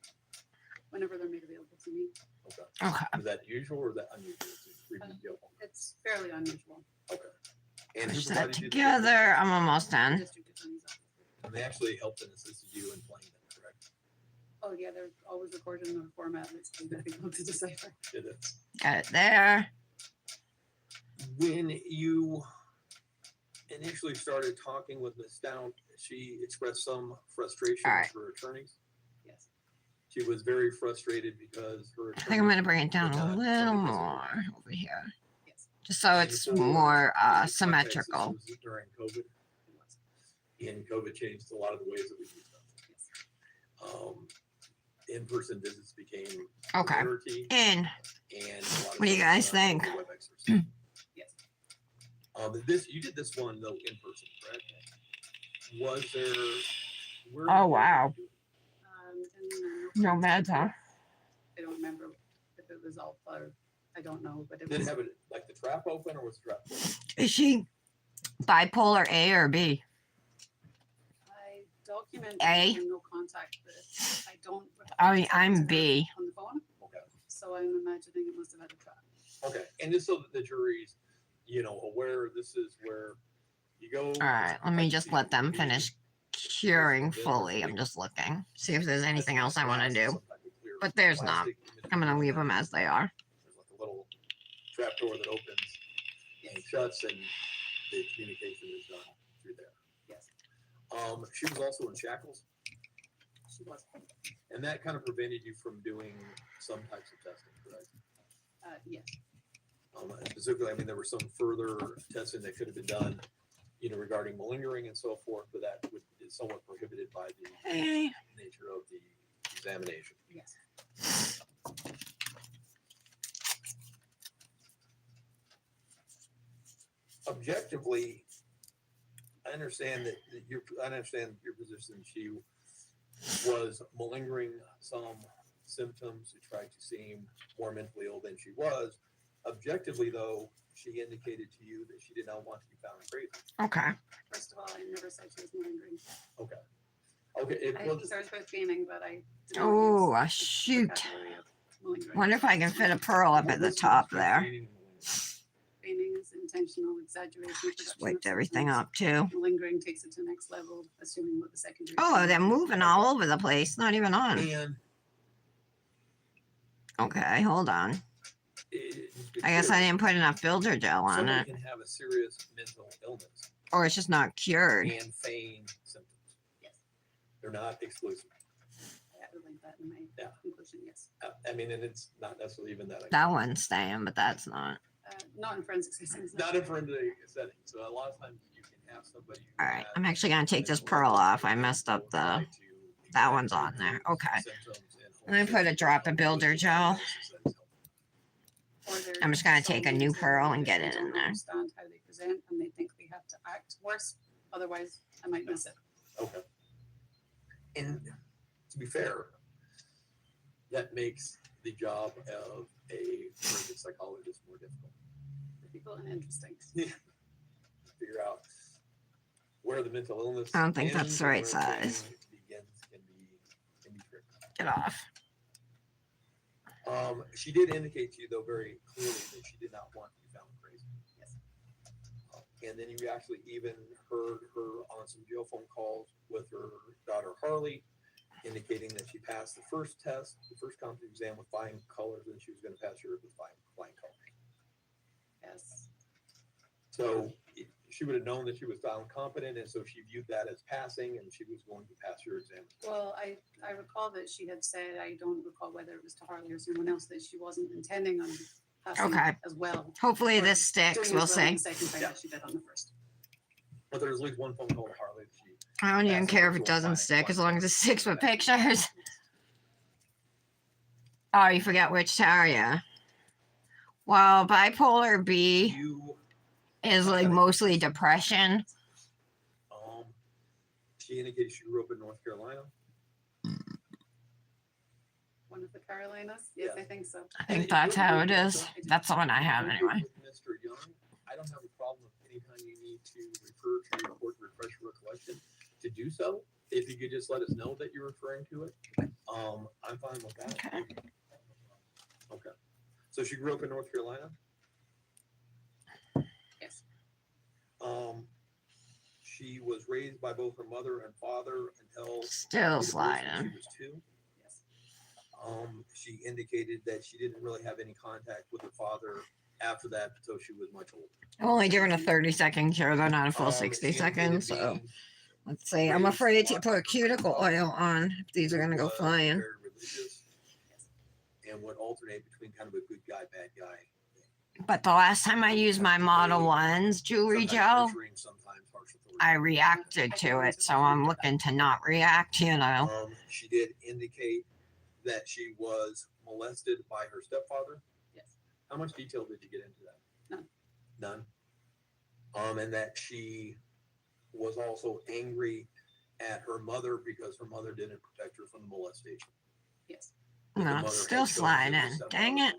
Whenever they're made available to me. Okay. Okay. Is that usual or is that unusual to read the jail phone It's fairly unusual. calls? Okay. And who Push that provided you the together. I'm almost done. District attorney's office. And they actually helped and assisted you in playing them, correct? Oh yeah, they're always recorded in a format that's difficult to decipher. It is. Got it there. When you initially started talking with Ms. Stout, she expressed some frustration All right. with her attorneys. Yes. She was very frustrated because her I think I'm going to bring it down a little more over here. Just so it's more symmetrical. During COVID, and COVID changed a lot of the ways that we do stuff. In-person visits became a Okay. rarity, In. and a lot of What do you things guys were done think? over WebEx. Yes. You did this one though in person, correct? Was there? where Oh, did you wow. do it? No meds, huh? I don't remember if it was alpha or I don't know, but it Did it was. have it like the trap open or was the trap closed? Is she bipolar A or B? I documented A? no contact, but I don't. I'm B. On the phone, Okay. so I'm imagining it must have had a trap. Okay, and just so that the jury's, aware, this is where you go. All right, let me just let them finish curing fully. I'm just looking. See if there's anything else I want to do. But there's not. I'm going to leave them as they are. There's like a little trap door that opens and shuts, and the communication is done through there. Yes, She was also in shackles, she was. and that kind of prevented you from doing some types of testing, correct? Yes, Specifically, I mean, there was some further testing that could have been done, regarding malingering and so forth, but that is somewhat prohibited by the Hey. nature of the examination. yes. Objectively, I understand I understand your position. She was malingering some symptoms to try to seem more mentally ill than she was. Objectively, though, she indicated to you that she did not want to be found crazy. Okay. First of all, I never said she was malingering. Okay, it I was, used ours both feigning, but I did not Oh, use a the shoot. vocabulary of malingering. Wonder if I can fit a pearl up at the top there. Feigning is intentional exaggeration. of Just production of wiped everything symptoms. up too. Malingering takes it to the next level, assuming what the secondary. Oh, they're moving all over the place. Not even on. and Okay, hold on. it's I guess I clear didn't put enough builder gel on somebody it. can have a serious mental illness Or it's just not cured. and feign symptoms. Yes, They're not exclusive. I added like that in my Yeah. conclusion. Yes, I mean, and it's not necessarily even that. That one's staying, but that's not. not in forensic settings. Not in forensic setting. So a lot of times you can have somebody. who All right, has I'm actually gonna take this mental pearl illness off. I and messed up will the. try to That one's on exaggerate there. Okay. symptoms I'm gonna put a drop of builder gel. Or I'm just gonna there's take a some new reason pearl and they get it don't in there. Understand how they present, and they think they have to act worse. Otherwise, I might miss it. Okay. And to be fair, that makes the job of a forensic psychologist more difficult. Difficult and interesting. Figure out where the mental illness. I don't think that's ends the and right where training size. begins can be tricky. Get off. She did indicate to you though very clearly that she did not want to be found crazy. Yes. And then you actually even heard her on some jail phone calls with her daughter Harley, indicating that she passed the first test, the first competency exam with flying colors, and she was going to pass yours with flying colors. Yes. So she would have known that she was found competent, and so she viewed that as passing, and she was going to pass your exam. Well, I recall that she had said, I don't recall whether it was to Harley or someone else, that she wasn't intending on passing Okay. as well. Hopefully Or this sticks. doing We'll as well on see. the second time Yeah. as she did on the first. But there's at least one phone call to Harley that she. I don't even That's care if what it we'll doesn't find. stick, as long as it sticks with pictures. Oh, you forgot which Taria. Well, bipolar B You, is like mostly depression. she indicated she grew up in North Carolina. One of the Carolinas? Yes, Yeah. I think so. I think that's how it is. That's the one I have anyway. With Mr. Young, I don't have a problem with anytime you need to refer to your report to refresh your recollection to do so. If you could just let us know that you're referring to it, I'm fine with that. Okay. Okay. So she grew up in North Carolina. Yes. She was raised by both her mother and father until Still she sliding. was 2. Yes. She indicated that she didn't really have any contact with her father after that until she was much older. I'm only doing a 30-second cure, though, not a full She 60 indicated seconds. So being let's see. I'm afraid to put cuticle oil on if these are gonna go was flying. very religious and would alternate between kind of a good guy, bad guy. But the last time I used my Model 1's jewelry Sometimes gel, nurturing, sometimes harsh authority. I reacted to it. So I'm looking to not react, you know. She did indicate that she was molested by her stepfather. Yes. How much detail did you get into that? None. None. And that she was also angry at her mother because her mother didn't protect her from the molestation. Yes. That the No, mother it's had still chosen the sliding. stepfather. Dang it.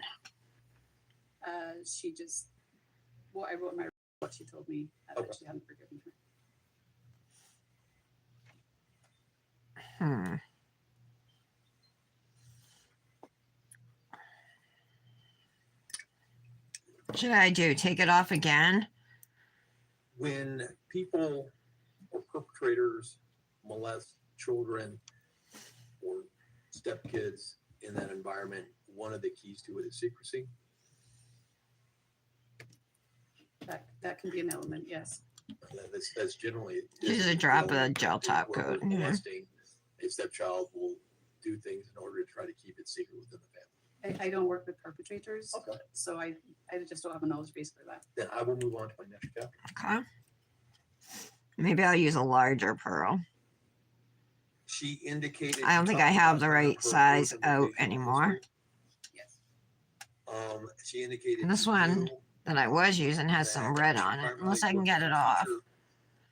She just, what I wrote in my, what she told me, Okay. that she hadn't forgiven her. Hmm. What should I do? Take it off again? When people or perpetrators molest children or stepkids in that environment, one of the keys to it is secrecy. That can be an element, yes. That's generally. Use a drop of gel top where coat. with Yeah. molesting, a stepchild will do things in order to try to keep it secret within the family. I don't work with perpetrators, Okay. so I just don't have a knowledge base for that. Then I will move on to my next chapter. Okay. Maybe I'll use a larger pearl. She indicated. I don't think I have the right size out History. Yes. anymore. She indicated. And this to one you that I was using has that some red she on it, primarily unless I can worked get as it a off. teacher,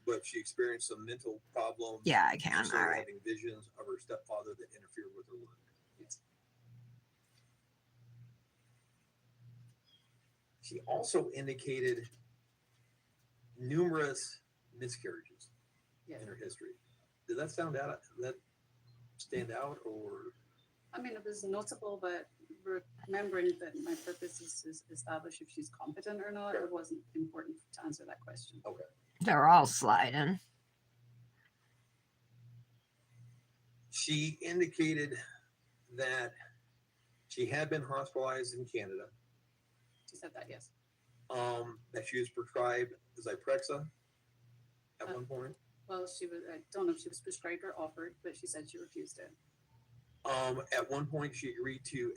but she experienced some mental problems. Yeah, I She can. All started right. having visions of her stepfather that interfered with her work. She also indicated numerous miscarriages Yeah. in her history. Did that stand out, or? I mean, it was notable, but remembering that my purpose is to establish if she's competent or not, it wasn't important to answer that question. They're all sliding. She indicated that she had been hospitalized in Canada, She said that, yes. that she was prescribed Zyprexa at Uh, one point. Well, I don't know if she was prescribed or offered, but she said she refused it. At one point she agreed to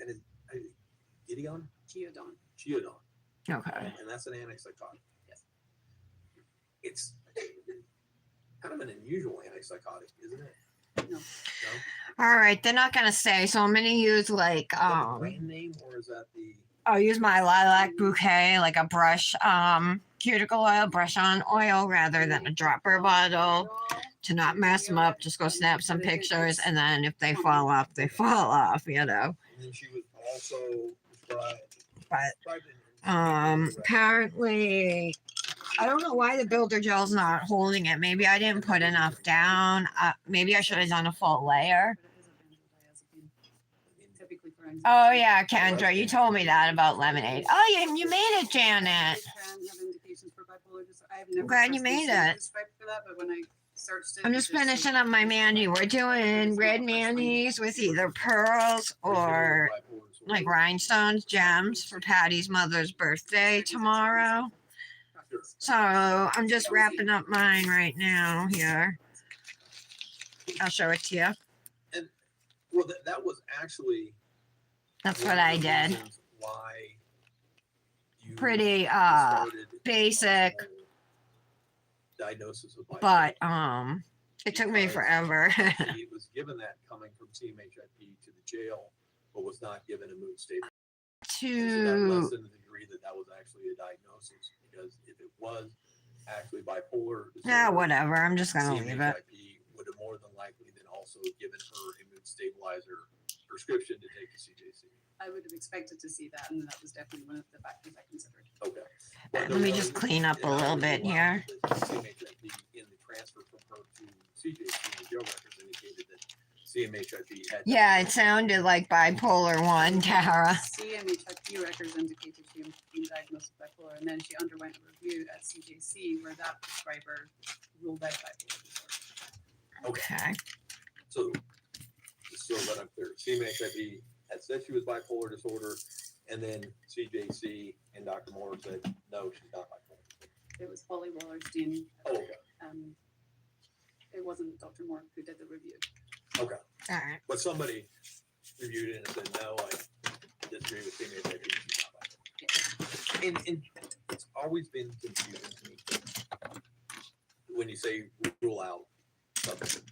Gideon? Geodon. Geodon, Okay. and that's an antipsychotic. Yes. It's kind of an unusual antipsychotic, isn't it? No. No? All right. They're not gonna say, so I'm gonna use like Is that the brand name, or is that the? I'll use my lilac bouquet like a brush cuticle oil, brush on oil rather than a dropper bottle to not mess them up. Just go snap some pictures, and then if they fall off, they fall off, you know. And then she was also prescribed. But prescribed in- apparently I don't know why the builder gel's not holding it. Maybe I didn't put enough down. Maybe I should have done a full layer. But it is a benzodiazepine, typically for Oh anxiety. yeah, Kendra, you told me that about lemonade. Oh, you made it, Janet. It can have indications for bipolar disorder. I've never glad you personally made seen it. prescribed for that, but when I searched it, I'm just it said finishing up my Mandy. We're doing red Mandy's with either pearls or like rhinestones, gems for Patty's mother's birthday tomorrow. So I'm just wrapping up mine right now here. I'll show it to you. Well, that was actually. That's one what of I the did. reasons Why. You Pretty started basic, a whole diagnosis of bipolar. but it took me Because forever. She was given that coming from CMHIP to the jail, but was not given a mood stabilizer. So that to lessened the degree that was actually a diagnosis, because if it was actually bipolar yeah, disorder, whatever. I'm just gonna leave it. CMHIP would have more than likely then also given her a mood stabilizer prescription to take to CJC. I would have expected to see that, and that was definitely one of the factors I considered. Okay. Let me just clean up a little bit here. CMHIP in the transfer from her to CJC, the jail records indicated that CMHIP had. Yeah, it sounded like bipolar 1, Tara. CMHIP records indicated she had been diagnosed with bipolar, and then she underwent a review at CJC where that prescriber ruled out bipolar disorder. Okay. So that I'm clear, CMHIP had said she was bipolar disorder, and then CJC and Dr. Moore said, no, she's not bipolar. It was Polly Wallerstein. Oh, okay. It wasn't Dr. Moore who did the review. Okay. All right. But somebody reviewed it and said, no, I disagree with CMHIP. She's not bipolar. And it's always been confusing to me when you say rule out something.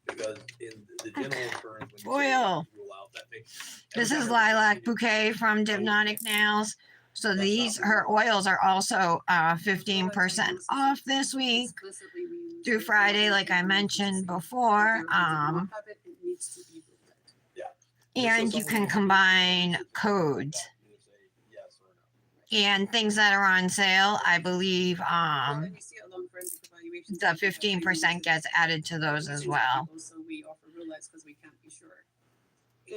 Because in the general terms, when you say Oil. rule out, that makes. This every is time I read Lilac it, Bouquet from Dipnotic Nails. So these, her oils are also 15% off this week Explicitly means through it's Friday, not like I something mentioned that before. if your hands do not have it, it needs to be ruled out. And you can combine codes You say yes or no. and things that are on sale. I believe Well, and you see it along forensic evaluations, the we have 15% trainings gets added to those and as things well. people, So we offer rule outs because we can't be sure.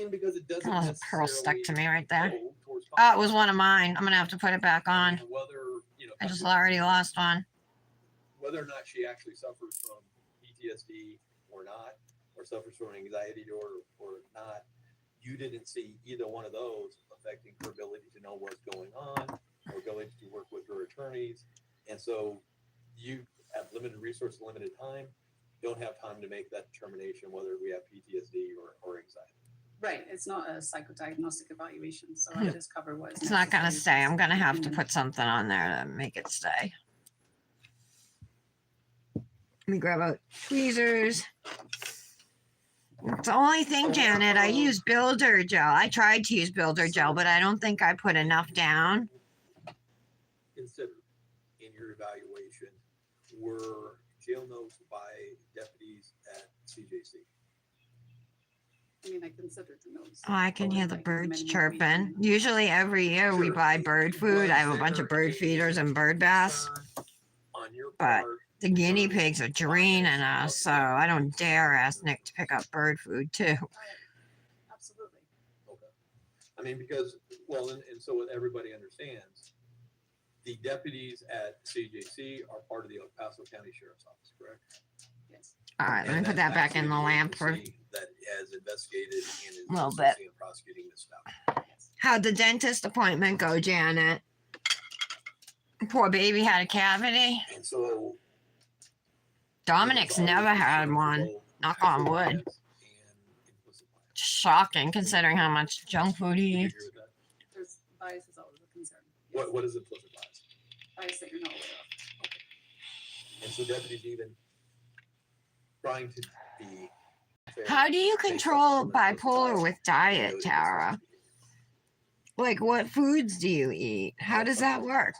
And because it doesn't Oh, there's a pearl stuck to me right there. go towards Oh, it was one of mine. I'm gonna have to put it back I on. mean, whether, you know, I just already lost one. whether or not she actually suffers from PTSD or not, or suffers from anxiety or not, you didn't see either one of those affecting her ability to know what's going on, her ability to work with her attorneys. And so you have limited resources, limited time, don't have time to make that determination whether we have PTSD or anxiety. Right, it's not a psychodiagnostic evaluation, so Hmm. I just cover what is It's not gonna necessary stay. I'm gonna have to in- put something on there to make it stay. Let me grab out tweezers. It's the only thing, Janet. I use builder gel. I tried to use builder gel, but I don't think I put enough down. Consider in your evaluation were jail notes by deputies at CJC? I mean, I considered the notes. Oh, I can But hear the like the birds minimum chirping. reading. Usually every year we Sure. buy bird food. I have a bunch of bird feeders and bird baths. On your But part, the guinea pigs are draining us, so I don't dare ask Nick to pick up bird food too. Absolutely. okay. I mean, because, well, and so what everybody understands, the deputies at CJC are part of the El Paso County Sheriff's Office, correct? Yes. All right, let me And put that's that back in actually the lamp for agency that has investigated and is Little bit. assessing and prosecuting this stuff. Yes. how'd the dentist appointment go, Janet? Poor baby had a cavity. And so. Dominic's there's always never had concern for one. both Knock on actual wood. bias and implicit bias. Shocking considering how much junk food Would he you eats. agree with that? There's bias is always a concern. Yes. What is implicit bias? Bias that you're not aware of. And so deputies even trying to be fair. How do you based control on the implicit bipolar bias, with you diet, know, that this Tara? is- Like, what foods do you eat? How does that work?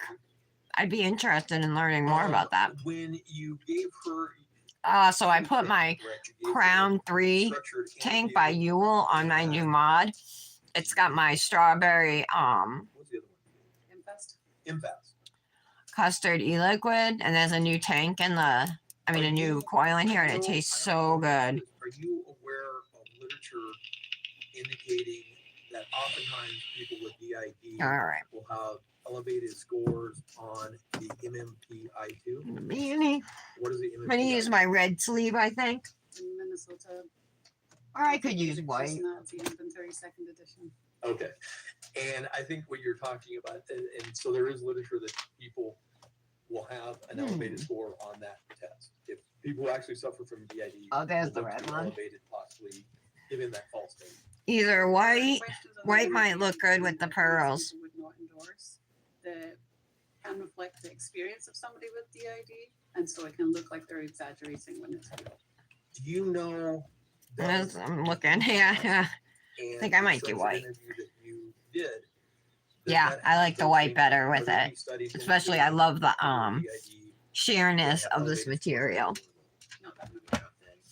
I'd be interested in learning more about that. When you gave her. So I put my Crown 3 structured tank by interview. Yule on my new mod. It's got my strawberry What's the other one? Infest. Infast. custard e-liquid, and there's a new tank in the, a new coil in here, and it tastes so good. Are you aware of literature indicating that oftentimes people with DID All right. will have elevated scores on the MMPI2? Beanie. What is the I'm gonna use my red sleeve, I think. In Minnesota. Or I could use white. Personality Inventory, second edition. Okay, and I think what you're talking about, and so there is literature that people will have an elevated score on that test. If people who actually suffer from DID. Oh, there's will the look red to one. Elevated, possibly giving that false statement. Either white. Questions on White the might look good with the that most pearls. people Would not endorse that can reflect the experience of somebody with DID, and so it can look like they're exaggerating when it's real. Do you know? As I'm looking, yeah. I think I might do white. Yeah, Yeah, I like the white better with it. Especially, I love the sheerness of this material. Not that many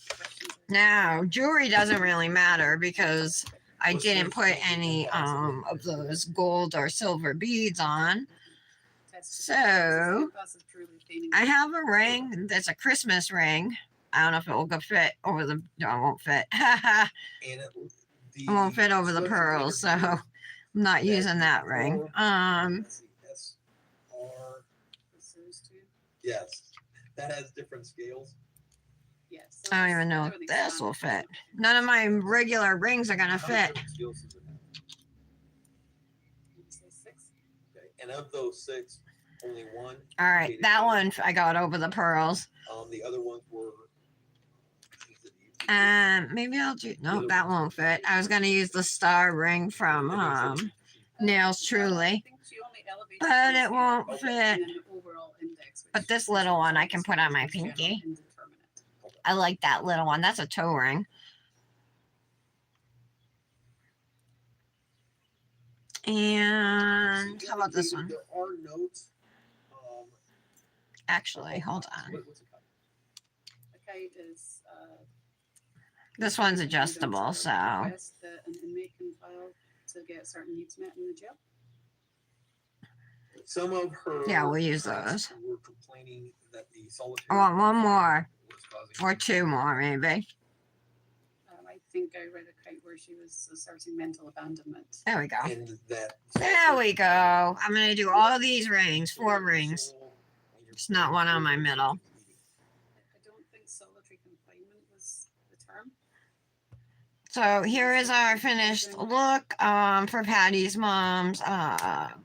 questions are- Now, jewelry doesn't really matter because I didn't put any of those gold or silver beads on. Test So, us of truly cleaning. I have a ring. There's a Christmas ring. I don't know if it will go fit over the. No, it won't fit. It won't fit over the pearls, so I'm not using that ring. SR, Those two. yes, that has different scales. Yes. I don't even know if this will fit. None of my regular rings are gonna How many fit. different scales does it have? Say 6. Okay, and of those 6, only one. All right, that one I got over the pearls. The other ones were. Maybe I'll do. No, that won't fit. I was gonna use the star ring from Nails Truly, but it won't fit. But this little one I can put on my pinky. I like that little one. That's a toe ring. And how about this one? There are notes. Actually, hold on. What's it called? A kite is, This one's adjustable, so request that an inmate can file to get certain needs met in the jail. Some of her. Yeah, we'll use clients those. Were complaining that the solitary. I want one more was causing- or two more, maybe. I think I read a kite where she was asserting mental abandonment. There we go. And that. There we go. I'm gonna do all these rings, 4 rings. It's not one on my middle. I don't think solitary confinement was the term. So here is our finished look for Patty's mom's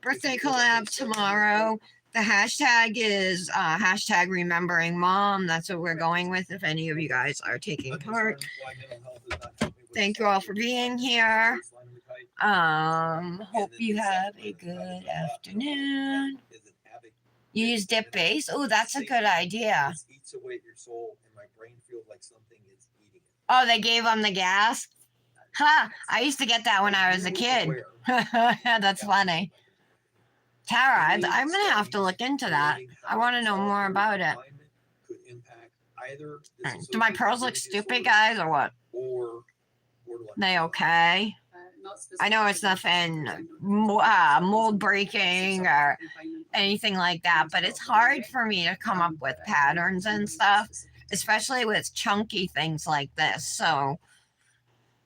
birthday collab tomorrow. The hashtag is hashtag remembering mom. That's what we're going with if any of you guys are taking part. Thank you all for being here. Hope you have a good afternoon. Use dip base. Oh, that's a good idea. It eats away at your soul, and my brain feels like something is eating it. Oh, they gave them the gas? Ha! I used to get that when I was a kid. That's funny. Tara, I'm going to have to look into that. I want to know more about it. Could impact either Do my pearls look stupid, guys, or what? or borderline. They okay? Not I know it's specifically nothing design mold breaking or anything like that, but it's hard for me to come up with patterns and stuff, especially with chunky things like this. So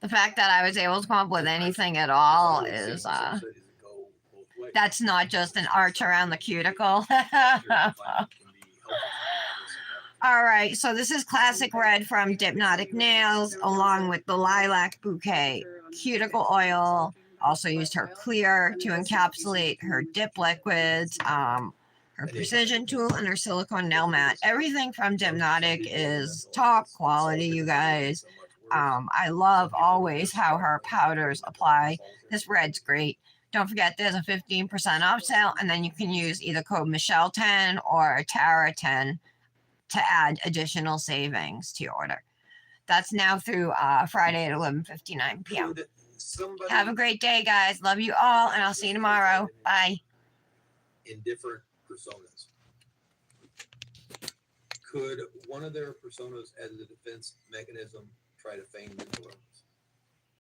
the fact that I was able to come up with anything at all is that's not just an arch around the cuticle. All right, so this is classic red from Dipnotic Nails, along with the Lilac Bouquet cuticle oil. Also used her clear to encapsulate her dip liquids, her precision tool, and her silicone nail mat. Everything from Dipnotic is top quality, you guys. I love always how her powders apply. This red's great. Don't forget there's a 15% off sale, and then you can use either code Michelle10 or Tara10 to add additional savings to your order. That's now through Friday at 11:59 p.m. Have a great day, guys. Love you all, and I'll see you tomorrow. Bye. In different personas. Could one of their personas as a defense mechanism try to feign mental illness?